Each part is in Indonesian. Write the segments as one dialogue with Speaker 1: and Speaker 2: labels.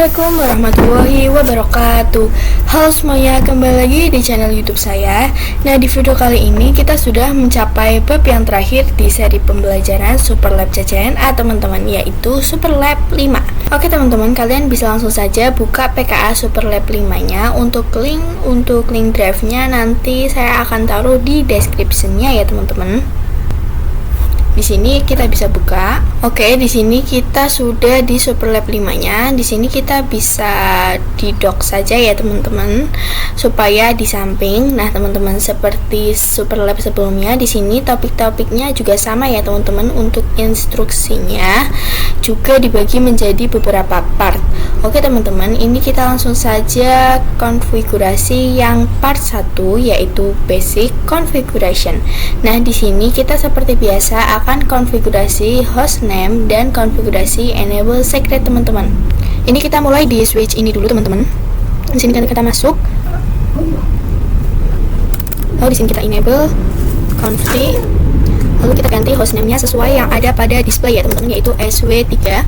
Speaker 1: Assalamualaikum warahmatullahi wabarakatuh. Halo semuanya, kembali lagi di channel YouTube saya. Nah, di video kali ini kita sudah mencapai bab yang terakhir di seri pembelajaran Superlab CCNA teman-teman, yaitu Superlab 5. Oke teman-teman, kalian bisa langsung saja buka PKA Superlab 5-nya. Untuk link drive-nya nanti saya akan taruh di description-nya ya teman-teman. Di sini kita bisa buka. Oke, di sini kita sudah di Superlab 5-nya. Di sini kita bisa di-dock saja ya teman-teman, supaya di samping. Nah, teman-teman, seperti Superlab sebelumnya, di sini topik-topiknya juga sama ya teman-teman. Untuk instruksinya juga dibagi menjadi beberapa part. Oke teman-teman, ini kita langsung saja konfigurasi yang part 1, yaitu basic configuration. Nah, di sini kita seperti biasa akan konfigurasi hostname dan konfigurasi enable secret teman-teman. Ini kita mulai di switch ini dulu teman-teman. Di sini kita masuk. Lalu di sini kita enable config. Lalu kita ganti hostname-nya sesuai yang ada pada display ya teman-teman, yaitu SW3.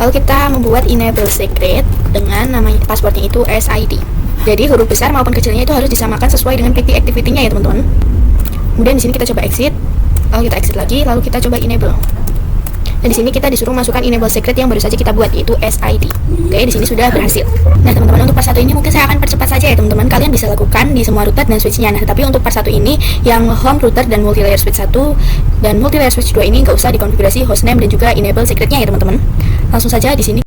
Speaker 1: Lalu kita membuat enable secret dengan namanya passwordnya itu SID. Jadi huruf besar maupun kecilnya itu harus disamakan sesuai dengan PT activity-nya ya teman-teman. Kemudian di sini kita coba exit. Lalu kita exit lagi, lalu kita coba enable. Dan di sini kita disuruh masukkan enable secret yang baru saja kita buat, yaitu SID. Oke, di sini sudah berhasil. Nah, teman-teman, untuk part 1 ini mungkin saya akan percepat saja ya, teman-teman. Kalian bisa lakukan di semua router dan switch-nya. Nah, tapi untuk part 1 ini yang home router dan multilayer switch 1 dan multilayer switch 2 ini nggak usah dikonfigurasi hostname dan juga enable secretnya ya, teman-teman. Langsung saja di sini.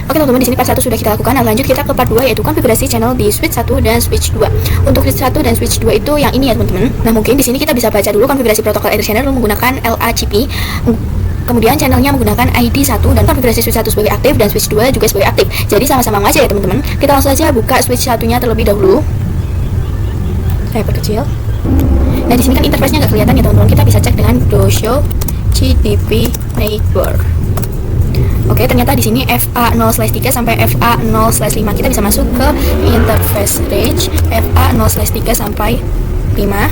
Speaker 1: Oke teman-teman, di sini part 1 sudah kita lakukan. Nah, lanjut kita ke part 2, yaitu konfigurasi channel di switch 1 dan switch 2. Untuk switch 1 dan switch 2 itu yang ini ya teman-teman. Nah, mungkin di sini kita bisa baca dulu konfigurasi protokol either channel menggunakan LACP. Kemudian channelnya menggunakan ID 1 dan konfigurasi switch 1 sebagai aktif dan switch 2 juga sebagai aktif. Jadi sama-sama aja ya teman-teman. Kita langsung saja buka switch 1-nya terlebih dahulu. Saya perkecil. Nah, di sini kan interface-nya nggak kelihatan ya teman-teman. Kita bisa cek dengan show CDP neighbor. Oke, ternyata di sini FA0/3 sampai FA0/5 kita bisa masuk ke interface range FA0/3 sampai 5.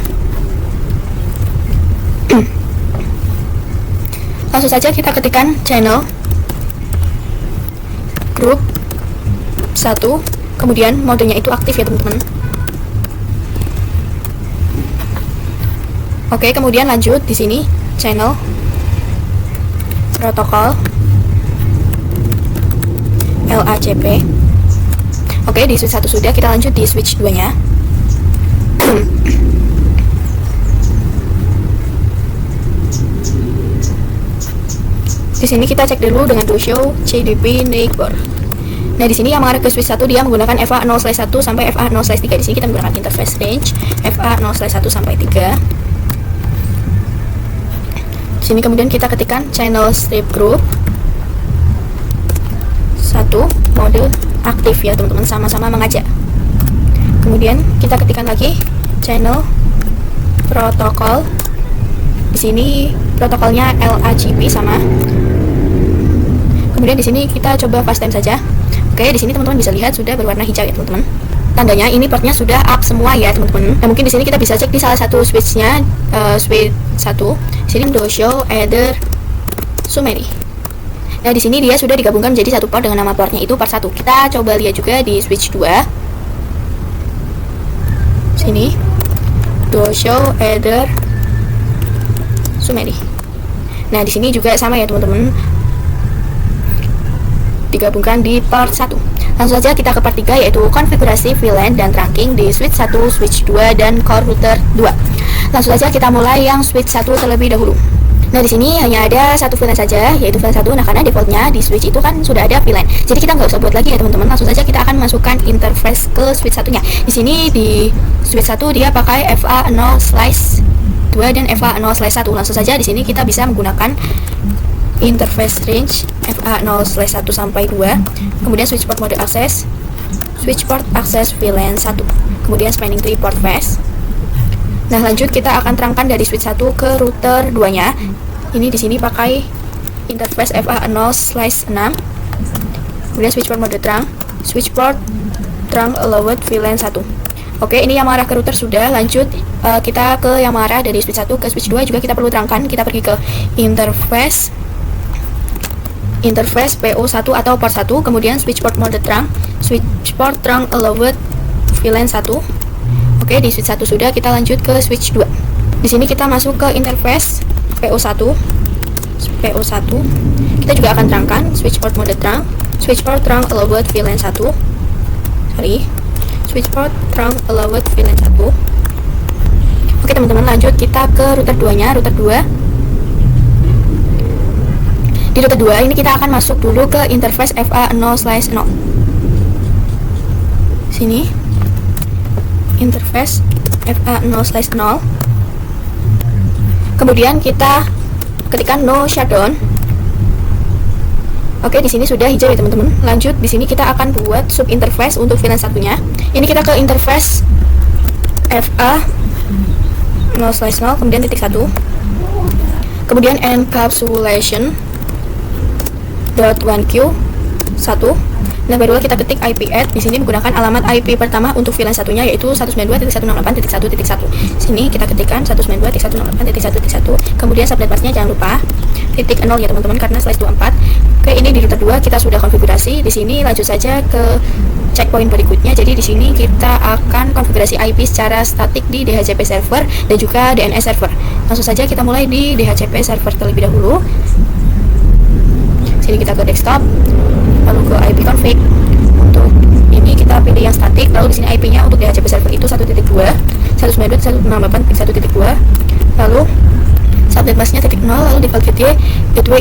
Speaker 1: Langsung saja kita ketikkan channel group 1, kemudian modenya itu aktif ya teman-teman. Oke, kemudian lanjut di sini channel protokol LACP. Oke, di switch 1 sudah, kita lanjut di switch 2-nya. Di sini kita cek dulu dengan show CDP neighbor. Nah, di sini yang mengarah ke switch 1 dia menggunakan FA0/1 sampai FA0/3. Di sini kita menggunakan interface range FA0/1 sampai 3. Di sini kemudian kita ketikkan channel strip group 1 mode aktif ya teman-teman, sama-sama mengajak. Kemudian kita ketikkan lagi channel protokol. Di sini protokolnya LACP sama. Kemudian di sini kita coba fast time saja. Oke, di sini teman-teman bisa lihat sudah berwarna hijau ya teman-teman. Tandanya ini portnya sudah up semua ya teman-teman. Nah, mungkin di sini kita bisa cek di salah satu switch-nya, switch 1. Di sini show either summary. Nah, di sini dia sudah digabungkan menjadi satu port dengan nama portnya itu port 1. Kita coba lihat juga di switch 2. Sini show either summary. Nah, di sini juga sama ya teman-teman, digabungkan di port 1. Langsung saja kita ke part 3, yaitu konfigurasi VLAN dan trunking di switch 1, switch 2 dan core router 2. Langsung saja kita mulai yang switch 1 terlebih dahulu. Nah, di sini hanya ada satu VLAN saja, yaitu VLAN 1. Nah, karena defaultnya di switch itu kan sudah ada VLAN, jadi kita nggak usah buat lagi ya teman-teman. Langsung saja kita akan masukkan interface ke switch 1-nya. Di sini di switch 1 dia pakai FA0/2 dan FA0/1. Langsung saja di sini kita bisa menggunakan interface range FA0/1 sampai 2, kemudian switch port mode akses, switch port akses VLAN 1, kemudian spanning tree port fast. Nah, lanjut kita akan terangkan dari switch 1 ke router 2-nya. Ini di sini pakai interface FA0/6. Kemudian switch port mode trunk, switch port trunk allowed VLAN 1. Oke, ini yang mengarah ke router sudah. Lanjut kita ke yang mengarah dari switch 1 ke switch 2 juga kita perlu terangkan. Kita pergi ke interface PO1 atau port 1, kemudian switch port mode trunk, switch port trunk allowed VLAN 1. Oke, di switch 1 sudah, kita lanjut ke switch 2. Di sini kita masuk ke interface PO1. Kita juga akan terangkan switch port mode trunk, switch port trunk allowed VLAN 1. Switch port trunk allowed VLAN 1. Oke, teman-teman, lanjut kita ke router 2-nya, router 2. Di router 2 ini kita akan masuk dulu ke interface FA0/0. Sini. Interface FA0/0. Kemudian kita ketikkan no shutdown. Oke, di sini sudah hijau ya, teman-teman. Lanjut, di sini kita akan buat sub interface untuk VLAN satunya. Ini kita ke interface FA0/0, kemudian titik 1. Kemudian encapsulation .1q 1. Nah, barulah kita ketik IP add. Di sini menggunakan alamat IP pertama untuk VLAN satunya, yaitu 192.168.1.1. Sini kita ketikkan 192.168.1.1. Kemudian subnet busnya jangan lupa titik 0 ya, teman-teman, karena slash 24. Oke, ini di router 2 kita sudah konfigurasi. Di sini lanjut saja ke checkpoint berikutnya. Jadi di sini kita akan konfigurasi IP secara statik di DHCP server dan juga DNS server. Langsung saja kita mulai di DHCP server terlebih dahulu. Sini kita ke desktop, lalu ke IP config. Untuk ini kita pilih yang statik, lalu di sini IP-nya untuk DHCP server itu 1.2, 192.168.1.2. Lalu subnet busnya .0, lalu default gateway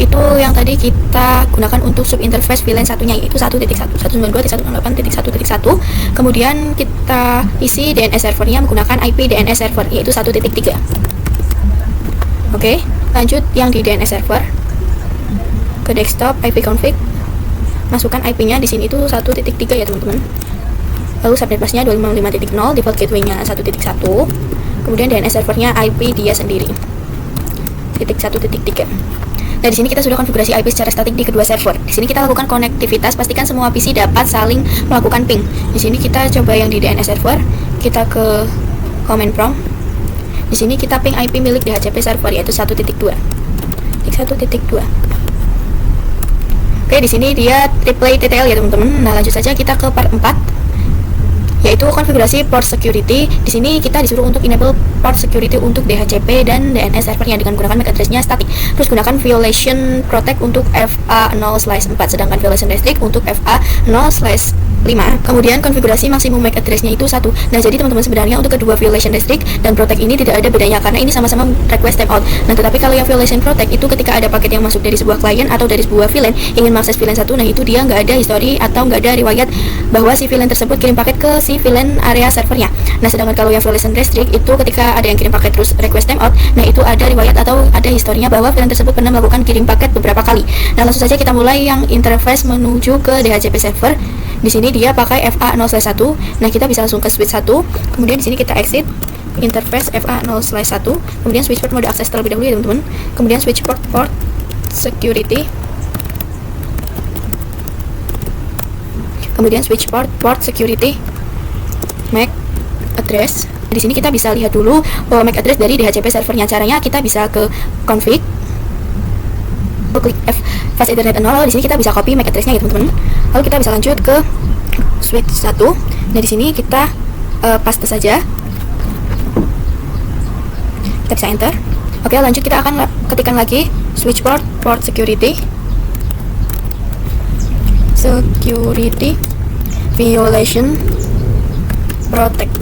Speaker 1: itu yang tadi kita gunakan untuk sub interface VLAN satunya, yaitu 1.1, 192.168.1.1. Kemudian kita isi DNS servernya menggunakan IP DNS server, yaitu 1.3. Oke, lanjut yang di DNS server. Ke desktop, IP config, masukkan IP-nya di sini itu 1.3 ya, teman-teman. Lalu subnet busnya 255.0, default gateway-nya 1.1, kemudian DNS servernya IP dia sendiri .1.3. Nah, di sini kita sudah konfigurasi IP secara statik di kedua server. Di sini kita lakukan konektivitas, pastikan semua PC dapat saling melakukan ping. Di sini kita coba yang di DNS server, kita ke command prompt. Di sini kita ping IP milik DHCP server, yaitu 1.2. Oke, di sini dia triple TTL ya, teman-teman. Nah, lanjut saja kita ke part 4, yaitu konfigurasi port security. Di sini kita disuruh untuk enable port security untuk DHCP dan DNS servernya dengan menggunakan MAC address-nya static. Terus gunakan violation protect untuk FA0/4, sedangkan violation restrict untuk FA0/5. Kemudian konfigurasi maksimum MAC address-nya itu 1. Nah, jadi teman-teman, sebenarnya untuk kedua violation restrict dan protect ini tidak ada bedanya karena ini sama-sama request timeout. Nah, tetapi kalau yang violation protect itu ketika ada paket yang masuk dari sebuah klien atau dari sebuah VLAN ingin mengakses VLAN 1, nah itu dia nggak ada history atau nggak ada riwayat bahwa si VLAN tersebut kirim paket ke si VLAN area servernya. Nah, sedangkan kalau yang violation restrict itu ketika ada yang kirim paket terus request timeout, nah itu ada riwayat atau ada historinya bahwa VLAN tersebut pernah melakukan kirim paket beberapa kali. Nah, langsung saja kita mulai yang interface menuju ke DHCP server. Di sini dia pakai FA0/1. Nah, kita bisa langsung ke switch 1. Kemudian di sini kita exit interface FA0/1. Kemudian switch port mode akses terlebih dahulu ya, teman-teman. Kemudian switch port security. Kemudian switch port security MAC address. Di sini kita bisa lihat dulu MAC address dari DHCP servernya. Caranya kita bisa ke config, klik fast ethernet 0. Di sini kita bisa copy MAC address-nya ya, teman-teman. Lalu kita bisa lanjut ke switch 1. Nah, di sini kita paste saja. Kita bisa enter. Oke, lanjut kita akan ketikkan lagi switch port security violation protect.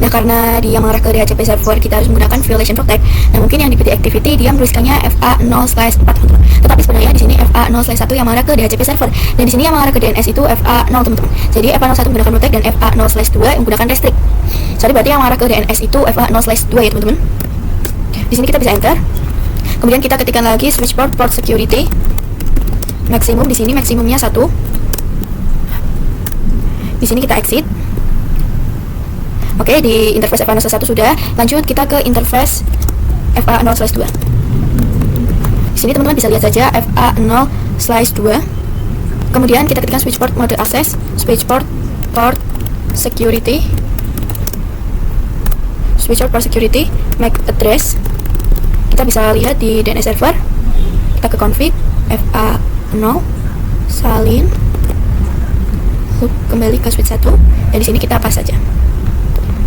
Speaker 1: Nah, karena dia mengarah ke DHCP server, kita harus menggunakan violation protect. Nah, mungkin yang di PT activity dia menuliskannya FA0/4, teman-teman. Tetapi sebenarnya di sini FA0/1 yang mengarah ke DHCP server, dan di sini yang mengarah ke DNS itu FA0, teman-teman. Jadi FA01 menggunakan protect dan FA0/2 yang menggunakan restrict. Sorry, berarti yang mengarah ke DNS itu FA0/2 ya, teman-teman. Di sini kita bisa enter. Kemudian kita ketikkan lagi switch port security maksimum. Di sini maksimumnya 1. Di sini kita exit. Oke, di interface FA0/1 sudah. Lanjut kita ke interface FA0/2. Di sini teman-teman bisa lihat saja FA0/2. Kemudian kita ketikkan switch port mode access, switch port security, switch port security, MAC address. Kita bisa lihat di DNS server. Kita ke config FA0 salin, lalu kembali ke switch 1, dan di sini kita pas saja.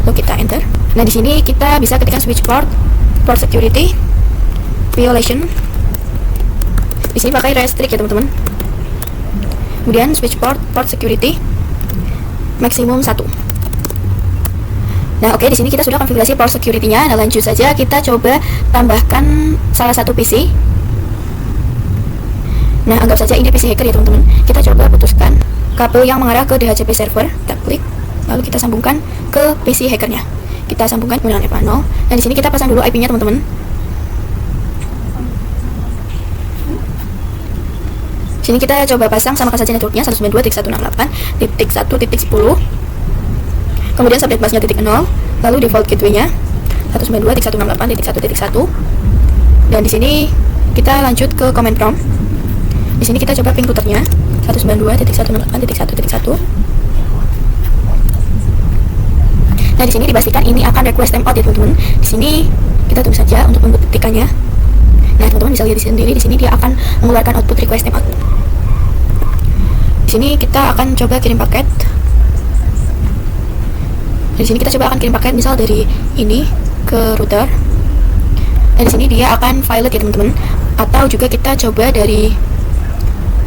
Speaker 1: Lalu kita enter. Nah, di sini kita bisa ketikkan switch port security violation. Di sini pakai restrict ya teman-teman. Kemudian switch port security maksimum 1. Nah, oke, di sini kita sudah konfigurasi port security-nya. Nah, lanjut saja kita coba tambahkan salah satu PC. Nah, anggap saja ini PC hacker ya teman-teman. Kita coba putuskan kabel yang mengarah ke DHCP server. Kita klik, lalu kita sambungkan ke PC hackernya. Kita sambungkan menggunakan FA0. Nah, di sini kita pasang dulu IP-nya teman-teman. Sini kita coba pasang, samakan saja networknya 192.168.1.10. Kemudian subnet busnya .0, lalu default gateway-nya 192.168.1.1. Dan di sini kita lanjut ke command prompt. Di sini kita coba ping routernya 192.168.1.1. Nah, di sini dipastikan ini akan request timeout ya teman-teman. Di sini kita tunggu saja untuk membuktikannya. Nah, teman-teman bisa lihat sendiri di sini dia akan mengeluarkan output request timeout. Di sini kita akan coba kirim paket. Di sini kita coba akan kirim paket misal dari ini ke router. Nah, di sini dia akan violet ya teman-teman. Atau juga kita coba dari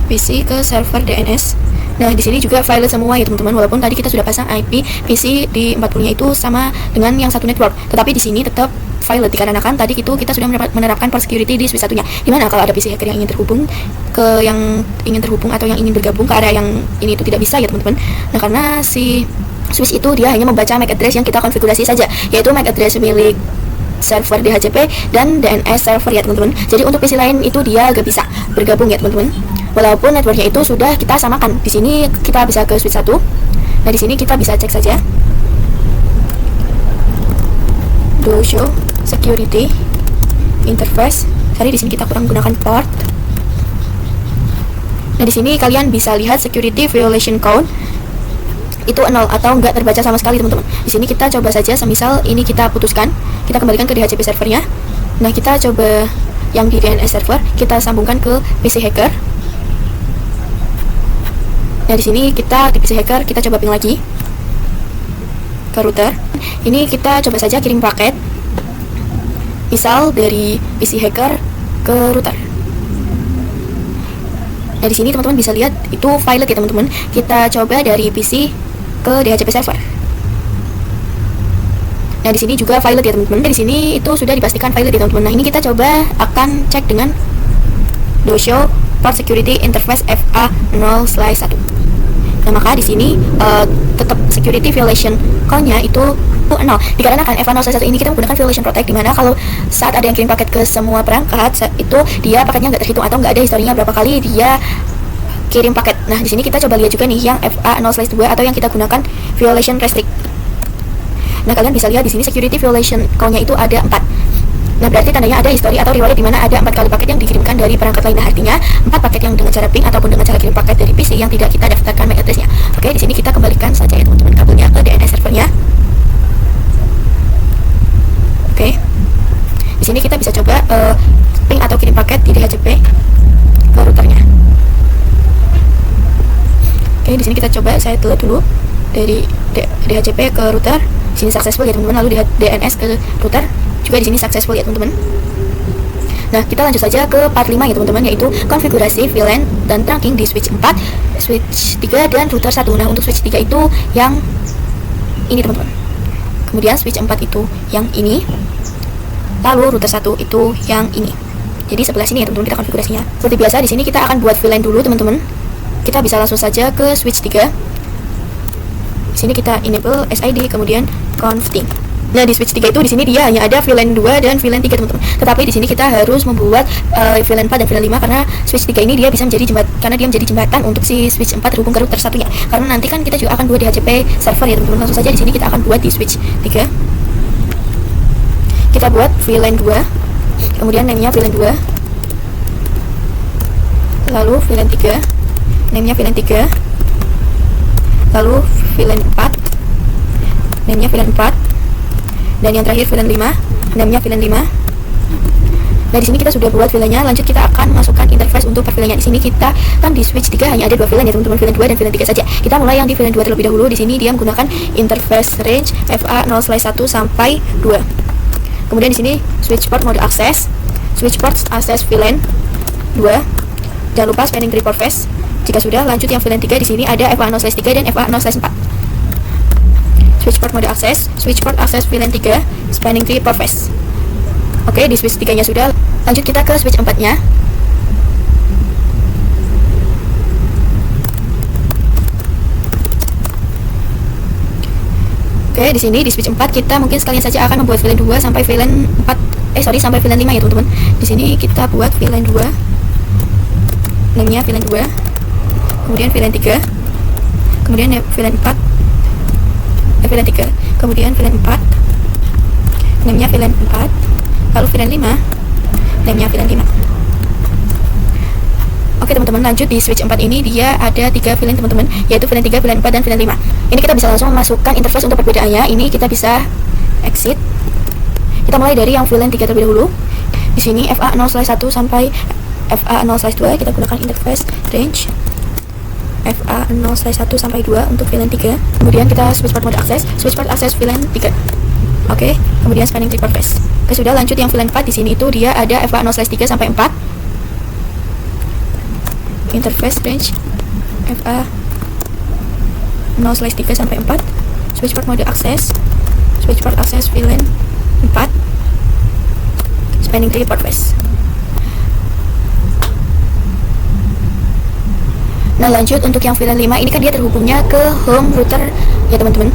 Speaker 1: PC ke server DNS. Nah, di sini juga violet semua ya teman-teman. Walaupun tadi kita sudah pasang IP PC di 40-nya itu sama dengan yang satu network, tetapi di sini tetap violet dikarenakan tadi itu kita sudah menerapkan port security di switch satunya. Dimana kalau ada PC hacker yang ingin terhubung ke yang ingin terhubung atau yang ingin bergabung ke area yang ini itu tidak bisa ya teman-teman. Nah, karena si switch itu dia hanya membaca MAC address yang kita konfigurasi saja, yaitu MAC address milik server DHCP dan DNS server ya teman-teman. Jadi untuk PC lain itu dia gak bisa bergabung ya teman-teman. Walaupun networknya itu sudah kita samakan. Di sini kita bisa ke switch 1. Nah, di sini kita bisa cek saja. Do show security interface. Tadi di sini kita kurang menggunakan port. Nah, di sini kalian bisa lihat security violation count itu 0 atau enggak terbaca sama sekali teman-teman. Di sini kita coba saja, semisal ini kita putuskan, kita kembalikan ke DHCP servernya. Nah, kita coba yang di DNS server, kita sambungkan ke PC hacker. Nah, di sini kita di PC hacker, kita coba ping lagi ke router. Ini kita coba saja kirim paket, misal dari PC hacker ke router. Nah, di sini teman-teman bisa lihat itu violet ya teman-teman. Kita coba dari PC ke DHCP server. Nah, di sini juga violet ya teman-teman. Di sini itu sudah dipastikan violet ya teman-teman. Nah, ini kita coba akan cek dengan do show port security interface FA0/1. Nah, maka di sini tetap security violation count-nya itu 0. Dikarenakan FA0/1 ini kita menggunakan violation protect, dimana kalau saat ada yang kirim paket ke semua perangkat itu dia paketnya nggak terhitung atau nggak ada historinya berapa kali dia kirim paket. Nah, di sini kita coba lihat juga nih yang FA0/2 atau yang kita gunakan violation restrict. Nah, kalian bisa lihat di sini security violation count-nya itu ada 4. Nah, berarti tandanya ada history atau riwayat di mana ada 4 kali paket yang dikirimkan dari perangkat lain. Nah, artinya 4 paket yang dengan cara ping ataupun dengan cara kirim paket dari PC yang tidak kita daftarkan MAC address-nya. Oke, di sini kita kembalikan saja ya teman-teman kabelnya ke DNS servernya. Oke. Di sini kita bisa coba ping atau kirim paket di DHCP ke routernya. Oke, di sini kita coba saya telah dulu dari DHCP ke router. Di sini successful ya teman-teman. Lalu di DNS ke router juga di sini successful ya teman-teman. Nah, kita lanjut saja ke part 5 ya teman-teman, yaitu konfigurasi VLAN dan trunking di switch 4, switch 3 dan router 1. Nah, untuk switch 3 itu yang ini teman-teman. Kemudian switch 4 itu yang ini. Lalu router 1 itu yang ini. Jadi sebelah sini ya teman-teman kita konfigurasinya. Seperti biasa di sini kita akan buat VLAN dulu teman-teman. Kita bisa langsung saja ke switch 3. Di sini kita enable SID kemudian config. Nah, di switch 3 itu di sini dia hanya ada VLAN 2 dan VLAN 3, teman-teman. Tetapi di sini kita harus membuat VLAN 4 dan VLAN 5 karena switch 3 ini dia bisa menjadi jembatan untuk si switch 4 terhubung ke router satunya. Karena nanti kan kita juga akan buat di HCP server ya, teman-teman. Langsung saja di sini kita akan buat di switch 3. Kita buat VLAN 2. Kemudian name-nya VLAN 2. Lalu VLAN 3. Name-nya VLAN 3. Lalu VLAN 4. Name-nya VLAN 4. Dan yang terakhir VLAN 5, namanya VLAN 5. Nah, di sini kita sudah buat VLAN-nya. Lanjut kita akan masukkan interface untuk per VLAN-nya. Di sini kita kan di switch 3 hanya ada 2 VLAN ya, teman-teman, VLAN 2 dan VLAN 3 saja. Kita mulai yang di VLAN 2 terlebih dahulu. Di sini dia menggunakan interface range FA0/1 sampai 2. Kemudian di sini switch port mode access, switch port access VLAN 2. Jangan lupa spanning tree port phase. Jika sudah, lanjut yang VLAN 3. Di sini ada FA0/3 dan FA0/4. Switch port mode access, switch port access VLAN 3, spanning tree port phase. Oke, di switch 3 nya sudah. Lanjut kita ke switch 4 nya. Oke, di sini di switch 4 kita mungkin sekalian saja akan membuat VLAN 2 sampai VLAN 4 sampai VLAN 5 ya, teman-teman. Di sini kita buat VLAN 2. Namanya VLAN 2. Kemudian VLAN 3. Kemudian VLAN 4. VLAN 3, kemudian VLAN 4, namanya VLAN 4, lalu VLAN 5, namanya VLAN 5. Oke, teman-teman, lanjut di switch 4 ini dia ada 3 VLAN, teman-teman, yaitu VLAN 3, VLAN 4, dan VLAN 5. Ini kita bisa langsung masukkan interface untuk perbedaannya. Ini kita bisa exit. Kita mulai dari yang VLAN 3 terlebih dahulu. Di sini FA0/1 sampai FA0/2 kita gunakan interface range FA0/1 sampai 2 untuk VLAN 3. Kemudian kita switch port mode access, switch port access VLAN 3. Oke, kemudian spanning tree port phase. Oke, sudah. Lanjut yang VLAN 4. Di sini itu dia ada FA0/3 sampai 4. Interface range FA0/3 sampai 4. Switch port mode access, switch port access VLAN 4. Spanning tree port phase. Nah, lanjut untuk yang VLAN 5 ini kan dia terhubungnya ke home router ya, teman-teman.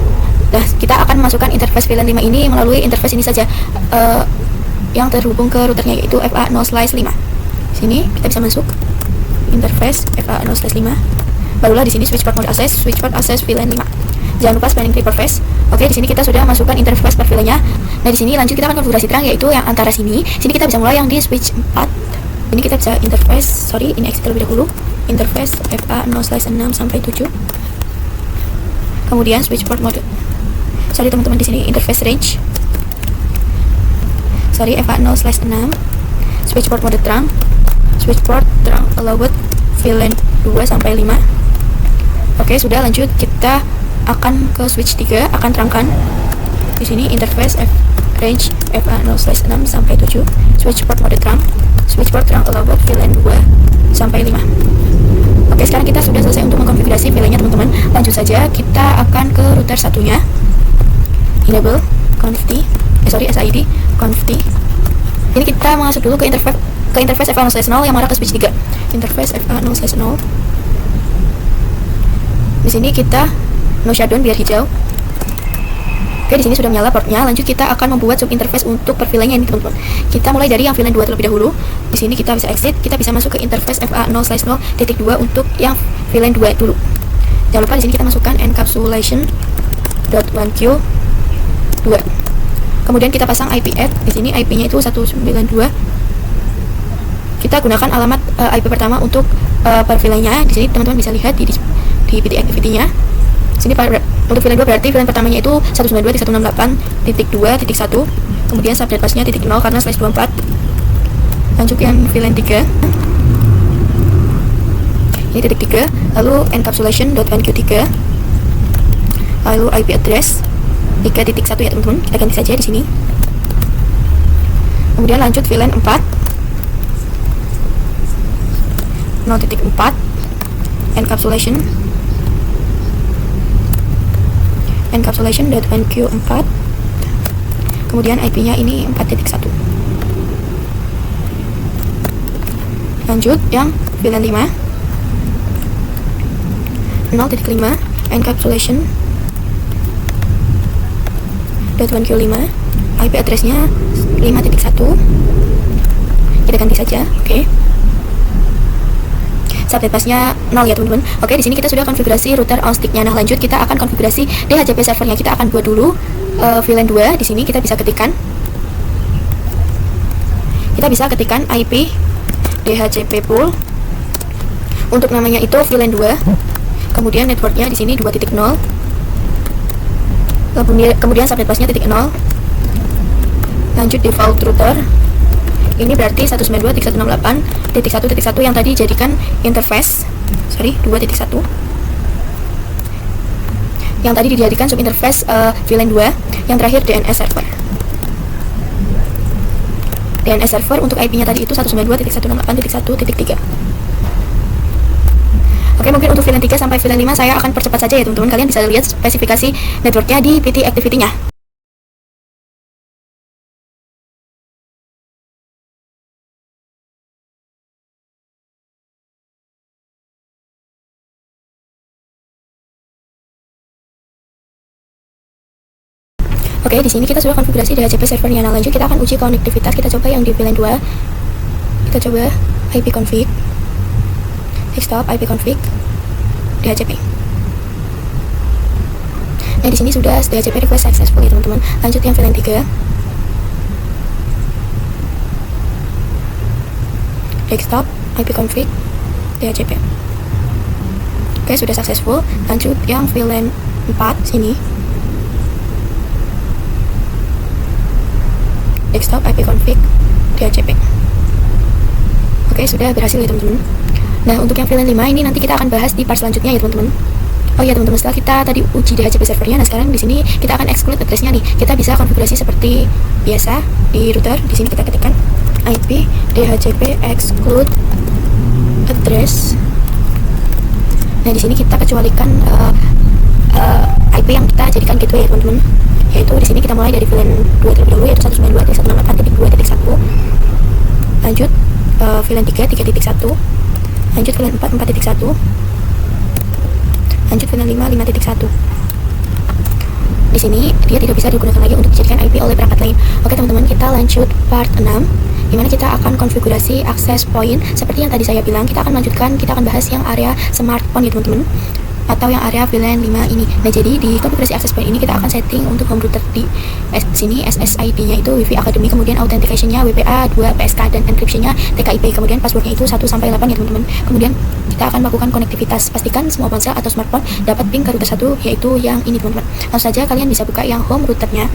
Speaker 1: Nah, kita akan masukkan interface VLAN 5 ini melalui interface ini saja, yang terhubung ke routernya, yaitu FA0/5. Sini kita bisa masuk interface FA0/5. Barulah di sini switch port mode access, switch port access VLAN 5. Jangan lupa spanning tree port phase. Oke, di sini kita sudah masukkan interface per VLAN-nya. Nah, di sini lanjut kita akan konfigurasi terang, yaitu yang antara sini. Sini kita bisa mulai yang di switch 4. Ini kita bisa interface, ini exit terlebih dahulu. Interface FA0/6 sampai 7. Kemudian switch port mode. Teman-teman, di sini interface range. FA0/6. Switch port mode terang. Switch port terang allowed VLAN 2 sampai 5. Oke, sudah. Lanjut kita akan ke switch 3, akan terangkan. Di sini interface range FA0/6 sampai 7. Switch port mode terang. Switch port terang allowed VLAN 2 sampai 5. Oke, sekarang kita sudah selesai untuk mengkonfigurasi VLAN-nya, teman-teman. Lanjut saja, kita akan ke router satunya. Enable conft SID conft. Ini kita masuk dulu ke interface FA0/0 yang mengarah ke switch 3. Interface FA0/0. Di sini kita no shutdown biar hijau. Oke, di sini sudah menyala portnya. Lanjut kita akan membuat sub interface untuk per VLAN-nya ini, teman-teman. Kita mulai dari yang VLAN 2 terlebih dahulu. Di sini kita bisa exit, kita bisa masuk ke interface FA0/0.2 untuk yang VLAN 2 dulu. Jangan lupa di sini kita masukkan encapsulation.1q2. Kemudian kita pasang IP add. Di sini IP-nya itu 192. Kita gunakan alamat IP pertama untuk per VLAN-nya. Di sini teman-teman bisa lihat di PT activity-nya. Sini untuk VLAN 2 berarti VLAN pertamanya itu 192.168.2.1. Kemudian subnet pasnya .0 karena /24. Lanjut yang VLAN 3. Ini .3, lalu encapsulation.nq3. Lalu IP address 3.1 ya, teman-teman. Kita ganti saja di sini. Kemudian lanjut VLAN 4. 0.4 encapsulation.nq4. Kemudian IP-nya ini 4.1. Lanjut yang VLAN 5. 0.5 encapsulation.nq5. 192.168.1Q5, IP address-nya 5.1. Kita ganti saja, oke. Subnet busnya 0 ya teman-teman. Oke, di sini kita sudah konfigurasi router on stick-nya. Nah, lanjut kita akan konfigurasi DHCP servernya. Kita akan buat dulu VLAN 2. Di sini kita bisa ketikkan IP DHCP pool. Untuk namanya itu VLAN 2. Kemudian networknya di sini 2.0. Kemudian subnet busnya .0. Lanjut default router. Ini berarti 192.168.1.1 yang tadi jadikan interface. 2.1. Yang tadi dijadikan subinterface VLAN 2. Yang terakhir DNS server. DNS server untuk IP-nya tadi itu 192.168.1.3. Oke, mungkin untuk VLAN 3 sampai VLAN 5 saya akan percepat saja ya teman-teman. Kalian bisa lihat spesifikasi networknya di PT activity-nya. Oke, di sini kita sudah konfigurasi DHCP servernya. Nah, lanjut kita akan uji konektivitas. Kita coba yang di VLAN 2. Kita coba ipconfig, desktop ipconfig, DHCP. Nah, di sini sudah DHCP request successful ya teman-teman. Lanjut yang VLAN 3. Desktop ipconfig, DHCP. Oke, sudah successful. Lanjut yang VLAN 4 sini. Desktop ipconfig DHCP. Oke, sudah berhasil ya teman-teman. Nah, untuk yang VLAN 5 ini nanti kita akan bahas di part selanjutnya ya teman-teman. Oh ya teman-teman, setelah kita tadi uji DHCP servernya, nah sekarang di sini kita akan exclude address-nya nih. Kita bisa konfigurasi seperti biasa di router. Di sini kita ketikkan IP DHCP exclude address. Nah, di sini kita kecualikan IP yang kita jadikan gateway ya teman-teman. Yaitu di sini kita mulai dari VLAN 2 terlebih dahulu, yaitu 192.168.2.1. Lanjut VLAN 3 3.1. Lanjut VLAN 4 4.1. Lanjut VLAN 5 5.1. Di sini dia tidak bisa digunakan lagi untuk dijadikan IP oleh perangkat lain. Oke teman-teman, kita lanjut part 6, dimana kita akan konfigurasi access point. Seperti yang tadi saya bilang, kita akan bahas yang area smartphone ya teman-teman, atau yang area VLAN 5 ini. Nah, jadi di konfigurasi access point ini kita akan setting untuk home router di sini SSID-nya itu Wi-Fi Academy, kemudian authentication-nya WPA 2 PSK, dan encryption-nya TKIP, kemudian password-nya itu 1 sampai 8 ya teman-teman. Kemudian kita akan melakukan konektivitas. Pastikan semua ponsel atau smartphone dapat ping ke router 1, yaitu yang ini teman-teman. Langsung saja kalian bisa buka yang home router-nya.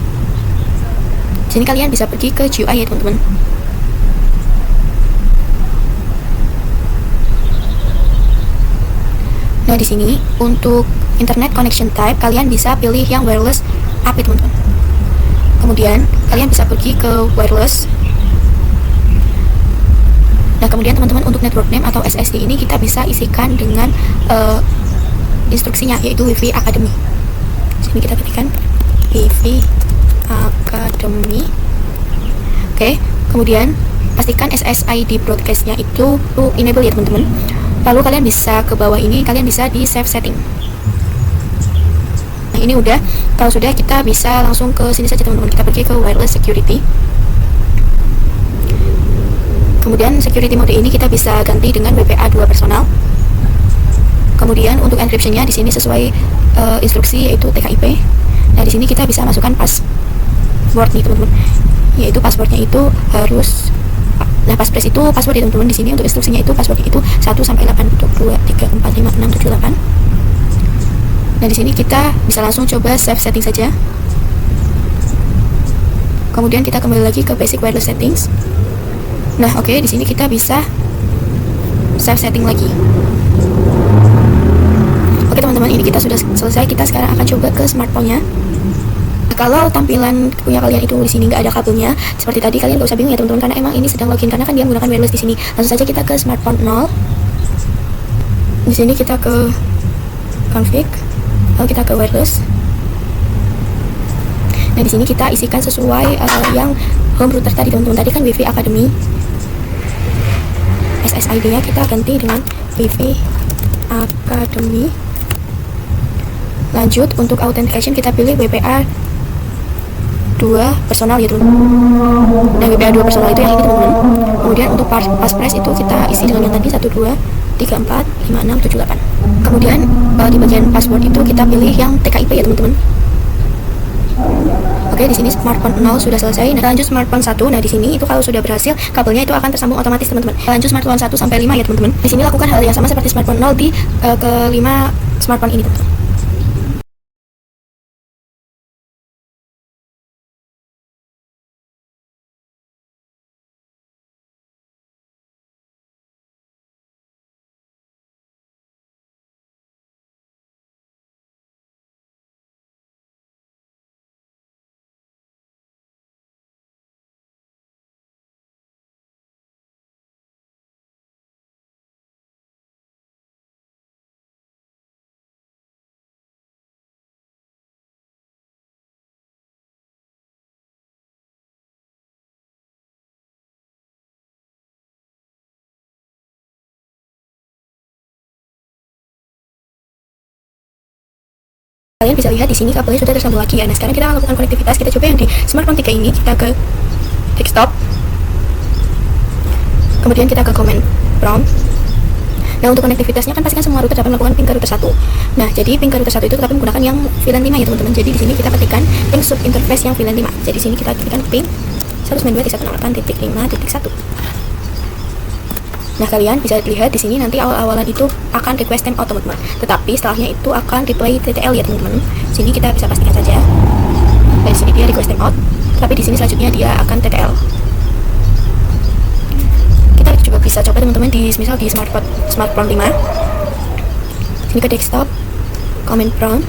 Speaker 1: Di sini kalian bisa pergi ke GUI ya teman-teman. Nah, di sini untuk internet connection type kalian bisa pilih yang wireless AP teman-teman. Kemudian kalian bisa pergi ke wireless. Nah, kemudian teman-teman untuk network name atau SSD ini kita bisa isikan dengan instruksinya, yaitu Wi-Fi Academy. Di sini kita ketikkan Wi-Fi Academy. Oke, kemudian pastikan SSID broadcast-nya itu enable ya teman-teman. Lalu kalian bisa ke bawah ini, kalian bisa di save setting. Nah, ini udah. Kalau sudah, kita bisa langsung ke sini saja teman-teman. Kita pergi ke wireless security. Kemudian security mode ini kita bisa ganti dengan WPA 2 personal. Kemudian untuk encryption-nya di sini sesuai instruksi, yaitu TKIP. Nah, di sini kita bisa masukkan password nih teman-teman. Yaitu passwordnya itu harus, nah passphrase itu password ya teman-teman. Di sini untuk instruksinya itu passwordnya itu 1 sampai 8, 2, 3, 4, 5, 6, 7, 8. Nah, di sini kita bisa langsung coba save setting saja. Kemudian kita kembali lagi ke basic wireless settings. Nah, oke, di sini kita bisa save setting lagi. Oke teman-teman, ini kita sudah selesai. Kita sekarang akan coba ke smartphone-nya. Kalau tampilan punya kalian itu di sini nggak ada kabelnya, seperti tadi, kalian nggak usah bingung ya teman-teman, karena emang ini sedang login, karena kan dia menggunakan wireless di sini. Langsung saja kita ke smartphone 0. Di sini kita ke config, lalu kita ke wireless. Nah, di sini kita isikan sesuai yang home router tadi teman-teman. Tadi kan Wi-Fi Academy, SSID-nya kita ganti dengan Wi-Fi Academy. Lanjut untuk authentication kita pilih WPA 2 personal ya teman-teman. Nah WPA 2 personal itu yang ini teman-teman. Kemudian untuk passphrase itu kita isi dengan yang tadi 1, 2, 3, 4, 5, 6, 7, 8. Kemudian di bagian password itu kita pilih yang TKIP ya teman-teman. Oke, di sini smartphone 0 sudah selesai. Nah, lanjut smartphone 1. Nah, di sini itu kalau sudah berhasil, kabelnya itu akan tersambung otomatis, teman-teman. Lanjut smartphone 1 sampai 5 ya, teman-teman. Di sini lakukan hal yang sama seperti smartphone 0 di kelima smartphone ini, teman-teman. Kalian bisa lihat di sini kabelnya sudah tersambung lagi ya. Nah, sekarang kita akan lakukan konektivitas. Kita coba yang di smartphone 3 ini, kita ke desktop. Kemudian kita ke command prompt. Nah, untuk konektivitasnya kan pastikan semua router dapat melakukan ping ke router 1. Nah, jadi ping ke router 1 itu tetap menggunakan yang VLAN 5 ya, teman-teman. Jadi di sini kita ketikkan ping sub interface yang VLAN 5. Jadi di sini kita ketikkan ping 192.168.5.1. Nah, kalian bisa lihat di sini nanti awal-awalan itu akan request timeout, teman-teman. Tetapi setelahnya itu akan replay TTL ya, teman-teman. Sini kita bisa pastikan saja. Dari sini dia request timeout, tapi di sini selanjutnya dia akan TTL. Kita juga bisa coba teman-teman di misal di smartphone 5. Sini ke desktop, command prompt.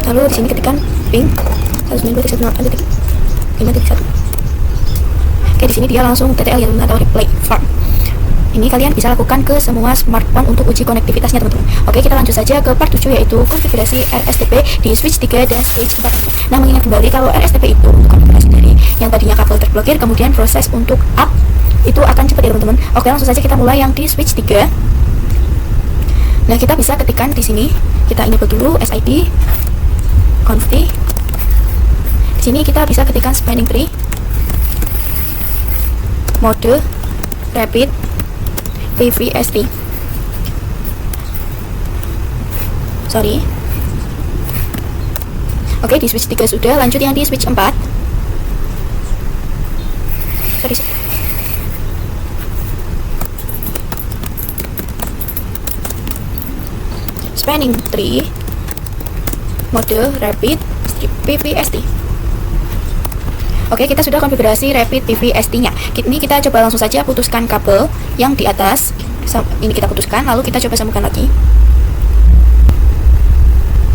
Speaker 1: Lalu di sini ketikkan ping 192.168.5.1. Oke, di sini dia langsung TTL ya, teman-teman, atau replay farm. Ini kalian bisa lakukan ke semua smartphone untuk uji konektivitasnya, teman-teman. Oke, kita lanjut saja ke part 7, yaitu konfigurasi RSTP di switch 3 dan switch 4. Nah, mengingat kembali kalau RSTP itu untuk konfigurasi dari yang tadinya kabel terblokir, kemudian proses untuk up itu akan cepat ya, teman-teman. Oke, langsung saja kita mulai yang di switch 3. Nah, kita bisa ketikkan di sini, kita enable dulu SID config. Di sini kita bisa ketikkan spanning tree, mode rapid VVST. Sorry. Oke, di switch 3 sudah. Lanjut yang di switch 4. Sorry. Spanning tree, mode rapid VVST. Oke, kita sudah konfigurasi rapid VVST-nya. Ini kita coba langsung saja putuskan kabel yang di atas. Ini kita putuskan, lalu kita coba sambungkan lagi.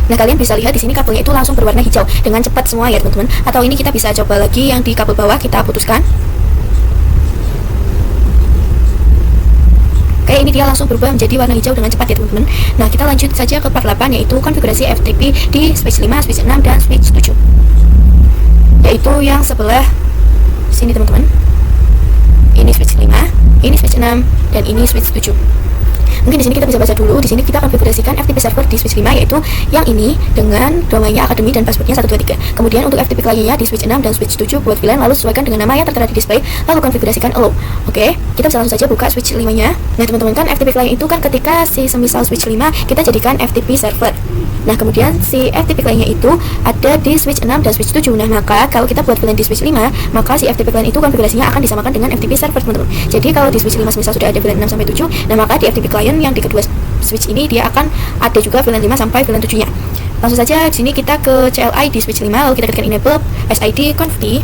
Speaker 1: Nah, kalian bisa lihat di sini kabelnya itu langsung berwarna hijau dengan cepat semua ya, teman-teman. Atau ini kita bisa coba lagi yang di kabel bawah, kita putuskan. Oke, ini dia langsung berubah menjadi warna hijau dengan cepat ya, teman-teman. Nah, kita lanjut saja ke part 8, yaitu konfigurasi FTP di switch 5, switch 6, dan switch 7. Yaitu yang sebelah sini, teman-teman. Ini switch 5, ini switch 6, dan ini switch 7. Mungkin di sini kita bisa baca dulu. Di sini kita konfigurasikan FTP server di switch 5, yaitu yang ini dengan domainnya akademi dan passwordnya 123. Kemudian untuk FTP kliennya di switch 6 dan switch 7 buat VLAN, lalu sesuaikan dengan nama yang tertera di display, lalu konfigurasikan allow. Oke, kita bisa langsung saja buka switch 5-nya. Nah, teman-teman, kan FTP client itu kan ketika semisal switch 5 kita jadikan FTP server. Nah, kemudian si FTP client-nya itu ada di switch 6 dan switch 7. Nah, maka kalau kita buat VLAN di switch 5, maka si FTP client itu konfigurasinya akan disamakan dengan FTP server, teman-teman. Jadi kalau di switch 5 misal sudah ada VLAN 6 sampai 7, nah maka di FTP client yang di kedua switch ini dia akan ada juga VLAN 5 sampai VLAN 7-nya. Langsung saja di sini kita ke CLI di switch 5, lalu kita ketikkan enable SID config.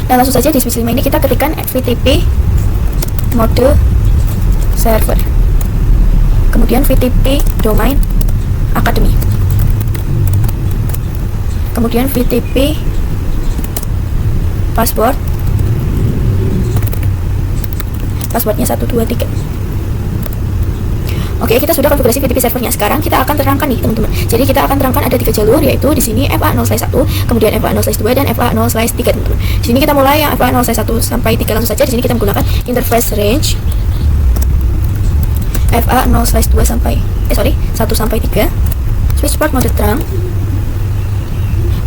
Speaker 1: Nah, langsung saja di switch 5 ini kita ketikkan FTP mode server. Kemudian VTP domain academy. Kemudian VTP password. Passwordnya 123. Oke, kita sudah konfigurasi VTP servernya. Sekarang kita akan terangkan nih, teman-teman. Jadi kita akan terangkan ada 3 jalur, yaitu di sini FA0/1, kemudian FA0/2, dan FA0/3, teman-teman. Di sini kita mulai yang FA0/1 sampai 3 langsung saja. Di sini kita menggunakan interface range FA0/2 sampai 1 sampai 3, switch port mode terang,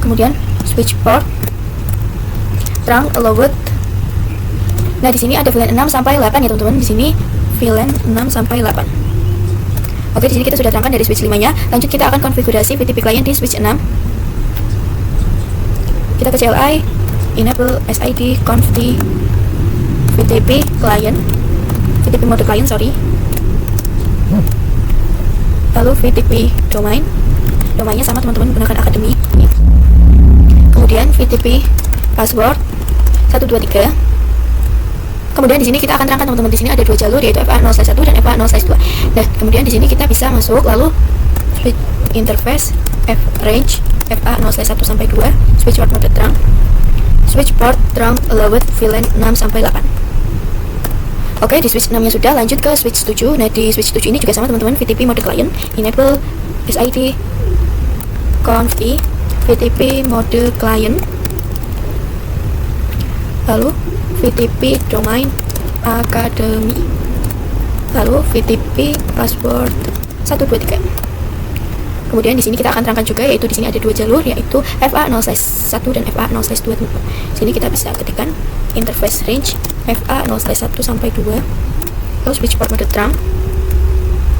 Speaker 1: Kemudian switch port, trunk allowed. Nah, di sini ada VLAN 6 sampai 8 ya teman-teman. Di sini VLAN 6 sampai 8. Oke, di sini kita sudah terangkan dari switch 5-nya. Lanjut kita akan konfigurasi VTP client di switch 6. Kita ke CLI, enable SID conf di VTP client, VTP mode client, lalu VTP domain. Domainnya sama teman-teman, gunakan academy. Kemudian VTP password 123. Kemudian di sini kita akan terangkan teman-teman, di sini ada dua jalur, yaitu FA0/1 dan FA0/2. Nah, kemudian di sini kita bisa masuk, lalu switch interface range FA0/1 sampai 2, switch port mode trunk, switch port trunk allowed VLAN 6 sampai 8. Oke, di switch 6 nya sudah, lanjut ke switch 7. Nah, di switch 7 ini juga sama teman-teman, VTP mode client, enable SID conf VTP mode client, lalu VTP domain academy, lalu VTP password 123. Kemudian di sini kita akan terangkan juga, yaitu di sini ada dua jalur, yaitu FA0/1 dan FA0/2. Sini kita bisa ketikkan interface range FA0/1 sampai 2, lalu switch port mode trunk,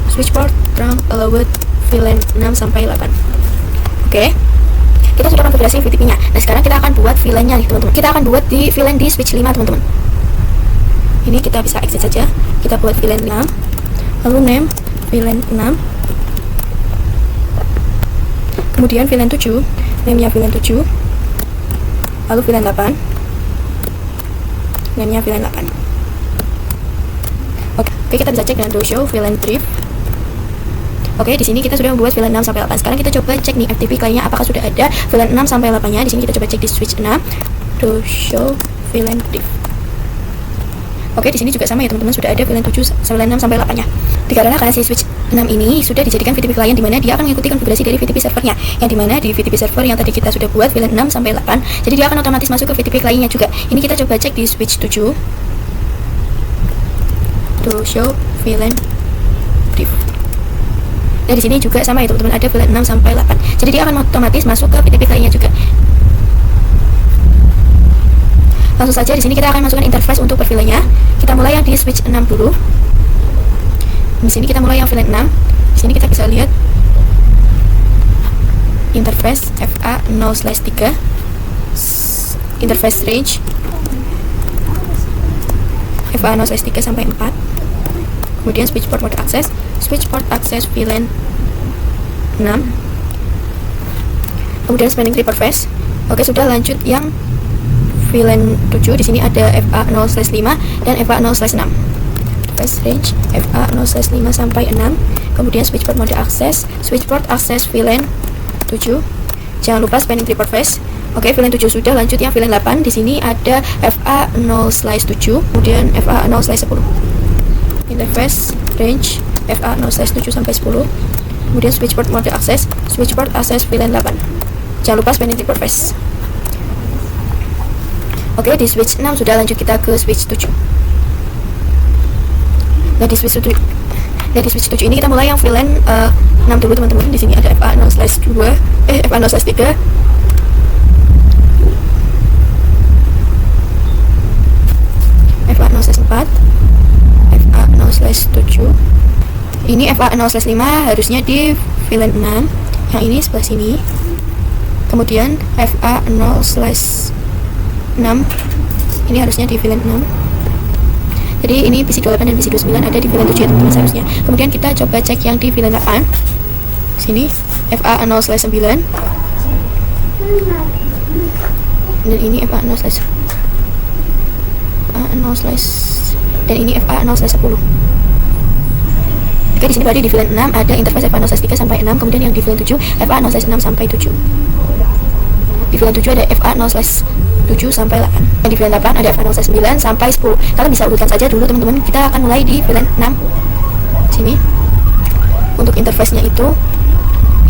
Speaker 1: switch port trunk allowed VLAN 6 sampai 8. Oke, kita sudah konfigurasi VTP-nya. Nah, sekarang kita akan buat VLAN-nya nih teman-teman. Kita akan buat di VLAN di switch 5 teman-teman. Ini kita bisa exit saja. Kita buat VLAN 6, lalu name VLAN 6, kemudian VLAN 7, name-nya VLAN 7, lalu VLAN 8, name-nya VLAN 8. Oke, kita bisa cek dengan show VLAN brief. Oke, di sini kita sudah membuat VLAN 6 sampai 8. Sekarang kita coba cek nih FTP client-nya apakah sudah ada VLAN 6 sampai 8-nya. Di sini kita coba cek di switch 6, to show VLAN brief. Oke, di sini juga sama ya teman-teman, sudah ada VLAN 7 VLAN 6 sampai 8-nya. Dikarenakan si switch 6 ini sudah dijadikan VTP client, di mana dia akan mengikuti konfigurasi dari VTP servernya, yang dimana di VTP server yang tadi kita sudah buat VLAN 6 sampai 8, jadi dia akan otomatis masuk ke VTP client-nya juga. Ini kita coba cek di switch 7, to show VLAN brief. Nah, di sini juga sama ya teman-teman, ada VLAN 6 sampai 8. Jadi dia akan otomatis masuk ke VTP client-nya juga. Langsung saja di sini kita akan masukkan interface untuk per VLAN-nya. Kita mulai yang di switch 6 dulu. Di sini kita mulai yang VLAN 6. Di sini kita bisa lihat interface FA0/3, interface range FA0/3 sampai 4. Kemudian switch port mode access, switch port access VLAN 6, kemudian spanning tree per phase. Oke, sudah, lanjut yang VLAN 7. Di sini ada FA0/5 dan FA0/6. Interface range FA0/5 sampai 6. Kemudian switch port mode access, switch port access VLAN 7. Jangan lupa spanning tree per phase. Oke, VLAN 7 sudah, lanjut yang VLAN 8. Di sini ada FA0/7, kemudian FA0/10. Interface range FA0/7 sampai 10. Kemudian switch port mode access, switch port access VLAN 8. Jangan lupa spanning tree per phase. Oke, di switch 6 sudah, lanjut kita ke switch 7. Nah, di switch 7 ini kita mulai yang VLAN 6 dulu teman-teman. Di sini ada FA0/2, FA0/3, FA0/4, FA0/7. Ini FA0/5 harusnya di VLAN 6, yang ini sebelah sini. Kemudian FA0/6 ini harusnya di VLAN 6. Jadi ini PC28 dan PC29 ada di VLAN 7 ya teman-teman seharusnya. Kemudian kita coba cek yang di VLAN 8. Sini FA0/9. Dan ini FA0/, dan ini FA0/10. Oke, di sini berarti di VLAN 6 ada interface FA0/3 sampai 6, kemudian yang di VLAN 7 FA0/6 sampai 7. Di VLAN 7 ada FA0/7 sampai 8. Dan di VLAN 8 ada FA0/9 sampai 10. Kalian bisa urutkan saja dulu teman-teman. Kita akan mulai di VLAN 6. Sini. Untuk interface-nya itu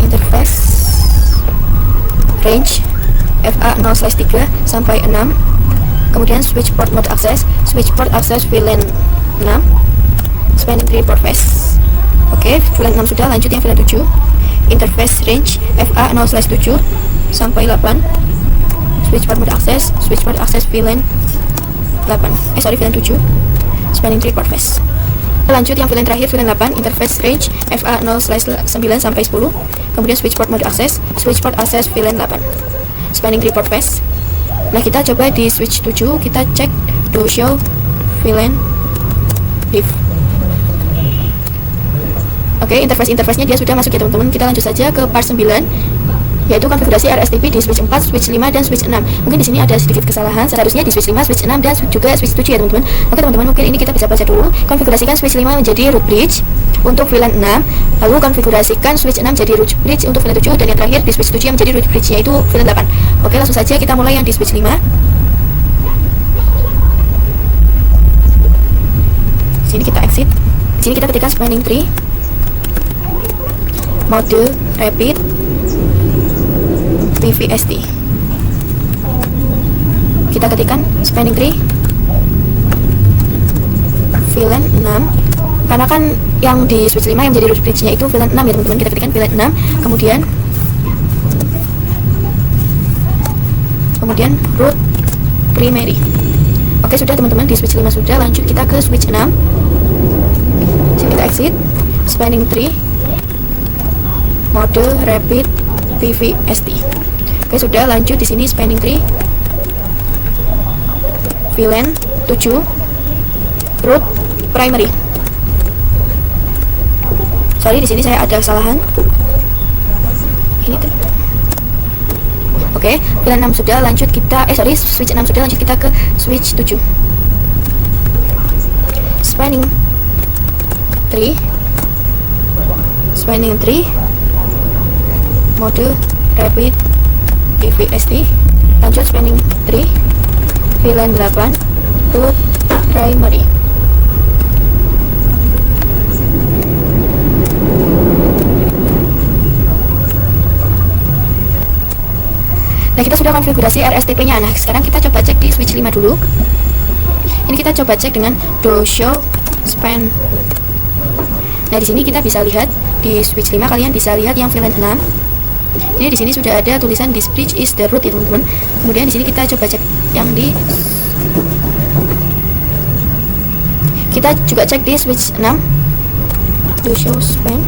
Speaker 1: interface range FA0/3 sampai 6. Kemudian switch port mode access, switch port access VLAN 6, spanning tree per phase. Oke, VLAN 6 sudah, lanjut yang VLAN 7. Interface range FA0/7 sampai 8. Switch port mode access, VLAN 8. VLAN 7. Spanning tree port phase. Lanjut yang VLAN terakhir, VLAN 8, interface range FA0/9 sampai 10. Kemudian switch port mode access, VLAN 8. Spanning tree port phase. Nah, kita coba di switch 7, kita cek do show VLAN diff. Oke, interface-nya dia sudah masuk ya teman-teman. Kita lanjut saja ke part 9, yaitu konfigurasi RSTP di switch 4, switch 5, dan switch 6. Mungkin di sini ada sedikit kesalahan, seharusnya di switch 5, switch 6, dan juga switch 7 ya teman-teman. Oke teman-teman, mungkin ini kita bisa baca dulu. Konfigurasikan switch 5 menjadi root bridge untuk VLAN 6, lalu konfigurasikan switch 6 jadi root bridge untuk VLAN 7, dan yang terakhir di switch 7 yang menjadi root bridge yaitu VLAN 8. Oke, langsung saja kita mulai yang di switch 5. Sini kita exit. Di sini kita ketikkan spanning tree mode rapid PVST. Kita ketikkan spanning tree VLAN 6, karena kan yang di switch 5 yang jadi root bridge-nya itu VLAN 6 ya teman-teman. Kita ketikkan VLAN 6, kemudian root primary. Oke, sudah teman-teman, di switch 5 sudah. Lanjut kita ke switch 6. Sini kita exit, spanning tree mode rapid PVST. Oke, sudah. Lanjut di sini spanning tree VLAN 7 root primary. Sorry, di sini saya ada kesalahan. Ini tuh. Oke, VLAN 6 sudah. Lanjut kita switch 6 sudah. Lanjut kita ke switch 7. Spanning tree mode rapid PVST. Lanjut spanning tree VLAN 8 root primary. Nah, kita sudah konfigurasi RSTP-nya. Nah, sekarang kita coba cek di switch 5 dulu. Ini kita coba cek dengan do show span. Nah, di sini kita bisa lihat di switch 5, kalian bisa lihat yang VLAN 6. Ini di sini sudah ada tulisan this bridge is the root ya teman-teman. Kemudian di sini kita coba cek yang di di switch 6 do show span.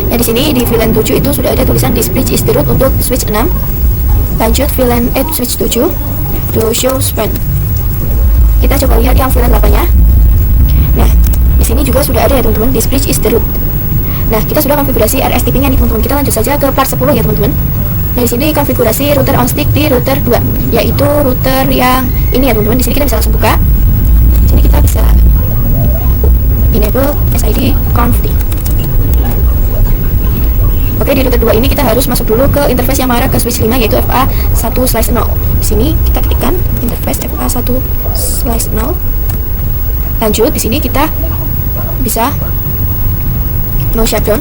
Speaker 1: Nah, di sini di VLAN 7 itu sudah ada tulisan this bridge is the root untuk switch 6. Lanjut switch 7 do show span. Kita coba lihat yang VLAN 8-nya. Nah, di sini juga sudah ada ya teman-teman, this bridge is the root. Nah, kita sudah konfigurasi RSTP-nya nih teman-teman. Kita lanjut saja ke part 10 ya teman-teman. Nah, di sini konfigurasi router on stick di router 2, yaitu router yang ini ya teman-teman. Di sini kita bisa langsung buka. Di sini kita bisa enable SID conf. Oke, di router 2 ini kita harus masuk dulu ke interface yang mengarah ke switch 5, yaitu FA1/0. Di sini kita ketikkan interface FA1/0. Lanjut di sini kita bisa no shutdown.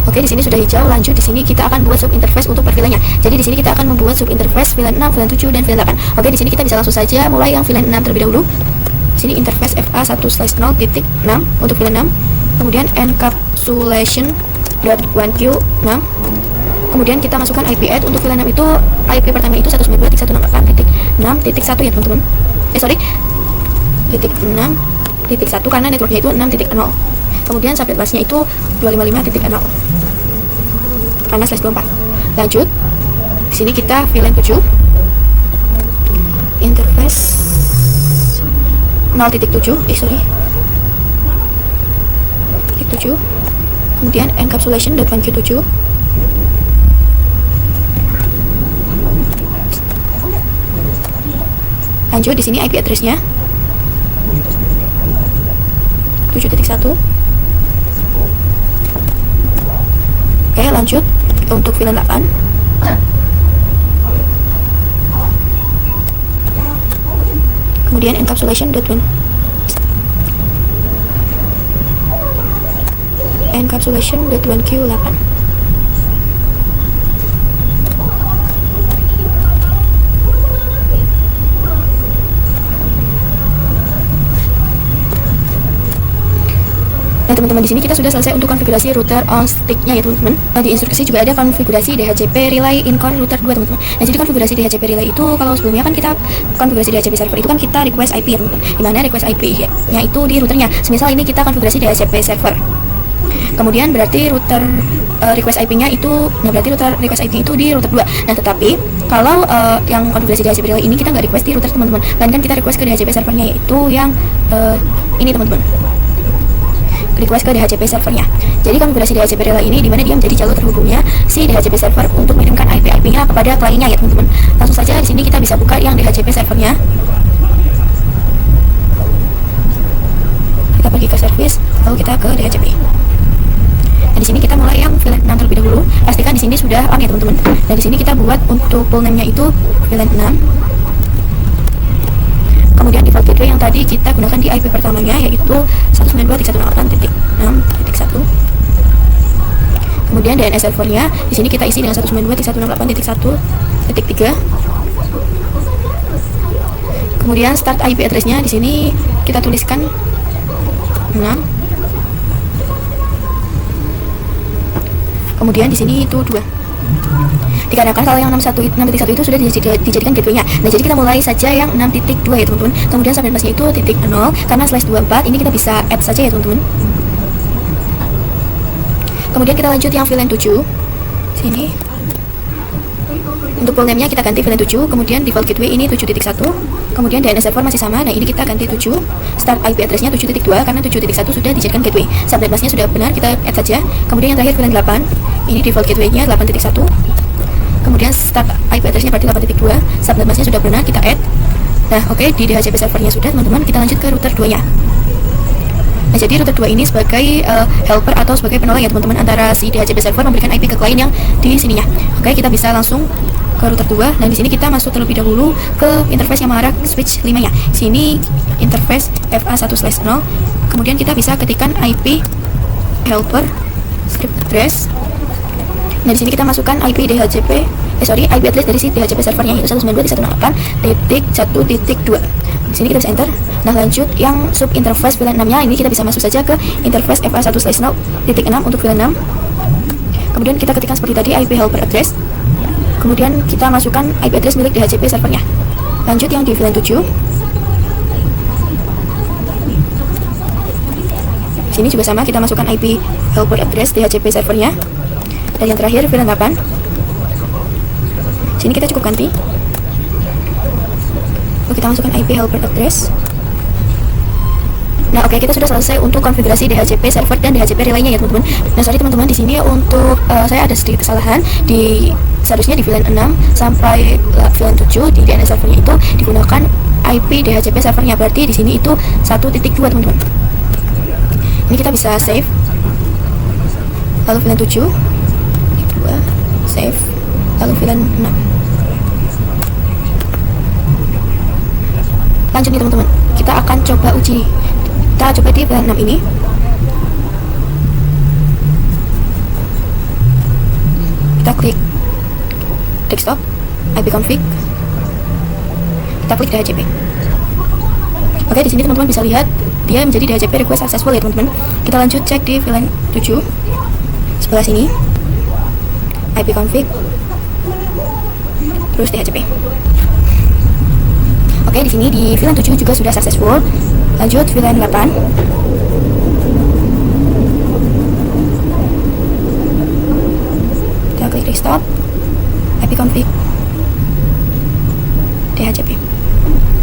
Speaker 1: Oke, di sini sudah hijau. Lanjut di sini kita akan buat sub interface untuk per VLAN-nya. Jadi di sini kita akan membuat sub interface VLAN 6, VLAN 7, dan VLAN 8. Oke, di sini kita bisa langsung saja mulai yang VLAN 6 terlebih dahulu. Di sini interface FA1/0.6 untuk VLAN 6. Kemudian encapsulation.1q6. Kemudian kita masukkan IP add untuk VLAN 6 itu. IP pertama itu 192.168.6.1 ya teman-teman. Titik 6.1 karena networknya itu 6.0. Kemudian subnet busnya itu 255.0 karena /24. Lanjut di sini kita VLAN 7 interface 0.7 .7. Kemudian encapsulation.1q7. Lanjut di sini IP address-nya 7.1. Oke, lanjut untuk VLAN 8. Kemudian encapsulation.1q8. Nah, Nah teman-teman, di sini kita sudah selesai untuk konfigurasi router on stick-nya ya teman-teman. Nah, di instruksi juga ada konfigurasi DHCP relay in core router 2 teman-teman. Nah jadi konfigurasi DHCP relay itu, kalau sebelumnya kan kita konfigurasi DHCP server itu kan kita request IP ya teman-teman, dimana request IP-nya itu di routernya. Semisal ini kita konfigurasi DHCP server, kemudian berarti router request IP-nya itu, nah berarti router request IP itu di router 2. Nah tetapi kalau yang konfigurasi DHCP relay ini kita nggak request di router teman-teman, kan kita request ke DHCP servernya, yaitu yang ini teman-teman, request ke DHCP servernya. Jadi konfigurasi DHCP relay ini dimana dia menjadi jalur terhubungnya si DHCP server untuk mengirimkan IP-IP-nya kepada kliennya ya teman-teman. Langsung saja di sini kita bisa buka yang DHCP servernya. Kita pergi ke service, lalu kita ke DHCP. Nah, di sini kita mulai yang VLAN 6 terlebih dahulu. Pastikan di sini sudah on ya teman-teman. Dan di sini kita buat untuk pool name-nya itu VLAN 6. Kemudian default gateway yang tadi kita gunakan di IP pertamanya, yaitu 192.168.6.1. Kemudian DNS servernya di sini kita isi dengan 192.168.1.3. Kemudian start IP address-nya di sini kita tuliskan 6. Kemudian di sini itu 2. Dikarenakan kalau yang 6.1 itu sudah dijadikan gateway-nya. Nah, jadi kita mulai saja yang 6.2 ya teman-teman. Kemudian subnetnya itu titik 0, karena /24 ini kita bisa add saja ya teman-teman. Kemudian kita lanjut yang VLAN 7. Sini. Untuk pool name-nya kita ganti VLAN 7, kemudian default gateway ini 7.1. Kemudian DNS server masih sama. Nah, ini kita ganti 7. Start IP address-nya 7.2 karena 7.1 sudah dijadikan gateway. Subnet busnya sudah benar, kita add saja. Kemudian yang terakhir VLAN 8. Ini default gateway-nya 8.1. Kemudian start IP address-nya berarti 8.2. Subnet busnya sudah benar, kita add. Nah, oke, di DHCP servernya sudah, teman-teman. Kita lanjut ke router 2-nya. Nah, jadi router 2 ini sebagai helper atau sebagai penolong ya teman-teman, antara si DHCP server memberikan IP ke klien yang di sininya. Oke, kita bisa langsung ke router 2. Dan di sini kita masuk terlebih dahulu ke interface yang mengarah switch 5-nya. Sini interface FA1/0. Kemudian kita bisa ketikkan IP helper script address. Nah, di sini kita masukkan IP DHCP, IP address dari si DHCP servernya, yaitu 192.168.1.2. Di sini kita bisa enter. Nah, lanjut yang sub interface VLAN 6-nya, ini kita bisa masuk saja ke interface FA1/0.6 untuk VLAN 6. Kemudian kita ketikkan seperti tadi IP helper address. Kemudian kita masukkan IP address milik DHCP servernya. Lanjut yang di VLAN 7. Sini juga sama, kita masukkan IP helper address DHCP servernya. Dan yang terakhir VLAN 8. Sini kita cukup ganti. Lalu kita masukkan IP helper address. Nah, oke, kita sudah selesai untuk konfigurasi DHCP server dan DHCP relay-nya ya teman-teman. Nah, sorry teman-teman, di sini untuk saya ada sedikit kesalahan. Seharusnya di VLAN 6 sampai VLAN 7 di DNS servernya itu digunakan IP DHCP servernya. Berarti di sini itu 1.2 teman-teman. Ini kita bisa save. Lalu VLAN 7 save, lalu VLAN 6. Lanjut nih teman-teman, kita akan coba uji. Kita coba di VLAN 6 ini. Kita klik desktop, IP config. Kita klik DHCP. Oke, di sini teman-teman bisa lihat dia menjadi DHCP request successful ya teman-teman. Kita lanjut cek di VLAN 7 sebelah sini. IP config, terus DHCP. Oke, di sini di VLAN 7 juga sudah successful. Lanjut VLAN 8. Kita klik desktop, IP config, DHCP.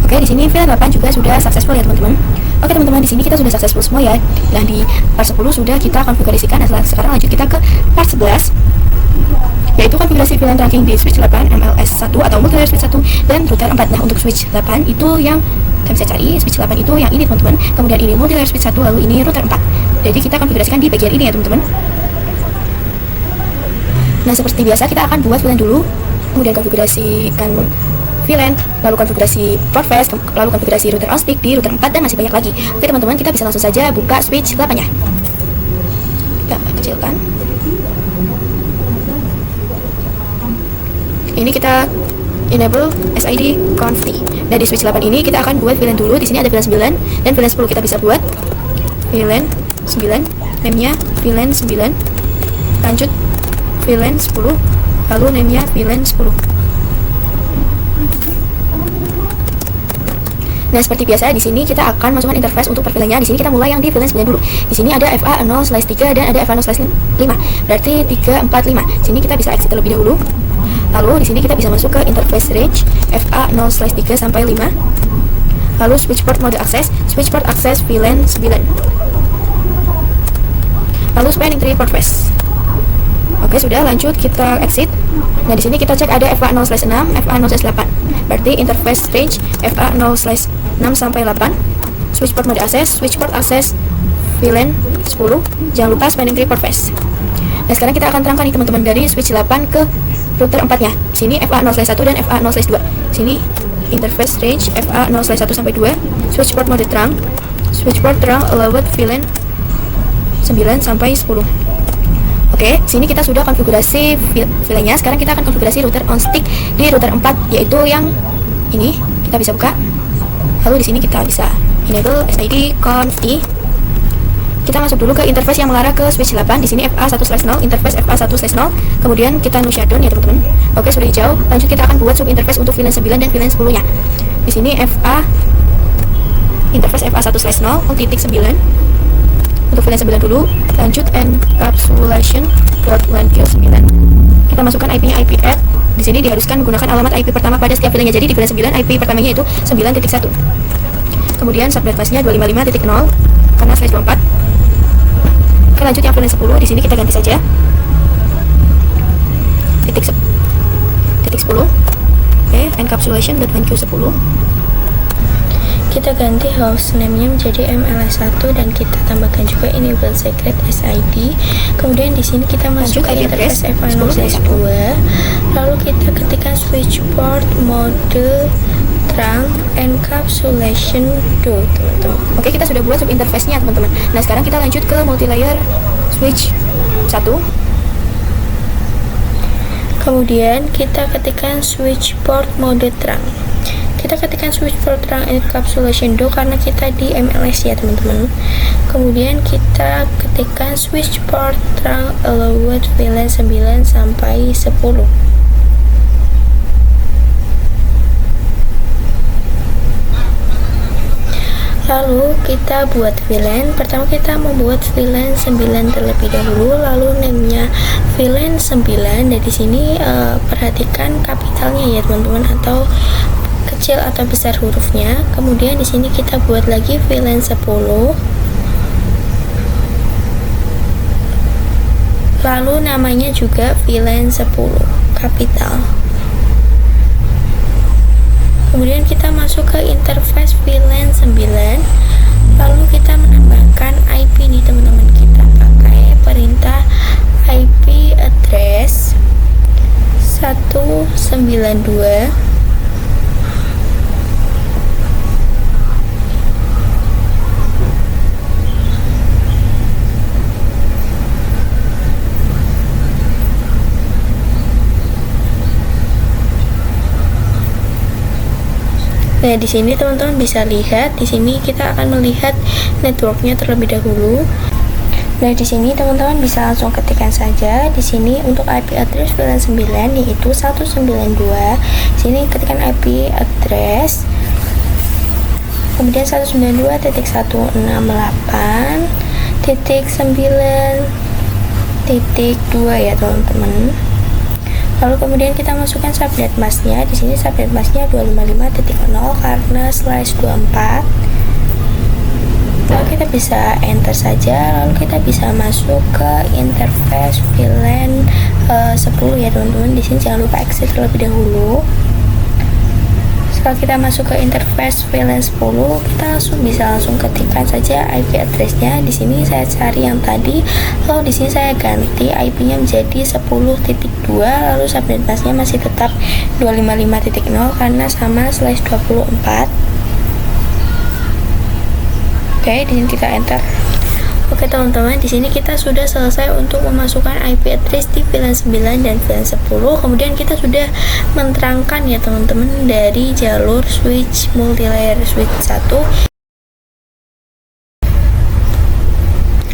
Speaker 1: Oke, di sini VLAN 8 juga sudah successful ya teman-teman. Oke teman-teman, di sini kita sudah successful semua ya. Dan di part 10 sudah kita konfigurasikan. Nah, sekarang lanjut kita ke part 11, yaitu konfigurasi VLAN tracking di switch 8 MLS1 atau multilayer switch 1 dan router 4. Nah, untuk switch 8 itu yang kita bisa cari, switch 8 itu yang ini teman-teman. Kemudian ini multilayer switch 1, lalu ini router 4. Jadi kita konfigurasikan di bagian ini ya teman-teman. Nah, seperti biasa kita akan buat VLAN dulu, kemudian konfigurasikan VLAN, lalu konfigurasi port face, lalu konfigurasi router on stick di router 4, dan masih banyak lagi. Oke teman-teman, kita bisa langsung saja buka switch 8-nya. Kita kecilkan. Ini kita enable SID conf. Nah, di switch 8 ini kita akan buat VLAN dulu. Di sini ada VLAN 9 dan VLAN 10. Kita bisa buat VLAN 9, name-nya VLAN 9, lanjut VLAN 10, lalu name-nya VLAN 10. Nah, seperti biasa di sini kita akan masukkan interface untuk per VLAN-nya. Di sini kita mulai yang di VLAN 9 dulu. Di sini ada FA0/3 dan ada FA0/5. Berarti 3, 4, 5. Sini kita bisa exit terlebih dahulu. Lalu di sini kita bisa masuk ke interface range FA0/3 sampai 5. Lalu switch port mode access VLAN 9. Lalu spanning tree port phase. Oke, sudah, lanjut kita exit. Nah, di sini kita cek ada FA0/6, FA0/8. Berarti interface range FA0/6 sampai 8. Switch port mode access VLAN 10. Jangan lupa spanning tree port phase. Nah, sekarang kita akan terangkan nih teman-teman dari switch 8 ke router 4-nya. Sini FA0/1 dan FA0/2. Sini interface range FA0/1 sampai 2. Switch port mode terang allowed VLAN 9 sampai 10. Oke, sini kita sudah konfigurasi VLAN-nya. Sekarang kita akan konfigurasi router on stick di router 4, yaitu yang ini. Kita bisa buka. Lalu di sini kita bisa enable SID conf i. Kita masuk dulu ke interface yang mengarah ke switch 8. Di sini FA1/0, interface FA1/0. Kemudian kita no shutdown ya teman-teman. Oke, sudah hijau. Lanjut kita akan buat sub interface untuk VLAN 9 dan VLAN 10-nya. Di sini interface FA1/0 0.9. Untuk VLAN 9 dulu, lanjut encapsulation.1q9. Kita masukkan IP-nya IP add. Di sini diharuskan menggunakan alamat IP pertama pada setiap VLAN-nya. Jadi di VLAN 9 IP pertamanya itu 9.1. Kemudian subnet busnya 255.0 karena /24. Oke, lanjut yang VLAN 10. Di sini kita ganti saja titik 10. Oke, encapsulation.1q10. Kita ganti host name-nya menjadi MLS1 dan kita tambahkan juga enable secret SID. Kemudian di sini kita masuk ke interface FA0/2. Lalu kita ketikkan switch port mode terang encapsulation do, teman-teman. Oke, kita sudah buat sub interface-nya, teman-teman. Nah, sekarang kita lanjut ke multi-layer switch 1. Kemudian kita ketikkan switch port mode terang. Kita ketikkan switch port terang encapsulation do karena kita di MLS ya teman-teman. Kemudian kita ketikkan switch port terang allowed VLAN 9 sampai 10. Lalu kita buat VLAN. Pertama kita membuat VLAN 9 terlebih dahulu, lalu name-nya VLAN 9. Dan di sini perhatikan kapitalnya ya teman-teman, atau kecil atau besar hurufnya. Kemudian di sini kita buat lagi VLAN 10. Lalu namanya juga VLAN 10 kapital. Kemudian kita masuk ke interface VLAN 9. Lalu kita menambahkan IP nih teman-teman. Kita pakai perintah IP address 192. Nah, di sini teman-teman bisa lihat, di sini kita akan melihat networknya terlebih dahulu. Nah, di sini teman-teman bisa langsung ketikkan saja. Di sini untuk IP address VLAN 9 yaitu 192. Sini ketikkan IP address. Kemudian 192.168.9.2 ya teman-teman. Lalu kemudian kita masukkan subnet masknya. Di sini subnet masknya 255.0 karena /24. Lalu kita bisa enter saja. Lalu kita bisa masuk ke interface VLAN 10 ya teman-teman. Di sini jangan lupa exit terlebih dahulu. Setelah kita masuk ke interface VLAN 10, kita bisa langsung ketikkan saja IP address-nya. Di sini saya cari yang tadi, lalu di sini saya ganti IP-nya menjadi 10.2, lalu subnet masknya masih tetap 255.0 karena sama /24. Oke, di sini kita enter. Oke teman-teman, di sini kita sudah selesai untuk memasukkan IP address di VLAN 9 dan VLAN 10. Kemudian kita sudah menerangkan ya teman-teman dari jalur switch multilayer switch 1.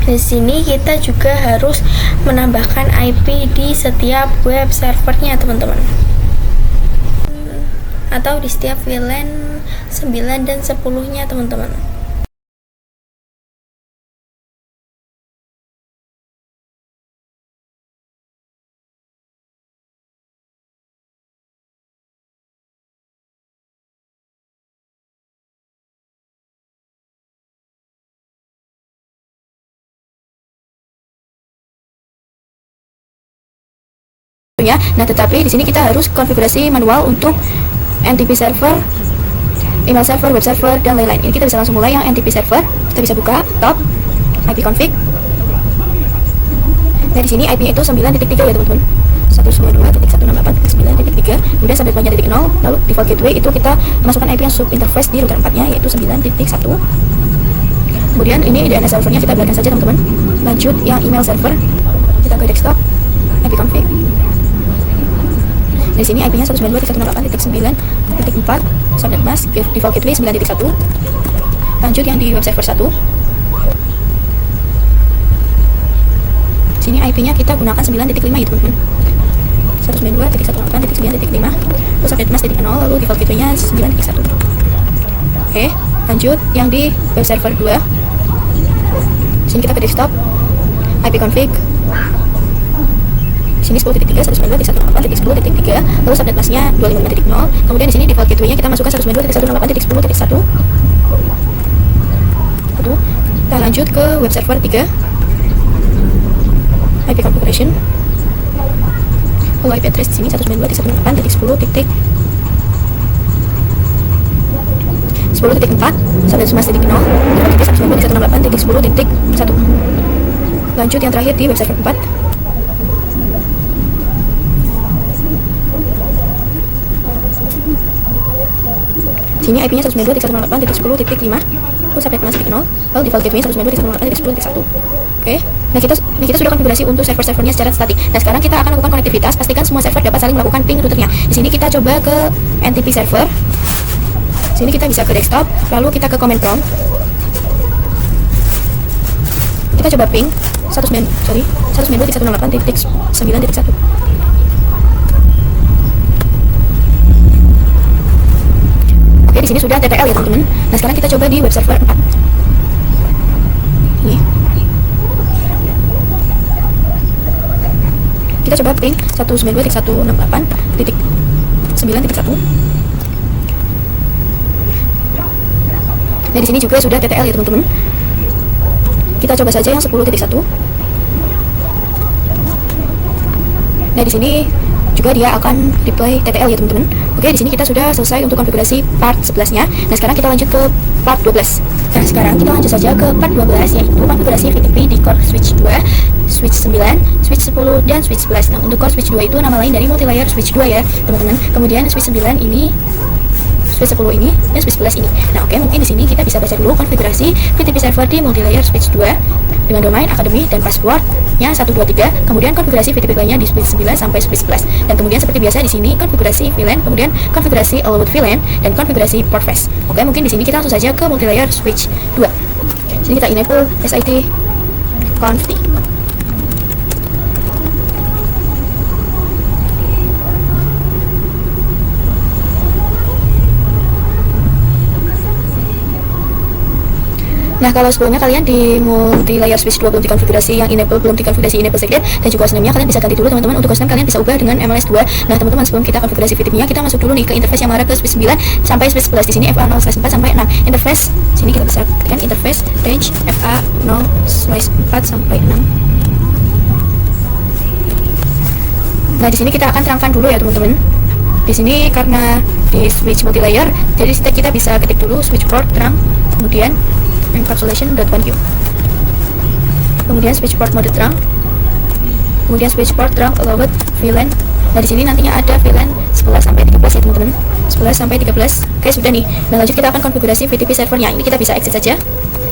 Speaker 1: Di sini kita juga harus menambahkan IP di setiap web servernya teman-teman, atau di setiap VLAN 9 dan 10-nya teman-teman. Nah, tetapi di sini kita harus konfigurasi manual untuk NTP server, email server, web server, dan lain-lain. Ini kita bisa langsung mulai yang NTP server. Kita bisa buka top ipconfig. Nah, di sini IP-nya itu 9.3 ya teman-teman. 192.168.9.3. Kemudian subnetnya .0, lalu default gateway itu kita masukkan IP yang sub interface di router 4-nya yaitu 9.1. Kemudian ini DNS servernya kita biarkan saja teman-teman. Lanjut yang email server, kita ke desktop, ipconfig. Di sini IP-nya 192.168.9.4, subnet mask, default gateway 9.1. Lanjut yang di web server 1. Sini IP-nya kita gunakan 9.5 ya teman-teman. 192.168.9.5. Terus subnet mask .0, lalu default gateway-nya 9.1. Oke, lanjut yang di web server 2. Sini kita ke desktop, ipconfig. Sini 10.3, 192.168.10.3, lalu subnet masknya 255.0. Kemudian di sini default gateway-nya kita masukkan 192.168.10.1. Kita lanjut ke web server 3, IP configuration. Lalu IP address di sini 192.168.10.4, subnet mask .0, default gateway 192.168.10.1. Lanjut yang terakhir di web server 4. Sini IP-nya 192.168.10.5, lalu subnet mask .0, lalu default gateway 192.168.10.1. Oke, nah kita sudah konfigurasi untuk server-servernya secara statik. Nah sekarang kita akan lakukan konektivitas, pastikan semua server dapat saling melakukan ping routernya. Di sini kita coba ke NTP server. Sini kita bisa ke desktop, lalu kita ke command prompt. Kita coba ping 192.168.9.1. Oke, di sini sudah TTL ya teman-teman. Nah sekarang kita coba di web server 4. Ini. Kita coba ping 192.168.9.1. Nah di sini juga sudah TTL ya teman-teman. Kita coba saja yang 10.1. Nah di sini juga dia akan display TTL ya teman-teman. Oke, di sini kita sudah selesai untuk konfigurasi part 11-nya. Nah, sekarang kita lanjut ke part 12. Nah, sekarang kita lanjut saja ke part 12 yaitu konfigurasi VTP di core switch 2, switch 9, switch 10 dan switch 11. Nah, untuk core switch 2 itu nama lain dari multi-layer switch 2 ya, teman-teman. Kemudian switch 9 ini, switch 10 ini, dan switch 11 ini. Nah, oke, mungkin di sini kita bisa baca dulu konfigurasi VTP server di multi-layer switch 2 dengan domain, akademi, dan passwordnya 123. Kemudian konfigurasi VTP lainnya di switch 9 sampai switch 11. Dan kemudian seperti biasa di sini konfigurasi VLAN, kemudian konfigurasi allowed VLAN, dan konfigurasi port face. Oke, mungkin di sini kita langsung saja ke multi-layer switch 2. Sini kita enable SID conf. Nah, kalau sebelumnya kalian di multi-layer switch 2 belum dikonfigurasi yang enable, belum dikonfigurasi enable secret dan juga hostname-nya, kalian bisa ganti dulu teman-teman. Untuk hostname kalian bisa ubah dengan MLS2. Nah, teman-teman, sebelum kita konfigurasi VTP-nya, kita masuk dulu nih ke interface yang mengarah ke switch 9 sampai switch 11. Di sini FA0/4 sampai 6. Interface sini kita bisa tekan interface range FA0/4 sampai 6. Nah, di sini kita akan terangkan dulu ya teman-teman. Di sini karena di switch multi-layer, jadi kita bisa ketik dulu switch port terang, kemudian encapsulation.1q, kemudian switch port mode terang, kemudian switch port terang allowed VLAN. Nah, di sini nantinya ada VLAN 11 sampai 13 ya teman-teman. 11 sampai 13. Oke, sudah nih. Nah, lanjut kita akan konfigurasi VTP servernya. Ini kita bisa exit saja.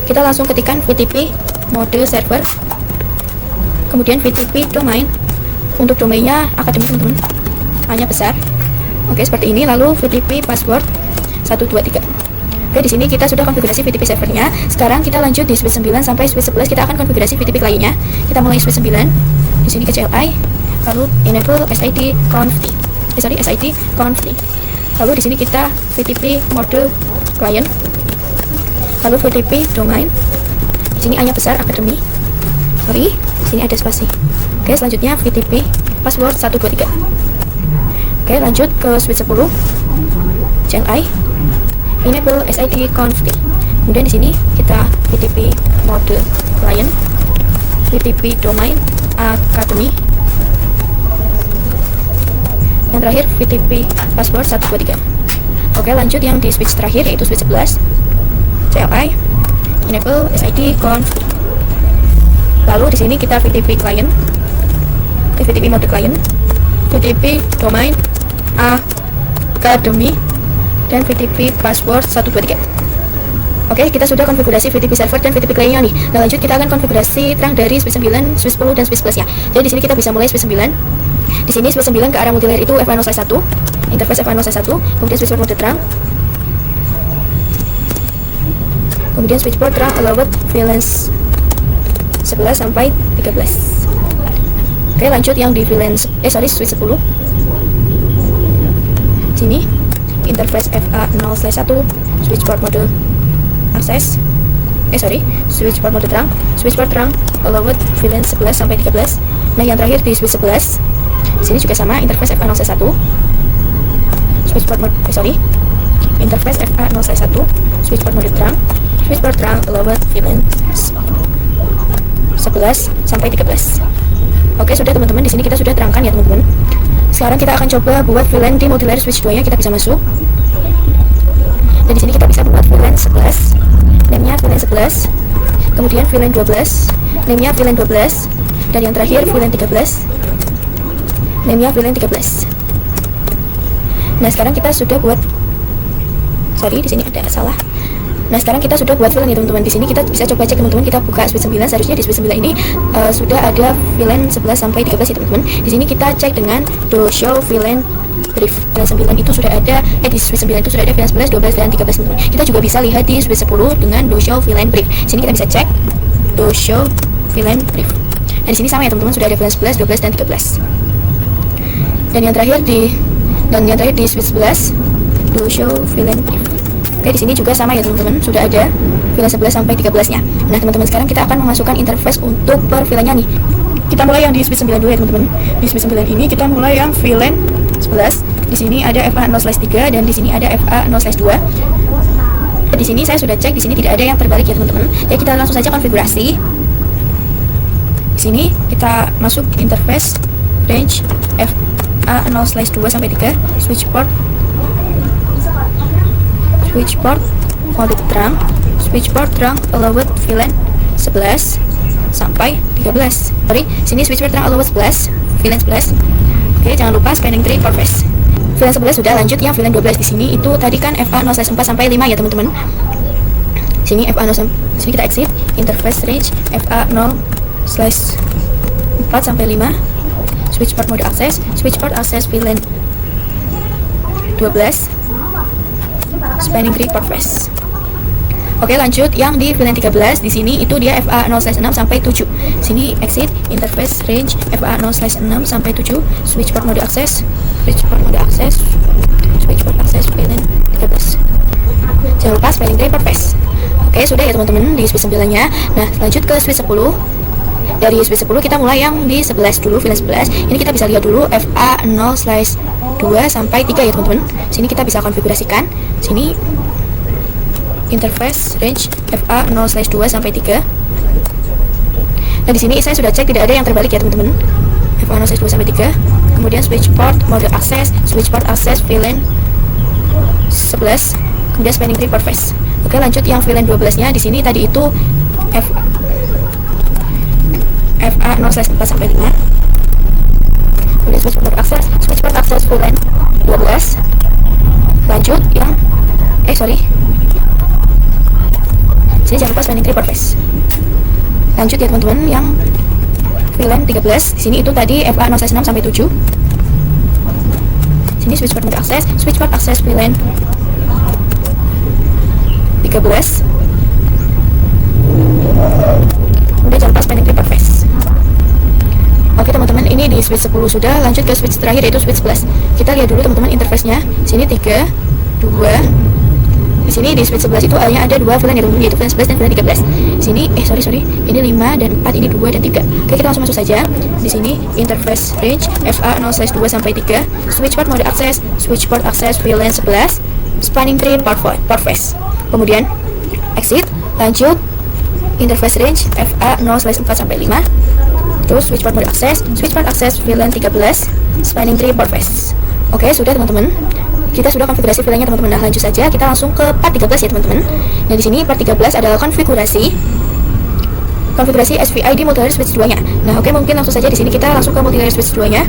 Speaker 1: Kita langsung ketikkan VTP mode server, kemudian VTP domain. Untuk domainnya akademi teman-teman, hanya besar. Oke, seperti ini. Lalu VTP password 123. Oke, di sini kita sudah konfigurasi VTP servernya. Sekarang kita lanjut di switch 9 sampai switch 11 kita akan konfigurasi VTP kliennya. Kita mulai switch 9. Di sini ke CLI, lalu enable SID config. Lalu di sini kita VTP mode client. Lalu VTP domain. Di sini A-nya besar academy. Di sini ada spasi. Oke, selanjutnya VTP password 123. Oke, lanjut ke switch 10. CLI enable SID config. Kemudian di sini kita VTP mode client, VTP domain academy. Yang terakhir VTP password 123. Oke, lanjut yang di switch terakhir yaitu switch 11. CLI enable SID config. Lalu di sini kita VTP client, VTP mode client, VTP domain academy, dan VTP password 123. Oke, kita sudah konfigurasi VTP server dan VTP clientnya nih. Nah, lanjut kita akan konfigurasi terang dari switch 9, switch 10 dan switch 11 nya. Jadi di sini kita bisa mulai switch 9. Di sini switch 9 ke arah multilayer itu FA0/1, interface FA0/1, kemudian switch port mode terang. Kemudian switch port terang allowed VLAN 11 sampai 13. Oke, lanjut yang di VLAN switch 10. Sini interface FA0/1, switch port mode akses. Switch port mode terang, switch port terang allowed VLAN 11 sampai 13. Nah, yang terakhir di switch 11. Sini juga sama, interface FA0/1, switch port mode interface FA0/1, switch port mode terang, switch port terang allowed VLAN 11 sampai 13. Oke, sudah teman-teman, di sini kita sudah terangkan ya teman-teman. Sekarang kita akan coba buat VLAN di multilayer switch 2 nya. Kita bisa masuk. Dan di sini kita bisa buat VLAN 11, name-nya VLAN 11. Kemudian VLAN 12, name-nya VLAN 12. Dan yang terakhir VLAN 13, name-nya VLAN 13. Nah, sekarang kita sudah buat di sini ada salah. Nah, sekarang kita sudah buat VLAN ya teman-teman. Di sini kita bisa coba cek teman-teman. Kita buka switch 9. Seharusnya di switch 9 ini sudah ada VLAN 11 sampai 13 ya teman-teman. Di sini kita cek dengan do show VLAN brief. VLAN 9 itu sudah ada, di switch 9 itu sudah ada VLAN 11, 12 dan 13 teman-teman. Kita juga bisa lihat di switch 10 dengan do show VLAN brief. Di sini kita bisa cek do show VLAN brief. Nah, di sini sama ya teman-teman, sudah ada VLAN 11, 12 dan 13. Dan yang terakhir di switch 11 do show VLAN brief. Oke, di sini juga sama ya teman-teman, sudah ada VLAN 11 sampai 13-nya. Nah, teman-teman, sekarang kita akan memasukkan interface untuk per VLAN-nya nih. Kita mulai yang di switch 9 dulu ya teman-teman. Di switch 9 ini kita mulai yang VLAN 11. Di sini ada FA0/3 dan di sini ada FA0/2. Di sini saya sudah cek, di sini tidak ada yang terbalik ya teman-teman. Ya, kita langsung saja konfigurasi. Di sini kita masuk interface range FA0/2 sampai 3, switch port mode terang, switch port terang allowed VLAN 11 sampai 13. Sini switch port terang allowed 11, VLAN 11. Oke, jangan lupa spanning tree port phase. VLAN 11 sudah, lanjut yang VLAN 12 di sini itu tadi kan FA0/4 sampai 5 ya teman-teman. Sini FA0, sini kita exit interface range FA0/4 sampai 5. Switch port mode access, switch port access VLAN 12. Spanning tree port phase. Oke, lanjut yang di VLAN 13 di sini itu dia FA0/6 sampai 7. Sini exit interface range FA0/6 sampai 7, switch port mode access, switch port access VLAN 13. Jangan lupa spanning tree port phase. Oke, sudah ya teman-teman di switch 9-nya. Nah, lanjut ke switch 10. Dari switch 10 kita mulai yang di 11 dulu, VLAN 11. Ini kita bisa lihat dulu FA0/2 sampai 3 ya teman-teman. Sini kita bisa konfigurasikan. Sini interface range FA0/2 sampai 3. Nah, di sini saya sudah cek tidak ada yang terbalik ya teman-teman. FA0/2 sampai 3. Kemudian switch port mode access, switch port access VLAN 11. Kemudian spanning tree port phase. Oke, lanjut yang VLAN 12-nya di sini tadi itu FA0/4 sampai 5. Kemudian switch port access VLAN 12. Lanjut yang sini jangan lupa spanning tree port phase. Lanjut ya teman-teman yang VLAN 13 di sini itu tadi FA0/6 sampai 7. Sini switch port mode access VLAN 13. Kemudian jangan lupa spanning tree port phase. Oke teman-teman, ini di switch 10 sudah. Lanjut ke switch terakhir yaitu switch 11. Kita lihat dulu teman-teman interface-nya. Sini 3, 2. Di sini di switch 11 itu hanya ada 2 VLAN ya teman-teman, yaitu VLAN 11 dan VLAN 13. Sini sorry. Ini 5 dan 4, ini 2 dan 3. Oke, kita langsung masuk saja. Di sini interface range FA0/2 sampai 3. Switch port mode access, switch port access VLAN 11, spanning tree port phase. Kemudian exit, lanjut interface range FA0/4 sampai 5. Terus switch port mode access VLAN 13, spanning tree port phase. Oke, sudah teman-teman. Kita sudah konfigurasi VLAN-nya teman-teman. Nah, lanjut saja kita langsung ke part 13 ya teman-teman. Nah, di sini part 13 adalah konfigurasi SVID multilayer switch 2-nya. Nah, oke, mungkin langsung saja di sini kita langsung ke multilayer switch 2-nya.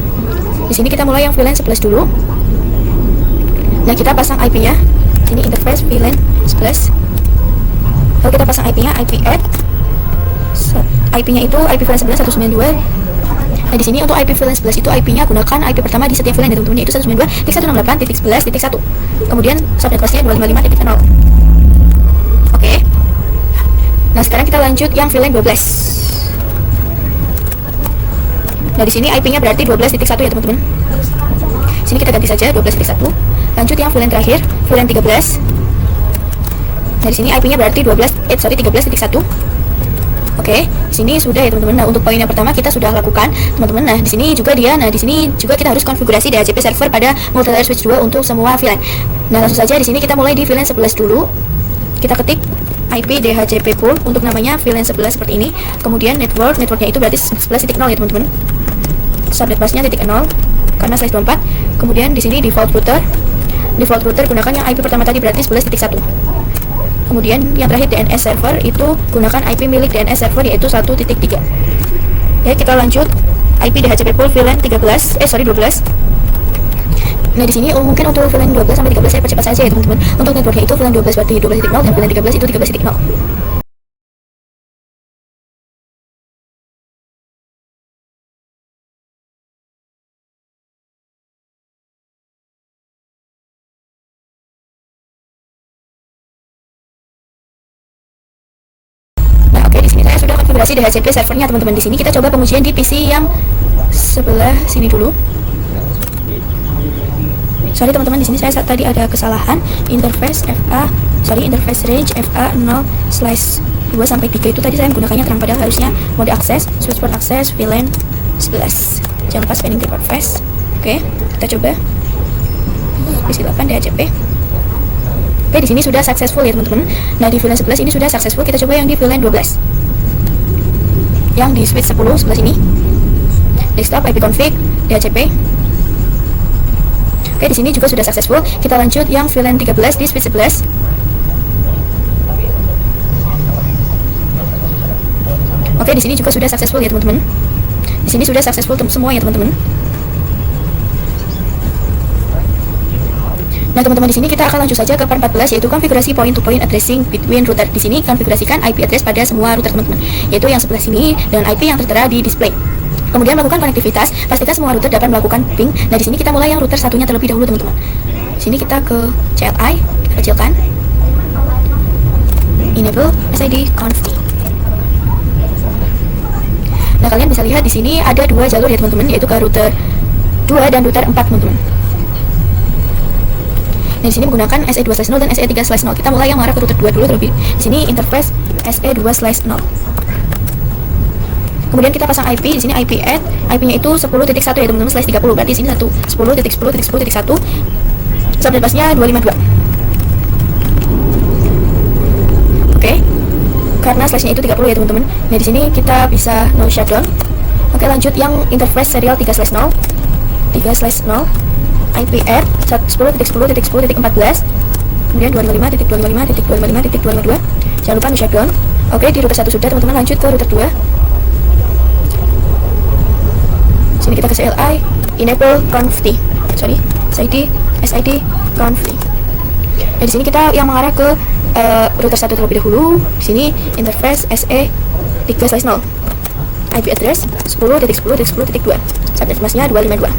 Speaker 1: Di sini kita mulai yang VLAN 11 dulu. Nah, kita pasang IP-nya. Ini interface VLAN 11. Lalu kita pasang IP-nya, IP add. IP-nya itu IP VLAN 11 192. Nah, di sini untuk IP VLAN 11 itu IP-nya gunakan IP pertama di setiap VLAN ya teman-teman, yaitu 192.168.11.1. Kemudian subnet busnya 255.0. Oke. Nah, sekarang kita lanjut yang VLAN 12. Nah, di sini IP-nya berarti 12.1 ya teman-teman. Sini kita ganti saja 12.1. Lanjut yang VLAN terakhir, VLAN 13. Nah, di sini IP-nya berarti 13.1. Oke, di sini sudah ya teman-teman. Nah, untuk poin yang pertama kita sudah lakukan, teman-teman. Nah, di sini juga kita harus konfigurasi DHCP server pada multilayer switch 2 untuk semua VLAN. Nah, langsung saja di sini kita mulai di VLAN 11 dulu. Kita ketik IP DHCP pool untuk namanya VLAN 11 seperti ini. Kemudian networknya itu berarti 11.0 ya teman-teman. Subnet busnya .0 karena slash 24. Kemudian di sini default router gunakan yang IP pertama tadi berarti 11.1. Kemudian yang terakhir DNS server itu gunakan IP milik DNS server yaitu 1.3. Ya, kita lanjut IP DHCP pool VLAN 12. Nah, di sini mungkin untuk VLAN 12 sampai 13 saya percepat saja ya teman-teman. Untuk networknya itu VLAN 12 berarti 12.0 dan VLAN 13 itu 13.0. DHCP servernya teman-teman. Di sini kita coba pengujian di PC yang sebelah sini dulu. Sorry teman-teman, di sini saya tadi ada kesalahan. Interface range FA0/2 sampai 3 itu tadi saya menggunakannya terang, padahal harusnya mode akses, switch port akses, VLAN 11. Jangan lupa spanning tree port phase. Oke, kita coba PC 8 DHCP. Oke, di sini sudah successful ya teman-teman. Nah, di VLAN 11 ini sudah successful. Kita coba yang di VLAN 12. Yang di switch 10 sebelah sini. Desktop IP config DHCP. Oke, di sini juga sudah successful. Kita lanjut yang VLAN 13 di switch 11. Oke, di sini juga sudah successful ya teman-teman. Di sini sudah successful semua ya teman-teman. Nah, teman-teman, di sini kita akan lanjut saja ke part 14 yaitu konfigurasi point-to-point addressing between router. Di sini konfigurasikan IP address pada semua router teman-teman, yaitu yang sebelah sini dan IP yang tertera di display. Kemudian melakukan konektivitas, pastikan semua router dapat melakukan ping. Nah, di sini kita mulai yang router satunya terlebih dahulu teman-teman. Sini kita ke CLI, kita kecilkan. Enable SID conf. Nah, kalian bisa lihat di sini ada dua jalur ya teman-teman, yaitu ke router 2 dan router 4 teman-teman. Nah, di sini menggunakan SE2/0 dan SE3/0. Kita mulai yang mengarah ke router 2 dulu terlebih. Di sini interface SE2/0. Kemudian kita pasang IP. Di sini IP add, IP-nya itu 10.1 ya teman-teman, /30. Berarti di sini 10.10.10.1. Subnet busnya 252. Oke. Karena slashnya itu 30 ya teman-teman. Nah, di sini kita bisa no shutdown. Oke, lanjut yang interface serial 3/0. 3/0. IP add 10.10.10.14. Kemudian 255.255.255.252. Jangan lupa no shutdown. Oke, di router 1 sudah teman-teman. Lanjut ke router 2. Sini kita ke CLI, enable conf-t. SID conf-t. Nah, di sini kita yang mengarah ke router 1 terlebih dahulu. Di sini interface SE3/0. IP address 10.10.10.2. Subnet busnya 252.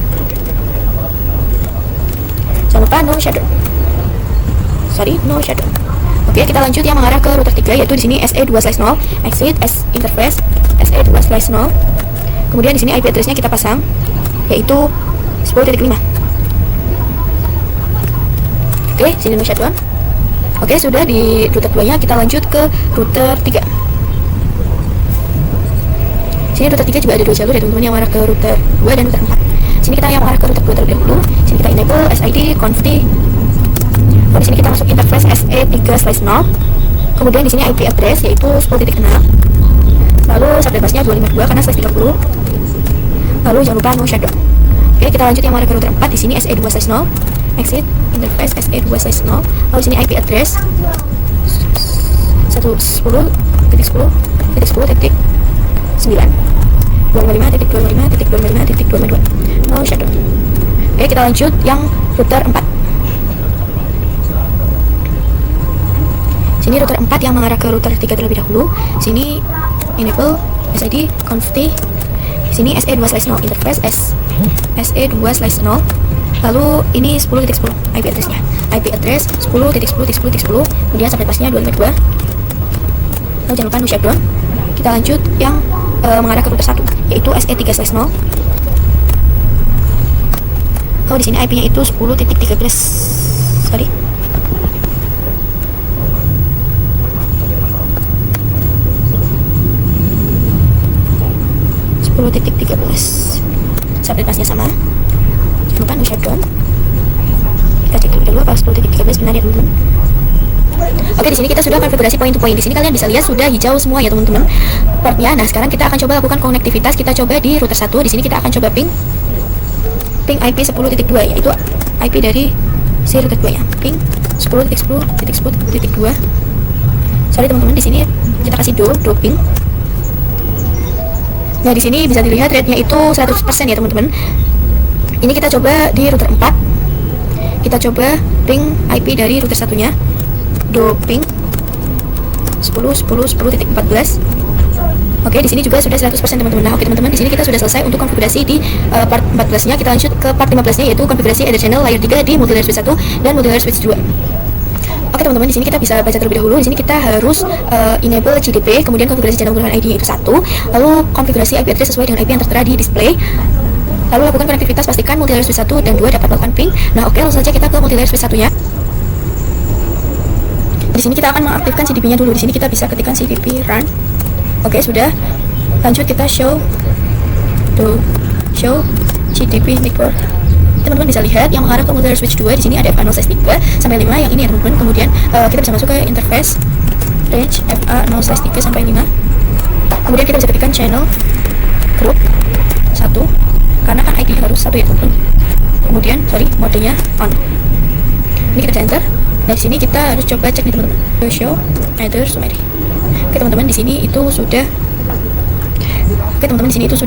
Speaker 1: Jangan lupa no shutdown. Oke, kita lanjut yang mengarah ke router 3, yaitu di sini SE2/0, exit interface SE2/0. Kemudian di sini IP address-nya kita pasang, yaitu 10.5. Oke, sini shutdown. Oke, sudah di router 2-nya, kita lanjut ke router 3. Sini router 3 juga ada 2 jalur ya teman-teman, yang mengarah ke router 2 dan router 4. Sini kita yang mengarah ke router 2 terlebih dahulu. Sini kita enable SID conft. Di sini kita masuk interface SE3/0. Kemudian di sini IP address yaitu 10.6. Lalu subnet busnya 252 karena /30. Lalu jangan lupa no shutdown. Oke, kita lanjut yang mengarah ke router 4. Di sini SE2/0. Exit interface SE2/0. Lalu sini IP address 110.10.10.10.9 255.255.255.252. No shutdown. Oke, kita lanjut yang router 4. Sini router 4 yang mengarah ke router 3 terlebih dahulu. Sini enable SID conft. Sini SE2/0 interface SE2/0. Lalu ini 10.10 IP address-nya. IP address 10.10.10.10. Kemudian subnet busnya 252. Lalu jangan lupa no shutdown. Kita lanjut yang mengarah ke router 1, yaitu SE3/0. Oh, di sini IP-nya itu 10.13. Sorry. Subnet busnya sama. Jangan lupa no shutdown. Kita cek dulu apa 10.13 benar ya teman-teman. Oke, di sini kita sudah konfigurasi point to point. Di sini kalian bisa lihat sudah hijau semua ya teman-teman portnya. Nah, sekarang kita akan coba lakukan konektivitas. Kita coba di router 1. Di sini kita akan coba ping IP 10.2, yaitu IP dari si router 2 nya. Ping 10.10.10.2. Sorry teman-teman, di sini kita kasih do ping. Nah, di sini bisa dilihat rate-nya itu 100% ya teman-teman. Ini kita coba di router 4. Kita coba ping IP dari router 1-nya. Do ping 10.10.10.14. Oke, di sini juga sudah 100% teman-teman. Nah, oke teman-teman, di sini kita sudah selesai untuk konfigurasi di part 14-nya. Kita lanjut ke part 15-nya, yaitu konfigurasi Ether channel layer 3 di multilayer switch 1 dan multilayer switch 2. Oke teman-teman, di sini kita bisa baca terlebih dahulu. Di sini kita harus enable GDP, kemudian konfigurasi channel menggunakan ID yaitu 1, lalu konfigurasi IP address sesuai dengan IP yang tertera di display. Lalu lakukan konektivitas, pastikan multilayer switch 1 dan 2 dapat melakukan ping. Nah, oke, langsung saja kita ke multilayer switch 1-nya. Di sini kita akan mengaktifkan CDP-nya dulu. Di sini kita bisa ketikkan CDP run. Oke, sudah. Lanjut kita show GDP network. Teman-teman bisa lihat yang mengarah ke multilayer switch 2 di sini ada FA0/3 sampai 5 yang ini ya teman-teman. Kemudian kita bisa masuk ke interface range FA0/3 sampai 5. Kemudian kita bisa ketikkan channel group 1 karena kan ID harus 1 ya teman-teman. Kemudian modenya on. Ini kita bisa enter. Nah, di sini kita harus coba cek nih teman-teman. Show either summary. Oke teman-teman, di sini itu sudah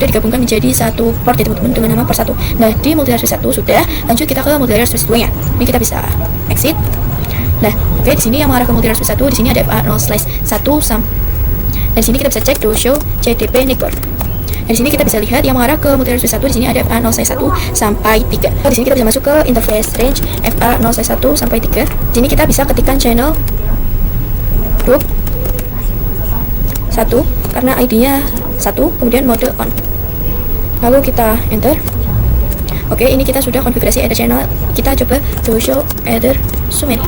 Speaker 1: digabungkan menjadi satu port ya teman-teman dengan nama port 1. Nah, di multilayer switch 1 sudah. Lanjut kita ke multilayer switch 2-nya. Ini kita bisa exit. Nah, oke, di sini yang mengarah ke multilayer switch 1 di sini ada FA0/1 dan di sini kita bisa cek to show GDP network. Di sini kita bisa lihat yang mengarah ke multilayer switch 1 di sini ada FA0/1 sampai 3. Di sini kita bisa masuk ke interface range FA0/1 sampai 3. Di sini kita bisa ketikkan channel group 1 karena ID-nya 1, kemudian mode on. Lalu kita enter. Oke, ini kita sudah konfigurasi Ether channel. Kita coba to show Ether summary.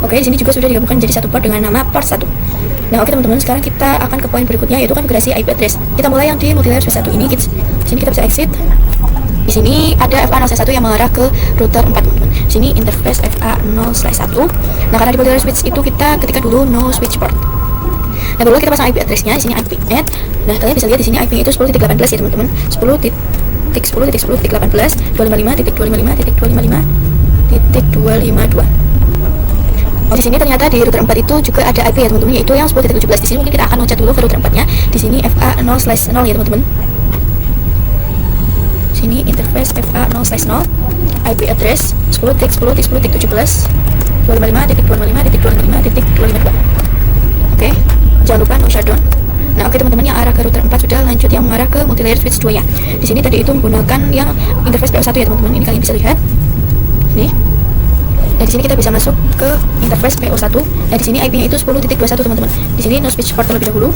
Speaker 1: Oke, di sini juga sudah digabungkan menjadi satu port dengan nama port 1. Nah, oke teman-teman, sekarang kita akan ke poin berikutnya, yaitu konfigurasi IP address. Kita mulai yang di multilayer switch 1 ini. Di sini kita bisa exit. Di sini ada FA0/1 yang mengarah ke router 4 teman-teman. Di sini interface FA0/1. Nah, karena di multilayer switch itu kita ketikkan dulu no switch port. Nah, baru kita pasang IP address-nya. Di sini IP add. Nah, kalian bisa lihat di sini IP-nya itu 10.18 ya teman-teman. 10.10.10.18 255.255.255.252. Oh, di sini ternyata di router 4 itu juga ada IP ya teman-teman, yaitu yang 10.17. Di sini mungkin kita akan loncat dulu ke router 4-nya. Di sini FA0/0 ya teman-teman. Sini interface FA0/0, IP address 10.10.10.17 255.255.255.252. Oke, jangan lupa no shutdown. Nah, oke teman-teman, yang arah ke router 4 sudah. Lanjut yang mengarah ke multilayer switch 2 ya. Di sini tadi itu menggunakan yang interface PO1 ya teman-teman. Ini kalian bisa lihat. Nih. Dan di sini kita bisa masuk ke interface PO1. Nah, di sini IP-nya itu 10.21 teman-teman. Di sini no switch port terlebih dahulu.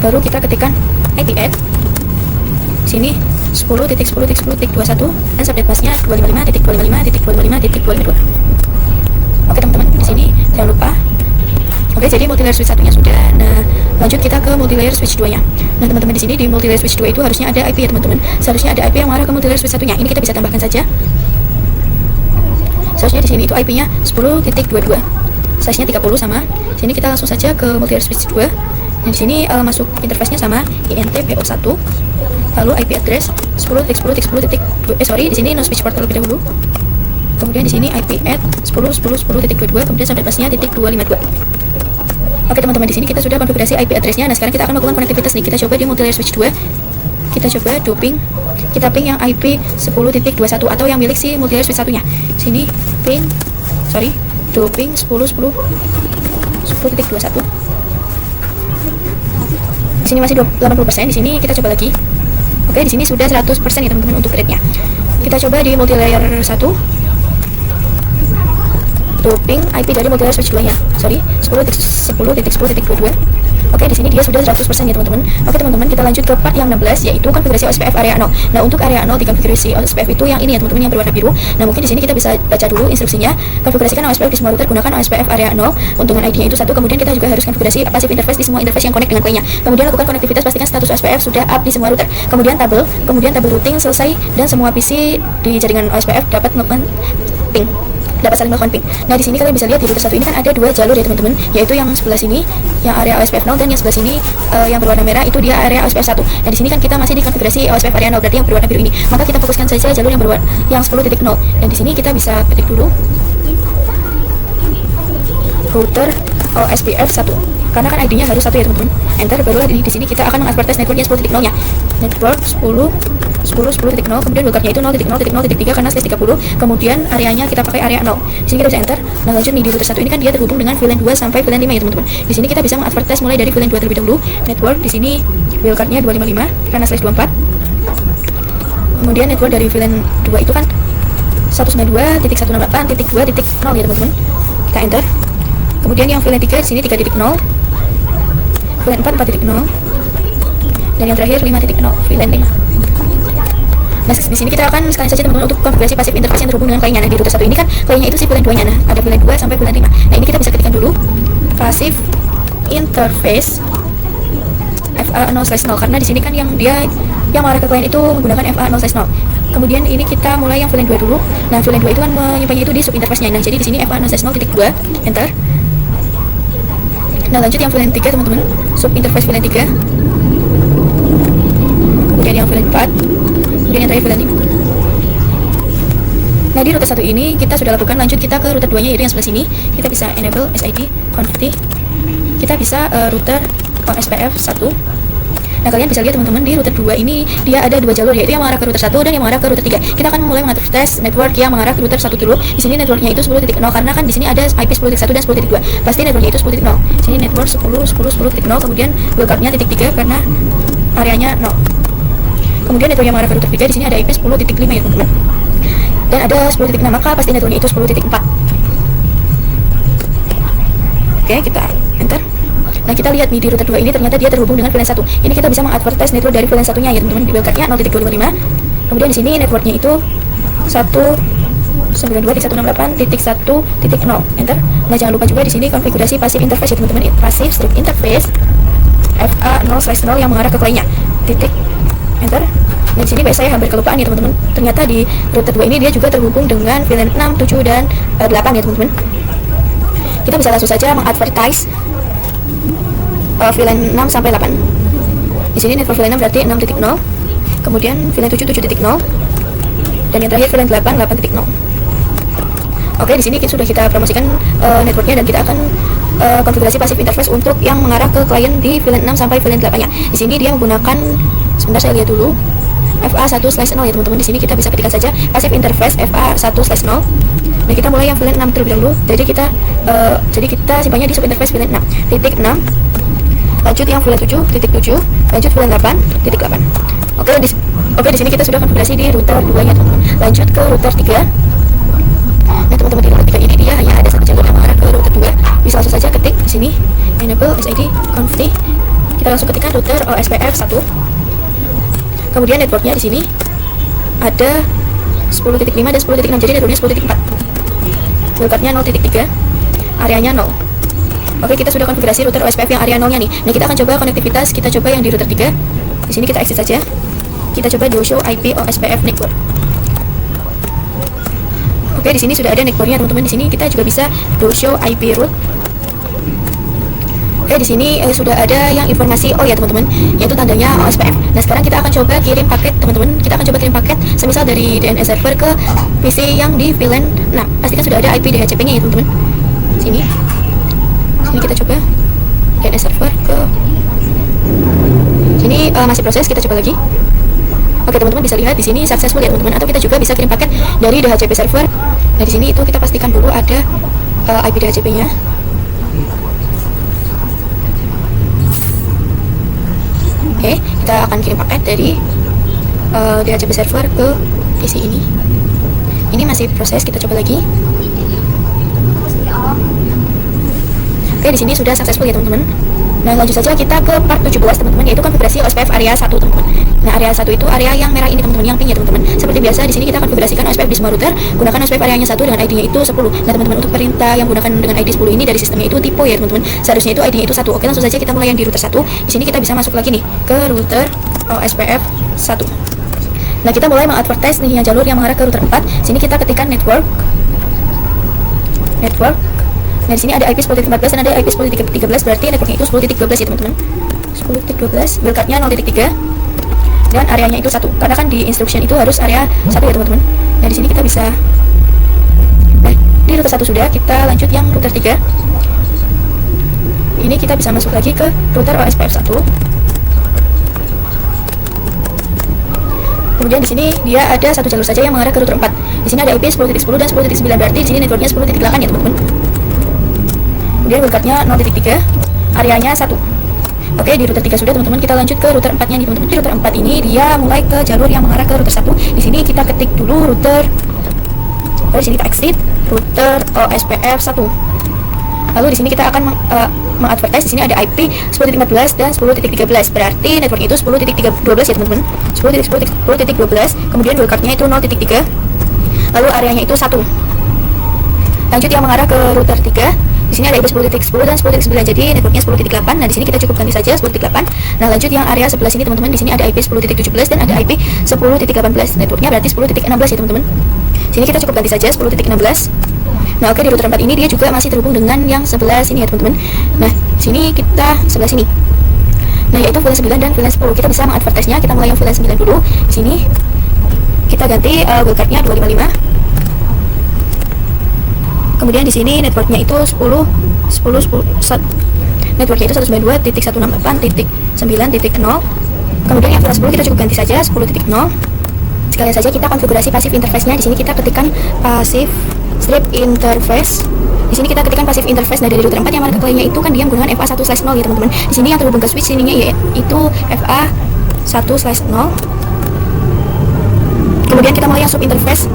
Speaker 1: Baru kita ketikkan IP add. Sini 10.10.10.21 dan subnet busnya 255.255.255.252. Oke teman-teman, di sini jangan lupa. Oke, jadi multilayer switch satunya sudah. Nah, lanjut kita ke multilayer switch 2-nya. Nah, teman-teman di sini di multilayer switch 2 itu harusnya ada IP ya, teman-teman. Seharusnya ada IP yang mengarah ke multilayer switch satunya. Ini kita bisa tambahkan saja. Seharusnya di sini itu IP-nya 10.22. Size-nya 30 sama. Sini kita langsung saja ke multilayer switch 2. Dan di sini masuk interface-nya sama INT PO1. Lalu IP address 10.10.10.2. Di sini no switch port terlebih dahulu. Kemudian di sini IP add 10.10.10.22, kemudian sampai busnya .252. Oke teman-teman, di sini kita sudah konfigurasi IP address-nya. Nah, sekarang kita akan melakukan konektivitas nih. Kita coba di multilayer switch 2. Kita coba doping. Kita ping yang IP 10.21 atau yang milik si multilayer switch satunya. Sini doping 10.21. Di sini masih 80%. Di sini kita coba lagi. Oke, di sini sudah 100% ya teman-teman untuk rate-nya. Kita coba di multilayer 1. Doping IP dari multilayer switch 2-nya. 10.10.10.22. Oke, di sini dia sudah 100% ya teman-teman. Oke teman-teman, kita lanjut ke part yang 16, yaitu konfigurasi OSPF area 0. Nah, untuk area 0 di konfigurasi OSPF itu yang ini ya teman-teman, yang berwarna biru. Nah, mungkin di sini kita bisa baca dulu instruksinya. Konfigurasikan OSPF di semua router, gunakan OSPF area 0 untuk ID-nya itu 1. Kemudian kita juga harus konfigurasi passive interface di semua interface yang connect dengan client-nya. Kemudian lakukan konektivitas, pastikan status OSPF sudah up di semua router. Kemudian tabel routing selesai dan semua PC di jaringan OSPF dapat melakukan ping. Dapat saling melakukan ping. Nah, di sini kalian bisa lihat di router satu ini kan ada dua jalur ya teman-teman, yaitu yang sebelah sini yang area OSPF 0 dan yang sebelah sini yang berwarna merah itu dia area OSPF 1. Nah, di sini kan kita masih di konfigurasi OSPF area 0, berarti yang berwarna biru ini. Maka kita fokuskan saja jalur yang berwarna yang 10.0. Dan di sini kita bisa ketik dulu router OSPF 1. Karena kan ID-nya harus 1 ya teman-teman. Enter, barulah di sini kita akan mengadvertise networknya 10.0-nya. Network 10.10.0, kemudian wildcard-nya itu 0.0.0.3 karena slash 30, kemudian areanya kita pakai area 0. Di sini kita bisa enter. Nah, lanjut nih di router 1 ini kan dia terhubung dengan VLAN 2 sampai VLAN 5 ya teman-teman. Di sini kita bisa mengadvertise mulai dari VLAN 2 terlebih dahulu. Network di sini wildcard-nya 255 karena slash 24. Kemudian network dari VLAN 2 itu kan 192.168.2.0 ya teman-teman. Kita enter. Kemudian yang VLAN 3 di sini 3.0, VLAN 4 4.0, dan yang terakhir 5.0 VLAN 5. Nah, di sini kita akan sekali saja teman-teman untuk konfigurasi passive interface yang terhubung dengan kliennya. Nah, di router 1 ini kan kliennya itu si VLAN 2-nya. Nah, ada VLAN 2 sampai VLAN 5. Nah, ini kita bisa ketikkan dulu passive interface FA0/0 karena di sini kan yang mengarah ke klien itu menggunakan FA0/0. Kemudian ini kita mulai yang VLAN 2 dulu. Nah, VLAN 2 itu kan menyimpannya itu di sub interface-nya. Nah, jadi di sini FA0/0.2 enter. Nah, lanjut yang VLAN 3 teman-teman, sub interface VLAN 3. Kemudian yang VLAN 4. Kemudian yang terakhir VLAN 5. Nah, di router 1 ini kita sudah lakukan. Lanjut kita ke router 2-nya, yaitu yang sebelah sini. Kita bisa enable SID config. Kita bisa router OSPF 1. Nah, kalian bisa lihat teman-teman di router 2 ini dia ada dua jalur, yaitu yang mengarah ke router 1 dan yang mengarah ke router 3. Kita akan mulai mengatur tes network yang mengarah ke router 1 dulu. Di sini networknya itu 10.0 karena kan di sini ada IP 10.1 dan 10.2. Pasti networknya itu 10.0. Sini network 10.10.10.0, kemudian wildcard-nya .3 karena areanya 0. Kemudian network yang mengarah ke router 3 di sini ada IP 10.5 ya teman-teman. Dan ada 10.6, maka pasti networknya itu 10.4. Oke, kita enter. Nah, kita lihat nih di router 2 ini ternyata dia terhubung dengan VLAN 1. Ini kita bisa mengadvertise network dari VLAN 1-nya ya teman-teman, di wildcard-nya 0.255. Kemudian di sini networknya itu 192.168.1.0. Enter. Nah, jangan lupa juga di sini konfigurasi passive interface ya teman-teman. Passive strip interface FA0/0 yang mengarah ke kliennya. Enter. Nah, di sini saya hampir kelupaan ya teman-teman. Ternyata di router 2 ini dia juga terhubung dengan VLAN 6, 7 dan 8 ya teman-teman. Kita bisa langsung saja mengadvertise VLAN 6 sampai 8. Di sini network VLAN 6 berarti 6.0. Kemudian VLAN 7 7.0. Dan yang terakhir VLAN 8 8.0. Oke, di sini sudah kita promosikan networknya dan kita akan konfigurasi passive interface untuk yang mengarah ke klien di VLAN 6 sampai VLAN 8-nya. Di sini dia menggunakan, sebentar saya lihat dulu, FA1/0 ya teman-teman. Di sini kita bisa ketikkan saja passive interface FA1/0. Nah, kita mulai yang VLAN 6 terlebih dahulu. Jadi kita simpannya di sub interface VLAN 6.6. Lanjut yang VLAN 7.7, lanjut VLAN 8.8. Oke, Oke, di sini kita sudah konfigurasi di router 2 ya teman-teman. Lanjut ke router 3. Nah teman-teman, di router 3 ini dia hanya ada satu jalur yang mengarah ke router 2. Bisa langsung saja ketik di sini enable SID config. Kita langsung ketikkan router OSPF 1. Kemudian networknya di sini ada 10.5 dan 10.6, jadi networknya 10.4. Wildcardnya 0.3, areanya 0. Oke, kita sudah konfigurasi router OSPF yang area 0-nya nih. Nah, kita akan coba konektivitas, kita coba yang di router 3. Di sini kita exit saja. Kita coba do show IP OSPF network. Oke, di sini sudah ada networknya teman-teman. Di sini kita juga bisa do show IP route. Oke, di sini sudah ada yang informasi ya teman-teman, yaitu tandanya OSPF. Nah, sekarang kita akan coba kirim paket teman-teman. Kita akan coba kirim paket semisal dari DNS server ke PC yang di VLAN. Nah, pastikan sudah ada IP DHCP-nya ya teman-teman. Sini kita coba DNS server ke sini, masih proses, kita coba lagi. Oke teman-teman, bisa lihat di sini successful ya teman-teman. Atau kita juga bisa kirim paket dari DHCP server. Nah, di sini itu kita pastikan dulu ada IP DHCP-nya. Oke, kita akan kirim paket dari DHCP server ke PC ini. Ini masih proses, kita coba lagi. Oke, di sini sudah successful ya teman-teman. Nah, lanjut saja kita ke part 17 teman-teman, yaitu konfigurasi OSPF area 1 teman-teman. Nah, area 1 itu area yang merah ini teman-teman, yang pink ya teman-teman. Seperti biasa di sini kita konfigurasikan OSPF di semua router, gunakan OSPF areanya 1 dengan ID-nya itu 10. Nah, teman-teman, untuk perintah yang menggunakan dengan ID 10 ini dari sistemnya itu typo ya teman-teman. Seharusnya itu ID-nya itu 1. Oke, langsung saja kita mulai yang di router 1. Di sini kita bisa masuk lagi nih ke router OSPF 1. Nah, kita mulai mengadvertise nih yang jalur yang mengarah ke router 4. Sini kita ketikkan network. Nah, di sini ada IP 10.14 dan ada IP 10.13, berarti networknya itu 10.12 ya teman-teman. 10.12, wildcardnya 0.3 dan areanya itu 1. Karena kan di instruction itu harus area 1 ya teman-teman. Nah, di sini kita bisa di router 1 sudah, kita lanjut yang router 3. Ini kita bisa masuk lagi ke router OSPF 1. Kemudian di sini dia ada satu jalur saja yang mengarah ke router 4. Di sini ada IP 10.10 dan 10.9, berarti di sini networknya 10.8 ya teman-teman. Kemudian wildcardnya 0.3, areanya 1. Oke, di router 3 sudah teman-teman. Kita lanjut ke router 4-nya nih teman-teman. Di router 4 ini dia mulai ke jalur yang mengarah ke router 1. Di sini kita ketik dulu router. Di sini kita exit router OSPF 1. Lalu di sini kita akan mengadvertise. Di sini ada IP 10.14 dan 10.13. Berarti network itu 10.12 ya teman-teman. 10.12. Kemudian wildcardnya itu 0.3. Lalu areanya itu 1. Lanjut yang mengarah ke router 3. Di sini ada IP 10.10 dan 10.9, jadi networknya 10.8. Nah, di sini kita cukup ganti saja 10.8. Nah, lanjut yang area sebelah sini teman-teman. Di sini ada IP 10.17 dan ada IP 10.18. Networknya berarti 10.16 ya teman-teman. Sini kita cukup ganti saja 10.16. Nah, oke, di router 4 ini dia juga masih terhubung dengan yang sebelah sini ya teman-teman. Nah, sini kita sebelah sini. Nah, yaitu VLAN 9 dan VLAN 10. Kita bisa mengadvertise-nya. Kita mulai yang VLAN 9 dulu. Di sini kita ganti wildcardnya 255. Kemudian di sini networknya itu 10. Networknya itu 192.168.9.0. Kemudian yang VLAN 10 kita cukup ganti saja 10.0. Sekalian saja kita konfigurasi passive interface-nya. Di sini kita ketikkan passive strip interface. Di sini kita ketikkan passive interface. Nah, dari router 4 yang mana ke kliennya itu kan dia menggunakan FA1/0 ya teman-teman. Di sini yang terhubung ke switch sininya yaitu FA1/0. Kemudian kita mulai yang sub interface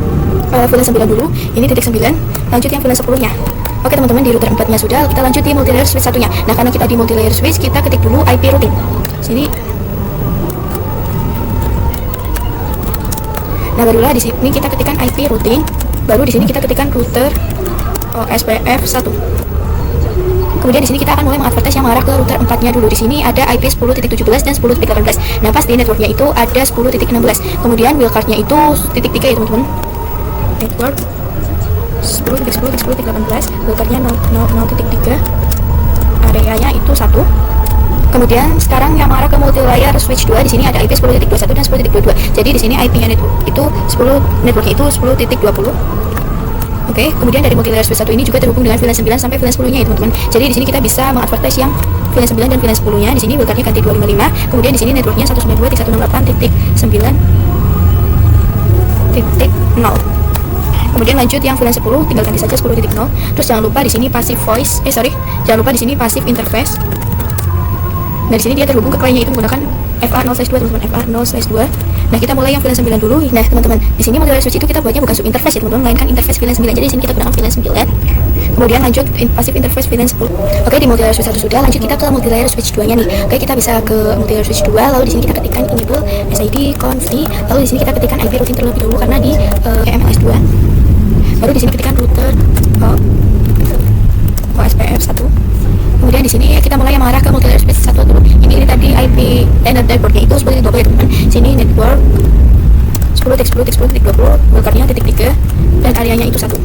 Speaker 1: VLAN 9 dulu. Ini titik 9. Lanjut yang VLAN 10-nya. Oke teman-teman, di router 4-nya sudah. Kita lanjut di multilayer switch 1-nya. Nah, karena kita di multilayer switch, kita ketik dulu IP routing. Sini. Nah, barulah di sini kita ketikkan IP routing. Baru di sini kita ketikkan router OSPF 1. Kemudian di sini kita akan mulai mengadvertise yang mengarah ke router 4-nya dulu. Di sini ada IP 10.17 dan 10.18. Nah, pas di networknya itu ada 10.16. Kemudian wildcardnya itu titik 3 ya teman-teman. Network 10.10.10.18, wildcardnya 0.3, areanya itu 1. Kemudian sekarang yang mengarah ke multilayer switch 2, di sini ada IP 10.21 dan 10.22. Jadi di sini IP-nya itu 10, networknya itu 10.20. Oke, kemudian dari multilayer switch 1 ini juga terhubung dengan VLAN 9 sampai VLAN 10-nya ya teman-teman. Jadi di sini kita bisa mengadvertise yang VLAN 9 dan VLAN 10-nya. Di sini wildcardnya ganti 255. Kemudian di sini networknya 192.168.9.0. Kemudian lanjut yang VLAN 10, tinggal ganti saja 10.0. Terus jangan lupa di sini passive voice, jangan lupa di sini passive interface. Nah, di sini dia terhubung ke kliennya itu menggunakan FA0/2 teman-teman, FA0/2. Nah, kita mulai yang VLAN 9 dulu. Nah, teman-teman, di sini multilayer switch itu kita buatnya bukan sub interface ya, teman-teman, melainkan interface VLAN 9. Jadi di sini kita gunakan VLAN 9. Kemudian lanjut pasif interface VLAN 10. Oke, di multilayer switch 1 sudah, lanjut kita ke multilayer switch 2-nya nih. Oke, kita bisa ke multilayer switch 2, lalu di sini kita ketikkan enable SID conf, lalu di sini kita ketikkan IP routing terlebih dahulu karena di MLS 2. Baru di sini ketikkan router OSPF 1. Kemudian di sini kita mulai mengarah ke multilayer switch 1 dulu. Ini tadi IP networknya itu seperti itu ya teman-teman. Sini network 10.10.10.20, wildcardnya .3 dan areanya itu 1.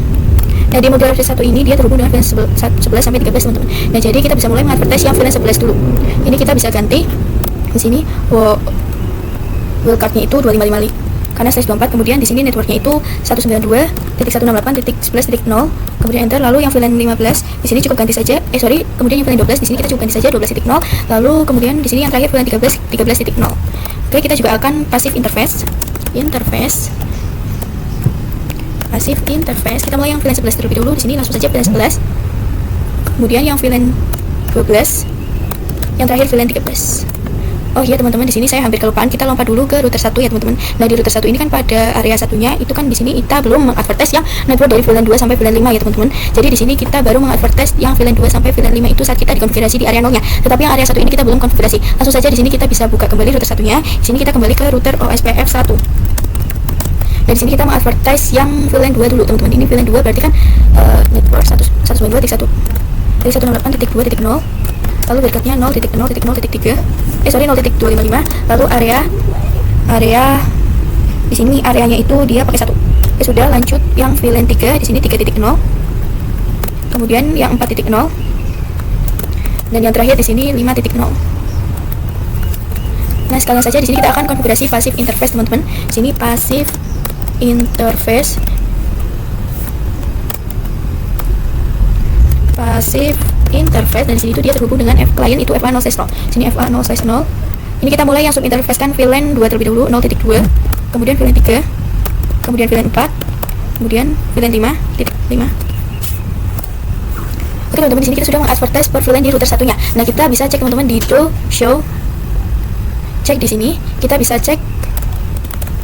Speaker 1: Nah, di multilayer switch 1 ini dia terhubung dengan VLAN 11 sampai 13 teman-teman. Nah, jadi kita bisa mulai mengadvertise yang VLAN 11 dulu. Ini kita bisa ganti di sini wildcardnya itu 2555 karena /24. Kemudian di sini networknya itu 192.168.11.0. Kemudian enter. Lalu yang VLAN 15 di sini cukup ganti saja. Kemudian yang VLAN 12 di sini kita cukup ganti saja 12.0. Lalu kemudian di sini yang terakhir VLAN 13.0. Oke, kita juga akan pasif interface. Pasif interface. Kita mulai yang VLAN 11 terlebih dulu. Di sini langsung saja VLAN 11. Kemudian yang VLAN 12. Yang terakhir VLAN 13. Oh iya teman-teman, di sini saya hampir kelupaan. Kita lompat dulu ke router 1 ya teman-teman. Nah, di router 1 ini kan pada area satunya itu kan di sini kita belum mengadvertise yang network dari VLAN 2 sampai VLAN 5 ya teman-teman. Jadi di sini kita baru mengadvertise yang VLAN 2 sampai VLAN 5 itu saat kita dikonfigurasi di area 0-nya. Tetapi yang area 1 ini kita belum konfigurasi. Langsung saja di sini kita bisa buka kembali router 1-nya. Di sini kita kembali ke router OSPF 1. Nah, di sini kita mengadvertise yang VLAN 2 dulu teman-teman. Ini VLAN 2 berarti kan network 192.1 dari 168.2.0. Lalu berikutnya 0.0.0.3. 0.255. Lalu area di sini areanya itu dia pakai 1. Oke, sudah. Lanjut yang VLAN 3 di sini 3.0. Kemudian yang 4.0. Dan yang terakhir di sini 5.0. Nah, sekalian saja di sini kita akan konfigurasi passive interface teman-teman. Di sini passive interface. Dan di sini itu dia terhubung dengan client itu FA0/0. Sini FA0/0. Ini kita mulai yang sub interface kan VLAN 2 terlebih dahulu, 0.2, kemudian VLAN 3, kemudian VLAN 4, kemudian VLAN 5.5. Oke teman-teman, di sini kita sudah mengadvertise per VLAN di router satunya. Nah, kita bisa cek teman-teman di do show. Cek di sini, kita bisa cek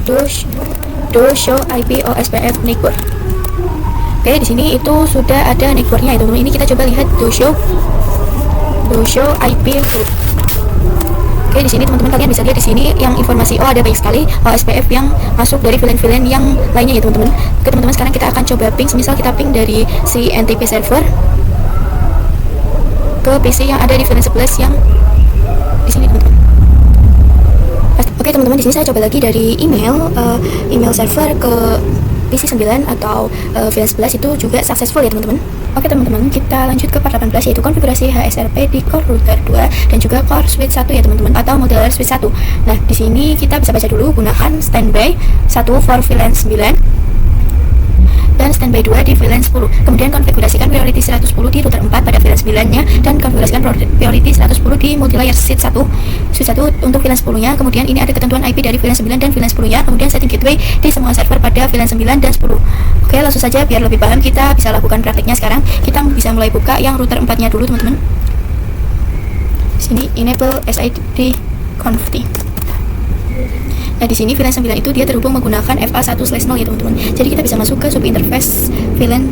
Speaker 1: do show IP OSPF network. Oke, di sini itu sudah ada networknya ya teman-teman. Ini kita coba lihat do show IP root. Oke, di sini teman-teman kalian bisa lihat di sini yang informasi ada banyak sekali OSPF yang masuk dari VLAN yang lainnya ya teman-teman. Oke teman-teman, sekarang kita akan coba ping. Misal kita ping dari si NTP server ke PC yang ada di VLAN 11 yang di sini teman-teman. Oke teman-teman, di sini saya coba lagi dari email server ke PC 9 atau VLAN 11 itu juga successful ya teman-teman. Oke teman-teman, kita lanjut ke part 18 yaitu konfigurasi HSRP di core router 2 dan juga core switch 1 ya teman-teman, atau multilayer switch 1. Nah, di sini kita bisa baca dulu, gunakan standby 1 for VLAN 9 dan standby 2 di VLAN 10. Kemudian konfigurasikan priority 110 di router 4 pada VLAN 9-nya dan konfigurasikan priority 110 di multilayer switch 1 untuk VLAN 10-nya. Kemudian ini ada ketentuan IP dari VLAN 9 dan VLAN 10-nya. Kemudian setting gateway di semua server pada VLAN 9 dan 10. Oke, langsung saja biar lebih paham kita bisa lakukan praktiknya sekarang. Kita bisa mulai buka yang router 4-nya dulu teman-teman. Sini enable SID conf. Nah, di sini VLAN 9 itu dia terhubung menggunakan FA1/0 ya teman-teman. Jadi kita bisa masuk ke sub interface VLAN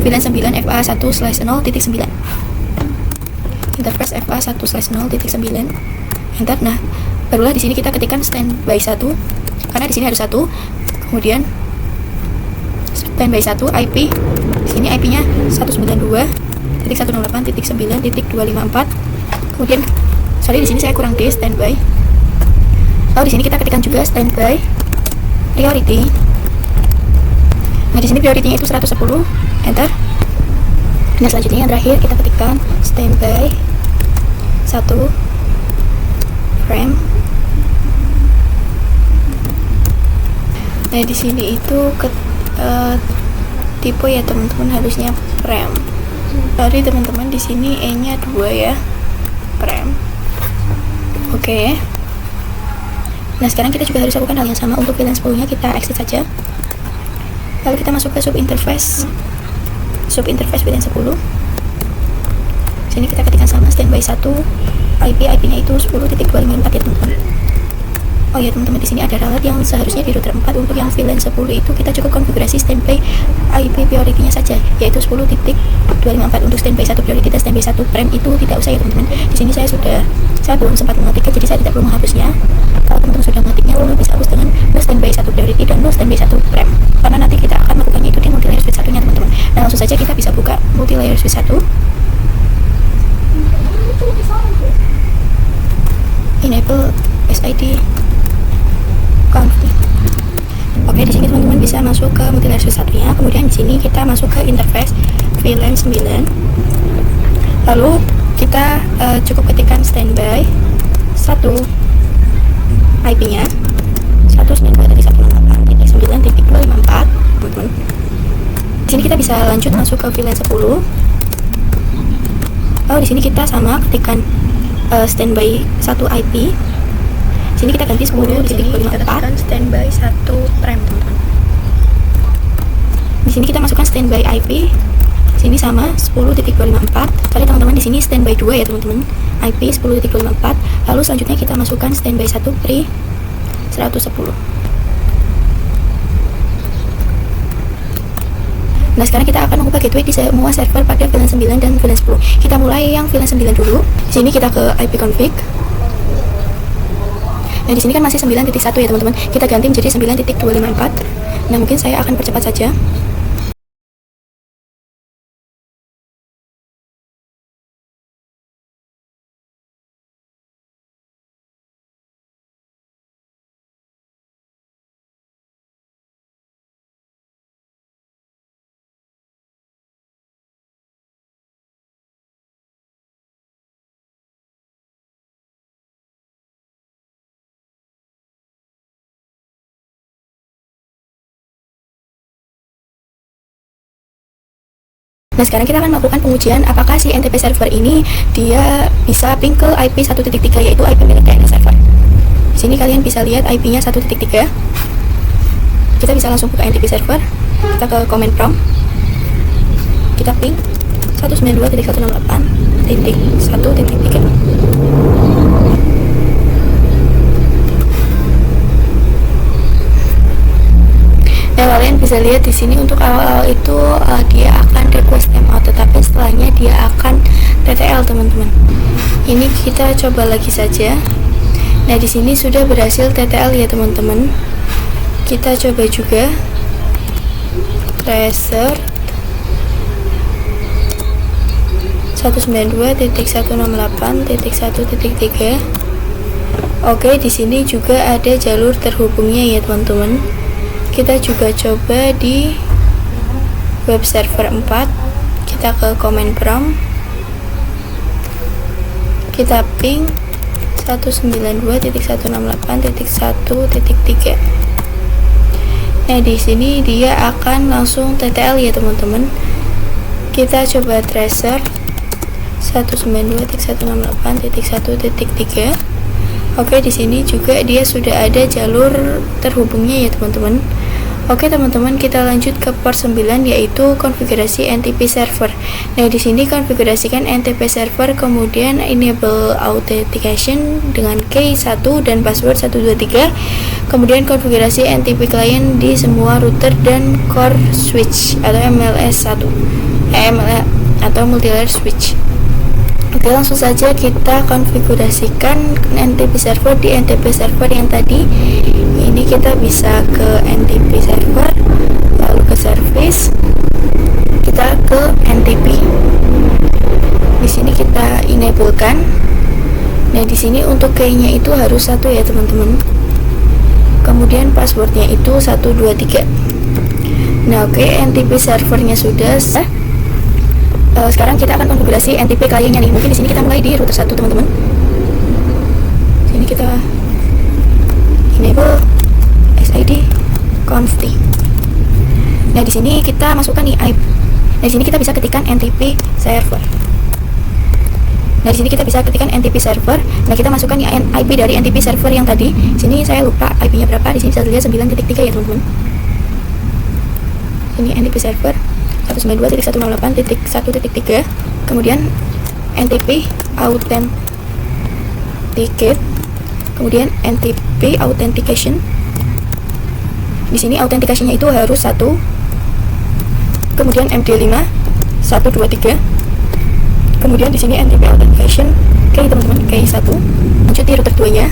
Speaker 1: 9 FA1/0.9. Interface FA1/0.9. Enter. Nah, barulah di sini kita ketikkan standby 1 karena di sini harus 1. Kemudian standby 1 IP. Di sini IP-nya 192.168.9.254. Kemudian di sini saya kurang D standby. Lalu di sini kita ketikkan juga standby priority. Nah, di sini priority-nya itu 110. Enter. Nah, selanjutnya yang terakhir kita ketikkan standby 1 frame. Nah, di sini itu tipe ya teman-teman, harusnya frame. Tadi teman-teman di sini E-nya 2 ya, frame. Oke. Nah, sekarang kita juga harus lakukan hal yang sama untuk VLAN 10-nya. Kita exit saja. Lalu kita masuk ke sub interface VLAN 10. Sini kita ketikkan sama standby 1
Speaker 2: IP-nya itu 10.254 ya teman-teman. Oh ya teman-teman, di sini ada ralat yang seharusnya di router 4. Untuk yang VLAN 10 itu kita cukup konfigurasi standby IP priority-nya saja, yaitu 10.254 untuk standby 1 priority dan standby 1 prem itu tidak usah ya teman-teman. Di sini saya belum sempat mengetiknya, jadi saya tidak perlu menghapusnya. Kalau teman-teman sudah mengetiknya, teman bisa hapus dengan no standby 1 priority dan no standby 1 prem, karena nanti kita akan melakukannya itu di multi-layer switch 1 nya teman-teman. Nah langsung saja kita bisa buka multi-layer switch 1, enable SID config. Oke, di sini teman-teman bisa masuk ke multi-layer switch 1-nya. Kemudian di sini kita masuk ke interface VLAN 9. Lalu kita cukup ketikkan standby 1 IP-nya 192.168.9.254 teman-teman. Di sini kita bisa lanjut masuk ke VLAN 10. Lalu di sini kita sama ketikkan standby 1 IP. Sini kita ganti 10.254
Speaker 1: standby 1 prem teman-teman.
Speaker 2: Di sini kita masukkan standby IP. Sini sama 10.254. Kali teman-teman di sini standby 2 ya teman-teman. IP 10.254. Lalu selanjutnya kita masukkan standby 1 pre 110. Nah sekarang kita akan mengubah gateway di semua server pada VLAN 9 dan VLAN 10. Kita mulai yang VLAN 9 dulu. Di sini kita ke IP config. Nah di sini kan masih 9.1 ya teman-teman. Kita ganti menjadi 9.254. Nah mungkin saya akan percepat saja. Nah sekarang kita akan melakukan pengujian apakah si NTP server ini dia bisa ping ke IP 1.3, yaitu IP milik DNS server. Di sini kalian bisa lihat IP-nya 1.3. Kita bisa langsung buka NTP server. Kita ke command prompt. Kita ping 192.168.1.3. Nah, kalian bisa lihat di sini untuk awal-awal itu dia akan request timeout, tetapi setelahnya dia akan TTL teman-teman. Ini kita coba lagi saja. Nah, di sini sudah berhasil TTL ya teman-teman. Kita coba juga tracer 192.168.1.3. Oke, di sini juga ada jalur terhubungnya ya teman-teman. Kita juga coba di web server 4. Kita ke command prompt. Kita ping 192.168.1.3. Nah, di sini dia akan langsung TTL ya teman-teman. Kita coba tracer 192.168.1.3. Oke, di sini juga dia sudah ada jalur terhubungnya ya teman-teman. Oke teman-teman, kita lanjut ke part 9, yaitu konfigurasi NTP server. Nah, di sini konfigurasikan NTP server, kemudian enable authentication dengan key 1 dan password 123. Kemudian konfigurasi NTP client di semua router dan core switch atau MLS 1. Atau multi-layer switch. Oke, langsung saja kita konfigurasikan NTP server di NTP server yang tadi. Ini kita bisa ke NTP server, lalu ke service, kita ke NTP. Di sini kita enablekan. Nah, di sini untuk key-nya itu harus 1 ya teman-teman. Kemudian passwordnya itu 123. Nah, oke, NTP servernya sudah. Sekarang kita akan konfigurasi NTP kliennya nih. Mungkin di sini kita mulai di router 1 teman-teman. Sini kita enable SID config. Nah, di sini kita masukkan nih IP. Nah, di sini kita bisa ketikkan NTP server. Nah, di sini kita bisa ketikkan NTP server. Nah, kita masukkan nih IP dari NTP server yang tadi. Sini saya lupa IP-nya berapa. Di sini bisa dilihat 9.3 ya teman-teman. Ini NTP server 192.168.1.3. Kemudian NTP Authenticate, kemudian NTP Authentication. Di sini authentication-nya itu harus 1, kemudian MD5 1 2 3. Kemudian di sini NTP Authentication K teman-teman, K1. Lanjut di router 2-nya.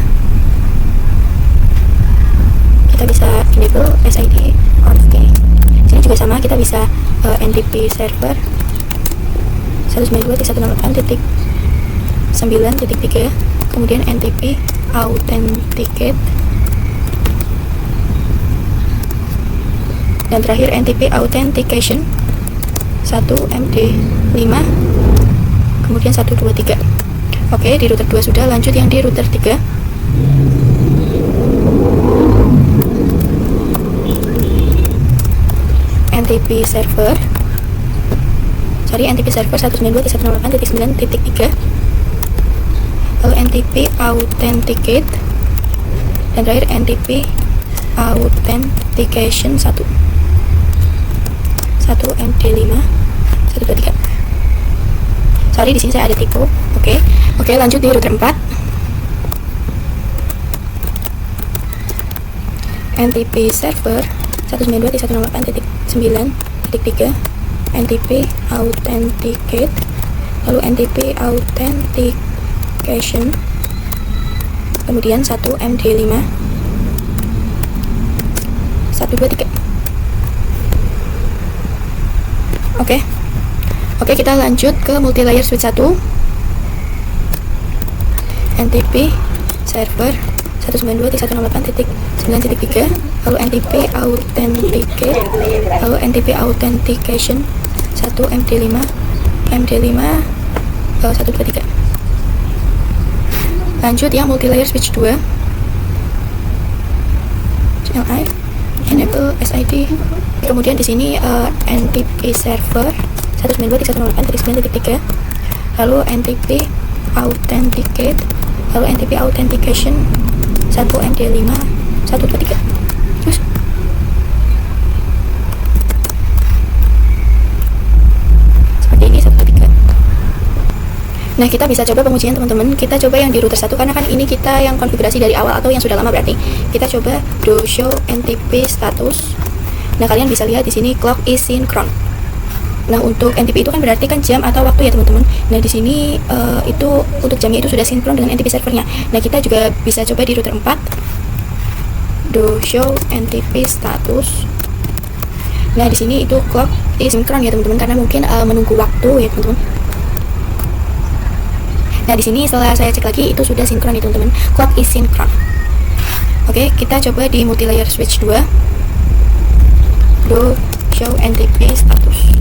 Speaker 2: Kita bisa enable SID on K. Sini juga sama, kita bisa NTP server 192.168.9.3, kemudian NTP Authenticate, dan terakhir NTP Authentication 1 MD5, kemudian 1 2 3. Oke, di router 2 sudah. Lanjut yang di router 3. NTP server, cari NTP server 192.168.9.3, lalu NTP Authenticate, dan terakhir NTP Authentication 1 MD5 1 2 3. Sorry, di sini saya ada typo. Oke, lanjut di router 4. NTP server 192.168.9.3, NTP Authenticate, lalu NTP Authentication, kemudian 1 MD5 1 2 3. Oke, kita lanjut ke multi-layer switch 1. NTP server 192.168.9.3, lalu NTP Authenticate, lalu NTP Authentication 1 MD5 1 2 3. Lanjut yang multi-layer switch 2. CLI, enable SID. Kemudian di sini NTP server 192.168.9.3, lalu NTP Authenticate, lalu NTP Authentication 1 MD5 1 2 3. Terus seperti ini 1 2 3. Nah, kita bisa coba pengujian teman-teman. Kita coba yang di router 1 karena kan ini kita yang konfigurasi dari awal atau yang sudah lama, berarti kita coba do show NTP status. Nah, kalian bisa lihat di sini clock is synchron. Nah, untuk NTP itu kan berarti kan jam atau waktu ya teman-teman. Nah, di sini itu untuk jamnya itu sudah sinkron dengan NTP servernya. Nah, kita juga bisa coba di router 4 do show NTP status. Nah, di sini itu clock is synchron ya teman-teman, karena mungkin menunggu waktu ya teman-teman. Nah, di sini setelah saya cek lagi itu sudah sinkron ya teman-teman, clock is synchron. Oke, kita coba di multi layer switch 2 do show NTP status.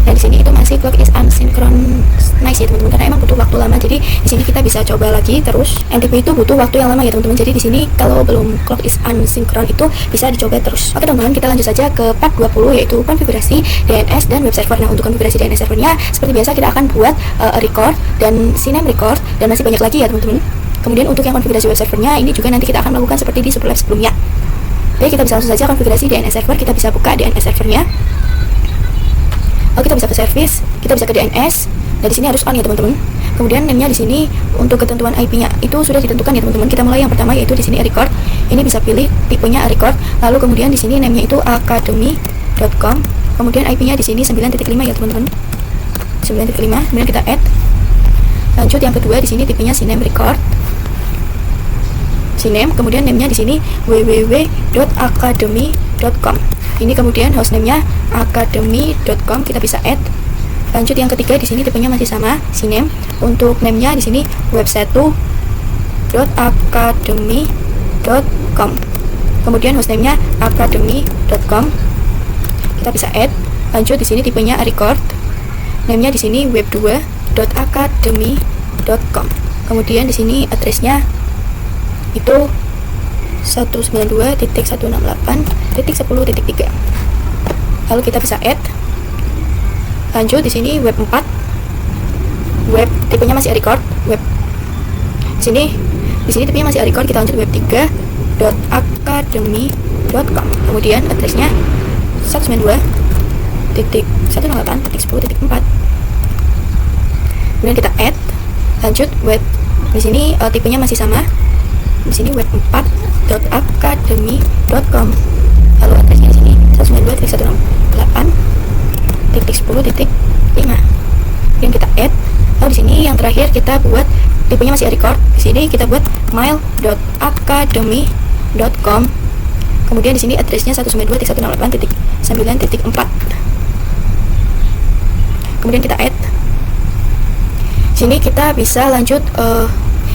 Speaker 2: Nah, di sini itu masih clock is unsynchronized ya teman-teman, karena emang butuh waktu lama. Jadi di sini kita bisa coba lagi terus. NTP itu butuh waktu yang lama ya teman-teman. Jadi di sini kalau belum clock is unsynchron itu bisa dicoba terus. Oke teman-teman, kita lanjut saja ke part 20, yaitu konfigurasi DNS dan web server. Nah, untuk konfigurasi DNS servernya seperti biasa kita akan buat record dan CNAME record dan masih banyak lagi ya teman-teman. Kemudian untuk yang konfigurasi web servernya ini juga nanti kita akan melakukan seperti di Superlab sebelumnya. Oke, kita bisa langsung saja konfigurasi DNS server. Kita bisa buka DNS servernya. Kita bisa ke service, kita bisa ke DNS. Nah, di sini harus on ya teman-teman. Kemudian name-nya di sini untuk ketentuan IP-nya itu sudah ditentukan ya teman-teman. Kita mulai yang pertama yaitu di sini record. Ini bisa pilih tipenya record. Lalu kemudian di sini name-nya itu academy.com. Kemudian IP-nya di sini 9.5 ya teman-teman. 9.5. Kemudian kita add. Lanjut yang kedua di sini tipenya CNAME record. CNAME, kemudian name-nya di sini www.academy.com. Ini kemudian hostname-nya academy.com, kita bisa add. Lanjut yang ketiga di sini tipenya masih sama, CNAME. Untuk name-nya di sini web1.academy.com. Kemudian hostname-nya academy.com. Kita bisa add. Lanjut di sini tipenya record. Name-nya di sini web2.academy.com. Kemudian di sini address-nya itu 192.168.10.3. Lalu kita bisa add. Lanjut di sini web 4. Web tipenya masih record. Web di sini tipenya masih record. Kita lanjut web 3.academy.com. Kemudian address-nya 192.168.10.4. Kemudian kita add. Lanjut web Di sini tipenya masih sama. Di sini web4.academy.com. Lalu addressnya di sini 192.168.10.5. Kemudian kita add. Lalu di sini yang terakhir kita buat tipenya masih record. Di sini kita buat mail.academy.com. Kemudian di sini addressnya 192.168.9.4. Kemudian kita add. Sini kita bisa lanjut.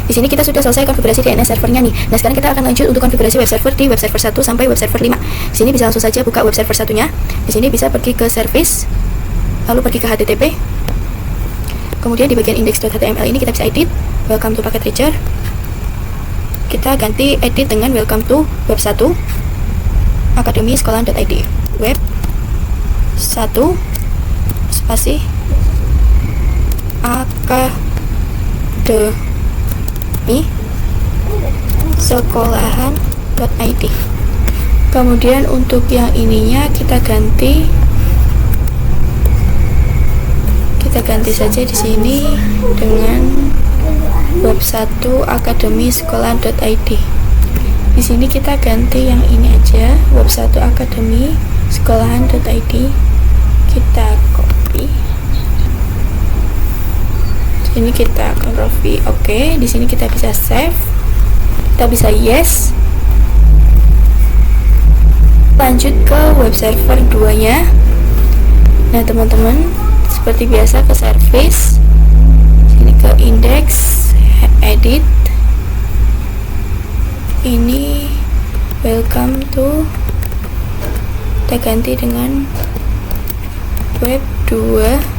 Speaker 2: Di sini kita sudah selesai konfigurasi DNS servernya nih. Nah, sekarang kita akan lanjut untuk konfigurasi web server di web server 1 sampai web server 5. Di sini bisa langsung saja buka web server satunya. Di sini bisa pergi ke service, lalu pergi ke HTTP. Kemudian di bagian index.html ini kita bisa edit welcome to packet reacher. Kita ganti edit dengan welcome to web 1 academy.id. Web 1 spasi academy sekolahan.id. Kemudian untuk yang ininya kita ganti saja di sini dengan web 1 academy.sekolah.id. Di sini kita ganti yang ini aja, web 1 academy.sekolahan.id. Kita copy. Ini kita Ctrl V. Oke, di sini kita bisa save. Kita bisa yes. Lanjut ke web server 2-nya. Nah, teman-teman, seperti biasa ke service. Sini ke index, edit. Ini welcome to. Kita ganti dengan web 2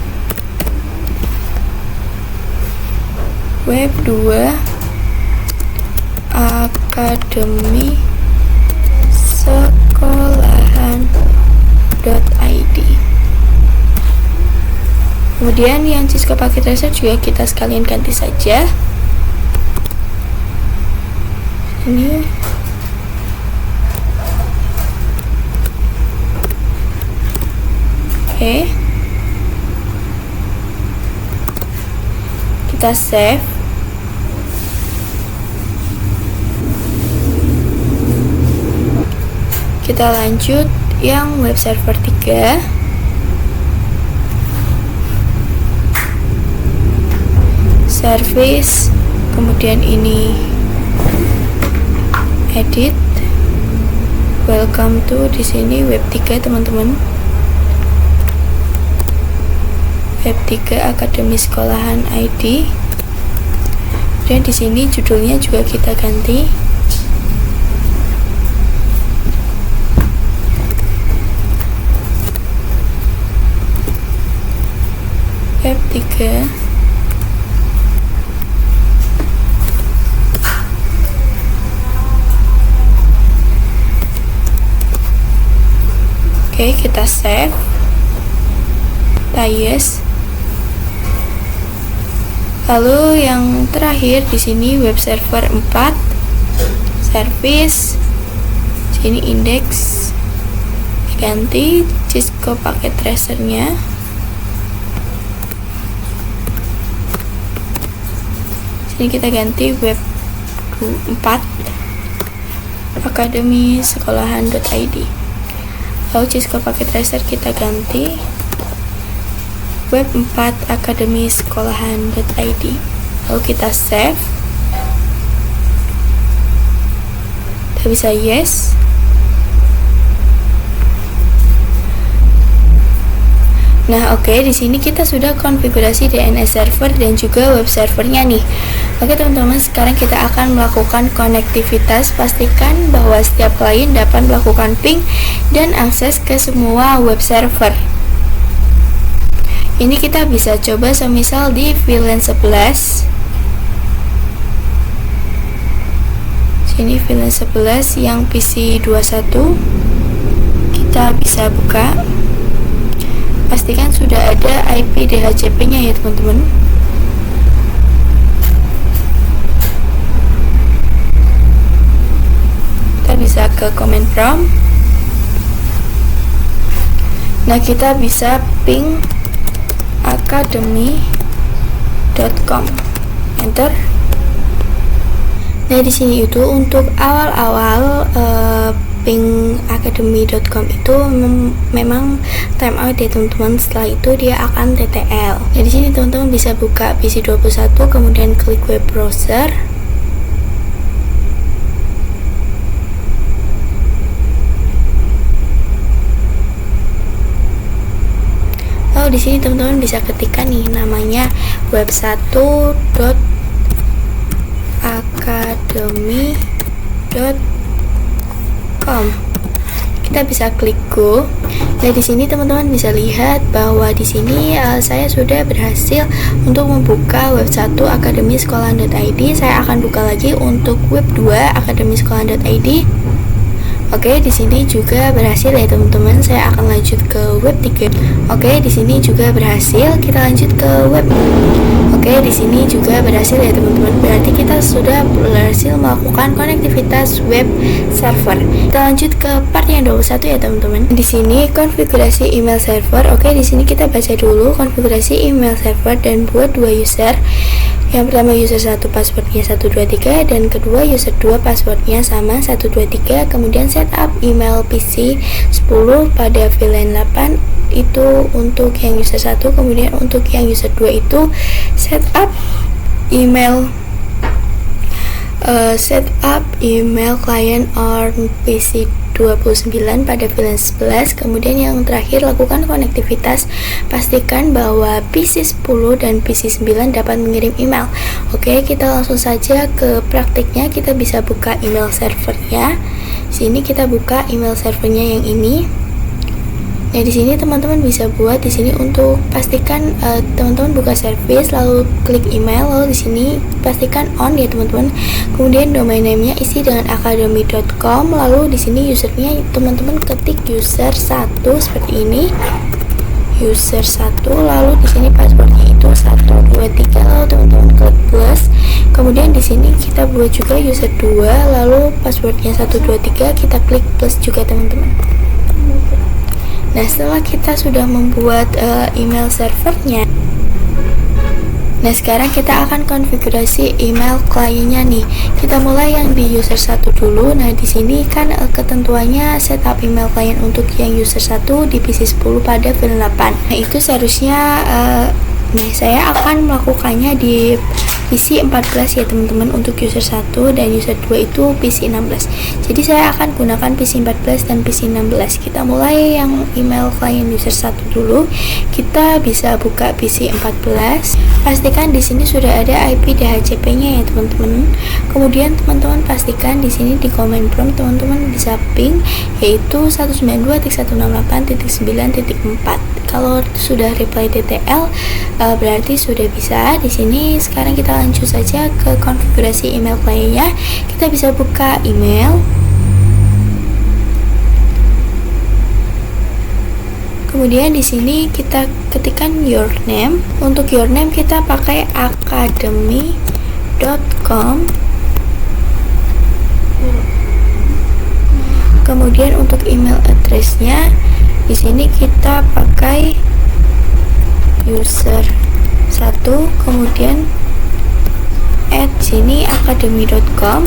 Speaker 2: academy sekolahan.id. Kemudian yang Cisco Packet Tracer juga kita sekalian ganti saja. Ini oke. Kita save. Kita lanjut yang web server 3. Service, kemudian ini edit, welcome to. Di sini web 3, teman-teman. Web 3 Akademi Sekolahan ID. Dan di sini judulnya juga kita ganti. Web 3 Oke, kita save. Kita yes. Lalu yang terakhir di sini web server 4, service, sini index, ganti Cisco Packet Tracer-nya. Sini kita ganti web 4 academy sekolahan.id. Lalu Cisco Packet Tracer kita ganti web 4 academy sekolahan.id. Lalu kita save. Kita bisa yes. Nah, oke, di sini kita sudah konfigurasi DNS server dan juga web servernya nih. Oke, teman-teman, sekarang kita akan melakukan konektivitas. Pastikan bahwa setiap klien dapat melakukan ping dan akses ke semua web server. Ini kita bisa coba semisal di VLAN 11. Sini VLAN 11 yang PC 21. Kita bisa buka. Pastikan sudah ada IP DHCP-nya ya, teman-teman. Kita bisa ke command prompt. Nah, kita bisa ping academy.com. Enter. Nah, di sini itu untuk awal-awal pinkacademy.com itu memang time out ya teman-teman. Setelah itu dia akan TTL. Nah, di sini teman-teman bisa buka PC 21, kemudian klik web browser. Lalu di sini teman-teman bisa ketikkan nih namanya web1.academy.com. Kita bisa klik go. Nah, di sini teman-teman bisa lihat bahwa di sini saya sudah berhasil untuk membuka web 1 akademisekolah.id. Saya akan buka lagi untuk web 2 akademisekolah.id. Oke, di sini juga berhasil ya teman-teman. Saya akan lanjut ke web 3. Oke, di sini juga berhasil. Kita lanjut ke web. Oke, di sini juga berhasil ya teman-teman. Berarti kita sudah berhasil melakukan konektivitas web server. Kita lanjut ke part yang 21 ya teman-teman. Di sini konfigurasi email server. Oke, di sini kita baca dulu konfigurasi email server dan buat dua user. Yang pertama user 1 passwordnya 123 dan kedua user 2 passwordnya sama 123. Kemudian setup email PC 10 pada VLAN 8 itu untuk yang user 1. Kemudian untuk yang user 2 itu setup email client on PC 29 pada VLAN 11. Kemudian yang terakhir lakukan konektivitas, pastikan bahwa PC 10 dan PC 9 dapat mengirim email. Oke, kita langsung saja ke praktiknya. Kita bisa buka email servernya. Sini kita buka email servernya yang ini. Nah, di sini teman-teman bisa buat di sini untuk pastikan teman-teman buka service, lalu klik email, lalu di sini pastikan on ya teman-teman. Kemudian domain name-nya isi dengan academy.com, lalu di sini usernya teman-teman ketik user 1 seperti ini. User 1, lalu di sini passwordnya itu 123, lalu teman-teman klik plus. Kemudian di sini kita buat juga user 2, lalu passwordnya 123, kita klik plus juga teman-teman. Nah, setelah kita sudah membuat email servernya, nah sekarang kita akan konfigurasi email kliennya nih. Kita mulai yang di user 1 dulu. Nah, di sini kan ketentuannya setup email client untuk yang user 1 di PC 10 pada VLAN 8. Nah, itu seharusnya saya akan melakukannya di PC 14 ya teman-teman untuk user 1 dan user 2 itu PC 16. Jadi saya akan gunakan PC 14 dan PC 16. Kita mulai yang email client user 1 dulu. Kita bisa buka PC 14. Pastikan di sini sudah ada IP DHCP-nya ya teman-teman. Kemudian teman-teman pastikan di sini di command prompt teman-teman bisa ping yaitu 192.168.9.4. Kalau sudah reply TTL berarti sudah bisa. Di sini sekarang kita lanjut saja ke konfigurasi email kliennya. Kita bisa buka email. Kemudian di sini kita ketikkan your name. Untuk your name kita pakai academy.com. Kemudian untuk email address-nya di sini kita pakai user 1, kemudian add sini academy.com.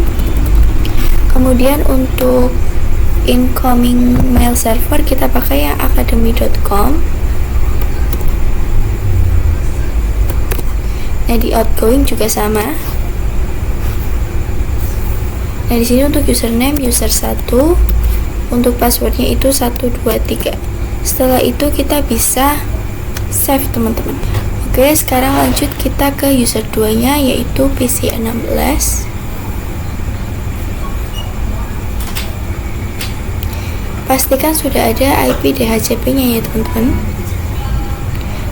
Speaker 2: Kemudian untuk incoming mail server kita pakai yang academy.com. Nah, di outgoing juga sama. Nah, di sini untuk username user 1, untuk passwordnya itu 123. Setelah itu kita bisa save teman-teman. Oke, sekarang lanjut kita ke user 2 nya yaitu PC 16. Pastikan sudah ada IP DHCP nya ya teman-teman.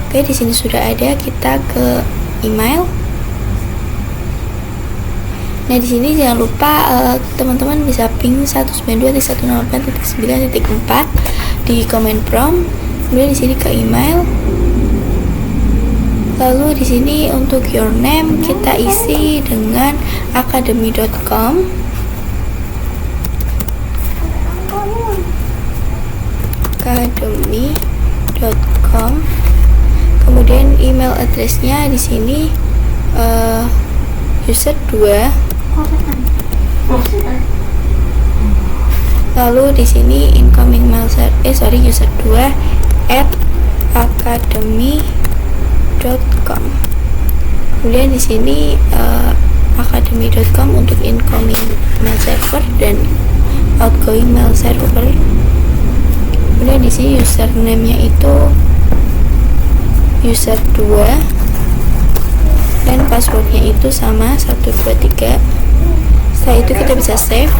Speaker 2: Oke, di sini sudah ada. Kita ke email. Nah, di sini jangan lupa teman-teman bisa ping 192.168.9.4 di command prompt. Kemudian di sini ke email. Lalu di sini untuk your name kita isi dengan academy.com. academy.com. Kemudian email address-nya di sini user 2 Lalu di sini incoming mail user 2 at academy.com. Kemudian di sini academy.com untuk incoming mail server dan outgoing mail server. Kemudian di sini username-nya itu user 2 dan passwordnya itu sama 123. Setelah itu kita bisa save.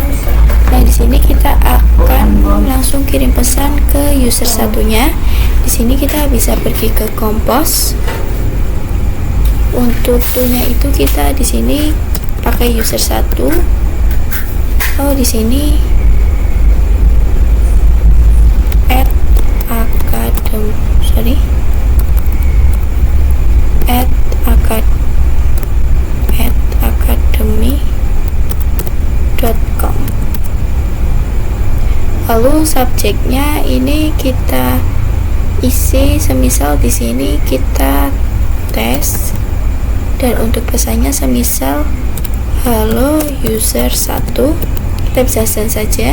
Speaker 2: Nah, di sini kita akan langsung kirim pesan ke user satunya. Di sini kita bisa pergi ke compose. Untuk toolnya itu kita di sini pakai user 1. Oh, di sini at academy.com. Lalu subjeknya ini kita isi semisal di sini kita tes, dan untuk pesannya semisal halo user 1, kita bisa send saja.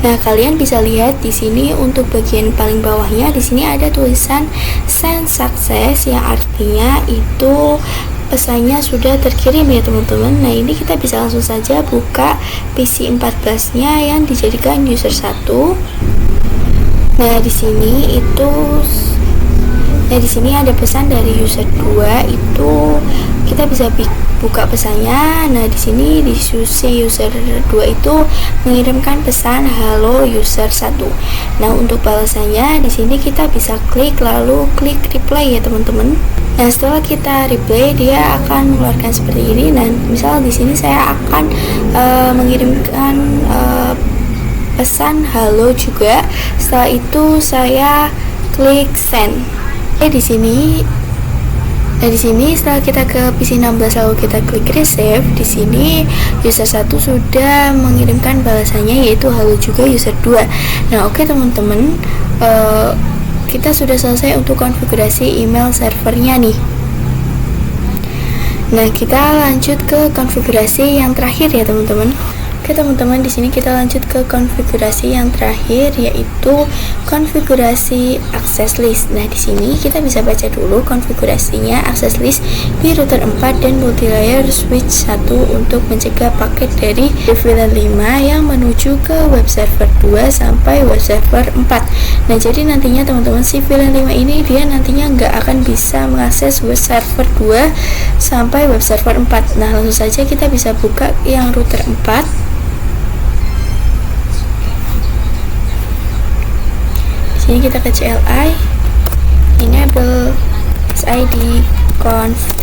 Speaker 2: Nah, kalian bisa lihat di sini untuk bagian paling bawahnya di sini ada tulisan send success, yang artinya itu pesannya sudah terkirim ya teman-teman. Nah, ini kita bisa langsung saja buka PC 14-nya yang dijadikan user 1. Nah, di sini ada pesan dari user 2, itu kita bisa buka pesannya. Nah, di sini di sisi user 2 itu mengirimkan pesan halo user 1. Nah, untuk balasannya di sini kita bisa klik lalu klik reply ya teman-teman. Nah, setelah kita reply dia akan mengeluarkan seperti ini. Nah, misal di sini saya akan mengirimkan pesan halo juga. Setelah itu saya klik send. Di sini setelah kita ke PC 16 lalu kita klik receive, di sini user 1 sudah mengirimkan balasannya yaitu halo juga user 2. Nah, oke teman-teman, kita sudah selesai untuk konfigurasi email servernya nih. Nah, kita lanjut ke konfigurasi yang terakhir ya teman-teman. Oke teman-teman, di sini kita lanjut ke konfigurasi yang terakhir yaitu konfigurasi access list. Nah, di sini kita bisa baca dulu konfigurasinya access list di router 4 dan multilayer switch 1 untuk mencegah paket dari VLAN 5 yang menuju ke web server 2 sampai web server 4. Nah, jadi nantinya teman-teman si VLAN 5 ini dia nantinya nggak akan bisa mengakses web server 2 sampai web server 4. Nah, langsung saja kita bisa buka yang router 4. Ini kita ke CLI, enable SID conft.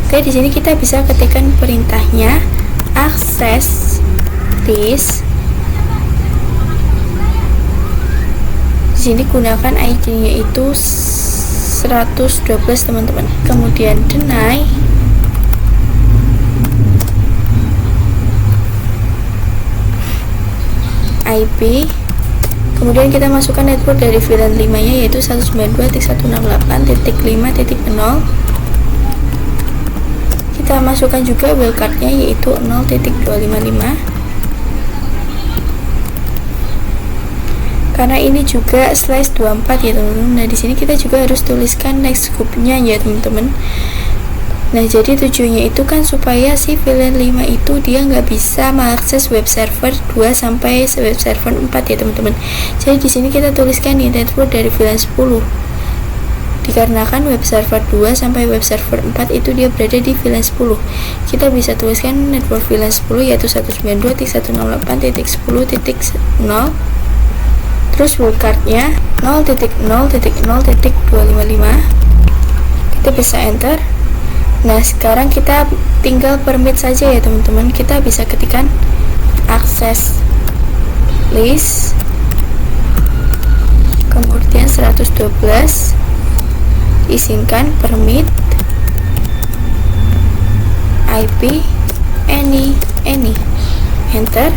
Speaker 2: Oke, di sini kita bisa ketikkan perintahnya access list. Di sini gunakan ID-nya itu 112 teman-teman. Kemudian deny. IP, kemudian kita masukkan network dari VLAN 5 nya yaitu 192.168.5.0. Kita masukkan juga wildcard-nya yaitu 0.255. Karena ini juga /24 ya teman-teman. Nah, di sini kita juga harus tuliskan next scope-nya ya teman-teman. Nah, jadi tujuannya itu kan supaya si VLAN 5 itu dia nggak bisa mengakses web server 2 sampai web server 4 ya teman-teman. Jadi di sini kita tuliskan di network dari VLAN 10. Dikarenakan web server 2 sampai web server 4 itu dia berada di VLAN 10. Kita bisa tuliskan network VLAN 10 yaitu 192.168.10.0. Terus wildcard-nya 0.0.0.255. Kita bisa enter. Nah, sekarang kita tinggal permit saja ya teman-teman. Kita bisa ketikkan access list, kemudian 112, izinkan permit IP any, enter.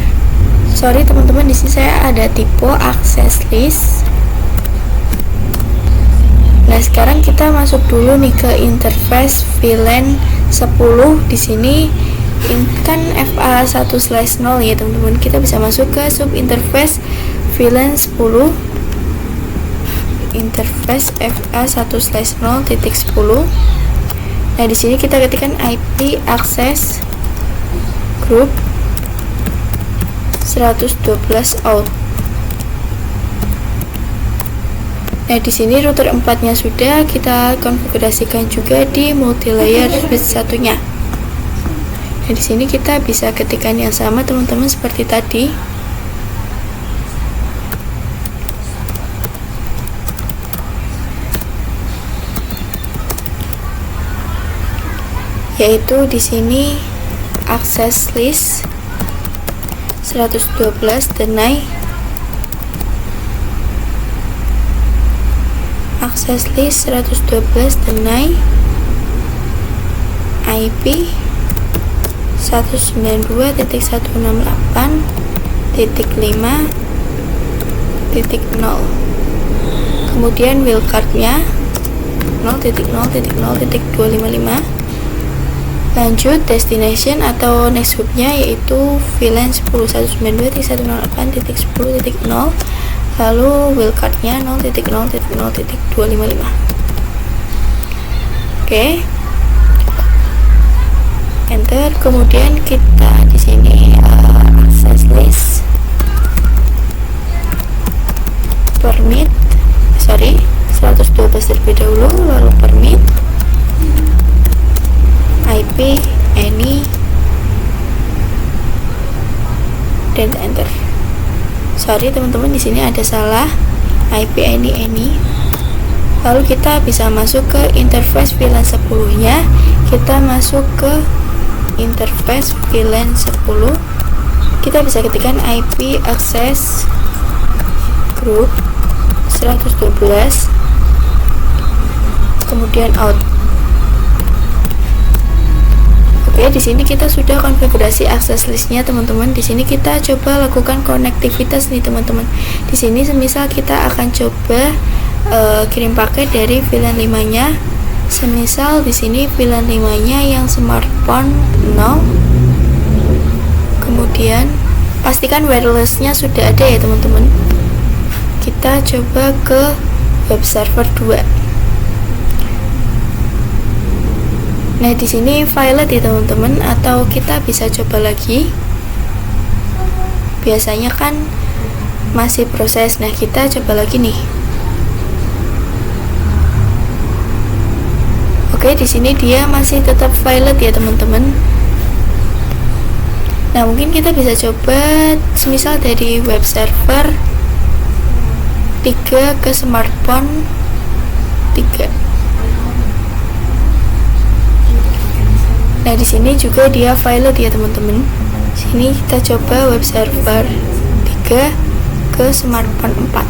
Speaker 2: Sorry teman-teman, di sini saya ada typo access list. Nah, sekarang kita masuk dulu nih ke interface VLAN 10. Di sini kan FA1/0 ya teman-teman. Kita bisa masuk ke sub interface VLAN 10. Interface FA1/0.10. Nah, di sini kita ketikkan IP access group 112 out. Nah, di sini router 4-nya sudah kita konfigurasikan juga di multilayer switch satunya. Nah, di sini kita bisa ketikkan yang sama teman-teman seperti tadi. Yaitu di sini access list 112 deny, access list 112 deny, IP 192.168.5.0. Kemudian wildcard-nya 0.0.0.255. Lanjut destination atau next hub-nya yaitu VLAN 10.192.168.10.0, lalu wildcard-nya 0.0.0.255. Oke. Enter. Kemudian kita di sini access list permit 112 terlebih dahulu, lalu permit IP any dan enter. Teman-teman, di sini ada salah, IP any. Lalu kita bisa masuk ke interface VLAN 10-nya. Kita masuk ke interface VLAN 10. Kita bisa ketikkan IP access group 112 kemudian out. Oke, di sini kita sudah konfigurasi access listnya teman-teman. Di sini kita coba lakukan konektivitas nih teman-teman. Di sini semisal kita akan coba kirim paket dari VLAN 5-nya. Semisal di sini VLAN 5-nya yang smartphone 0. Kemudian pastikan wirelessnya sudah ada ya teman-teman. Kita coba ke web server 2. Nah, di sini violet ya teman-teman, atau kita bisa coba lagi. Biasanya kan masih proses. Nah, kita coba lagi nih. Oke, di sini dia masih tetap violet ya teman-teman. Nah, mungkin kita bisa coba semisal dari web server 3 ke smartphone 3. Nah, di sini juga dia violet ya teman-teman. Sini kita coba web server 3 ke smartphone 4.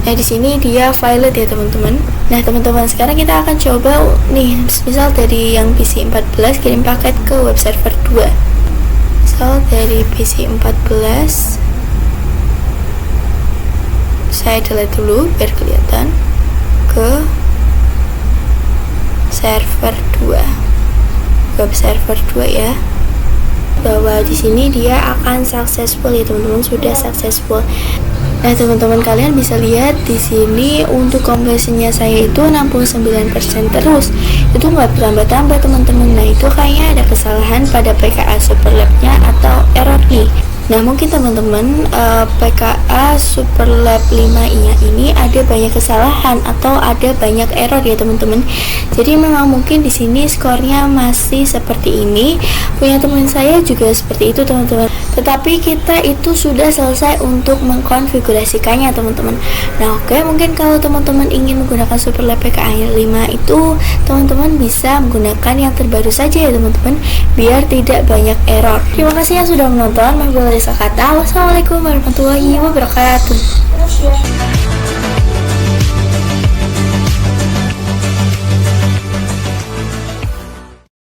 Speaker 2: Nah, di sini dia violet ya teman-teman. Nah, teman-teman, sekarang kita akan coba nih, misal dari yang PC 14 kirim paket ke web server 2. Misal dari PC 14 saya delete dulu biar kelihatan, ke server 2, web server 2 ya, bahwa di sini dia akan successful ya teman-teman, sudah successful. Nah, teman-teman, kalian bisa lihat di sini untuk completionnya saya itu 69% terus. Itu nggak bertambah-tambah teman-teman. Nah, itu kayaknya ada kesalahan pada PKA Superlab-nya atau error nih. Nah, mungkin teman-teman PKA Superlab 5-nya ini ada banyak kesalahan atau ada banyak error ya teman-teman. Jadi memang mungkin di sini skornya masih seperti ini. Punya teman saya juga seperti itu teman-teman. Tetapi kita itu sudah selesai untuk mengkonfigurasikannya teman-teman. Nah, oke, mungkin kalau teman-teman ingin menggunakan Superlab PKA 5 itu teman-teman bisa menggunakan yang terbaru saja ya teman-teman, biar tidak banyak error. Terima kasih yang sudah menonton. Wassalamualaikum warahmatullahi wabarakatuh.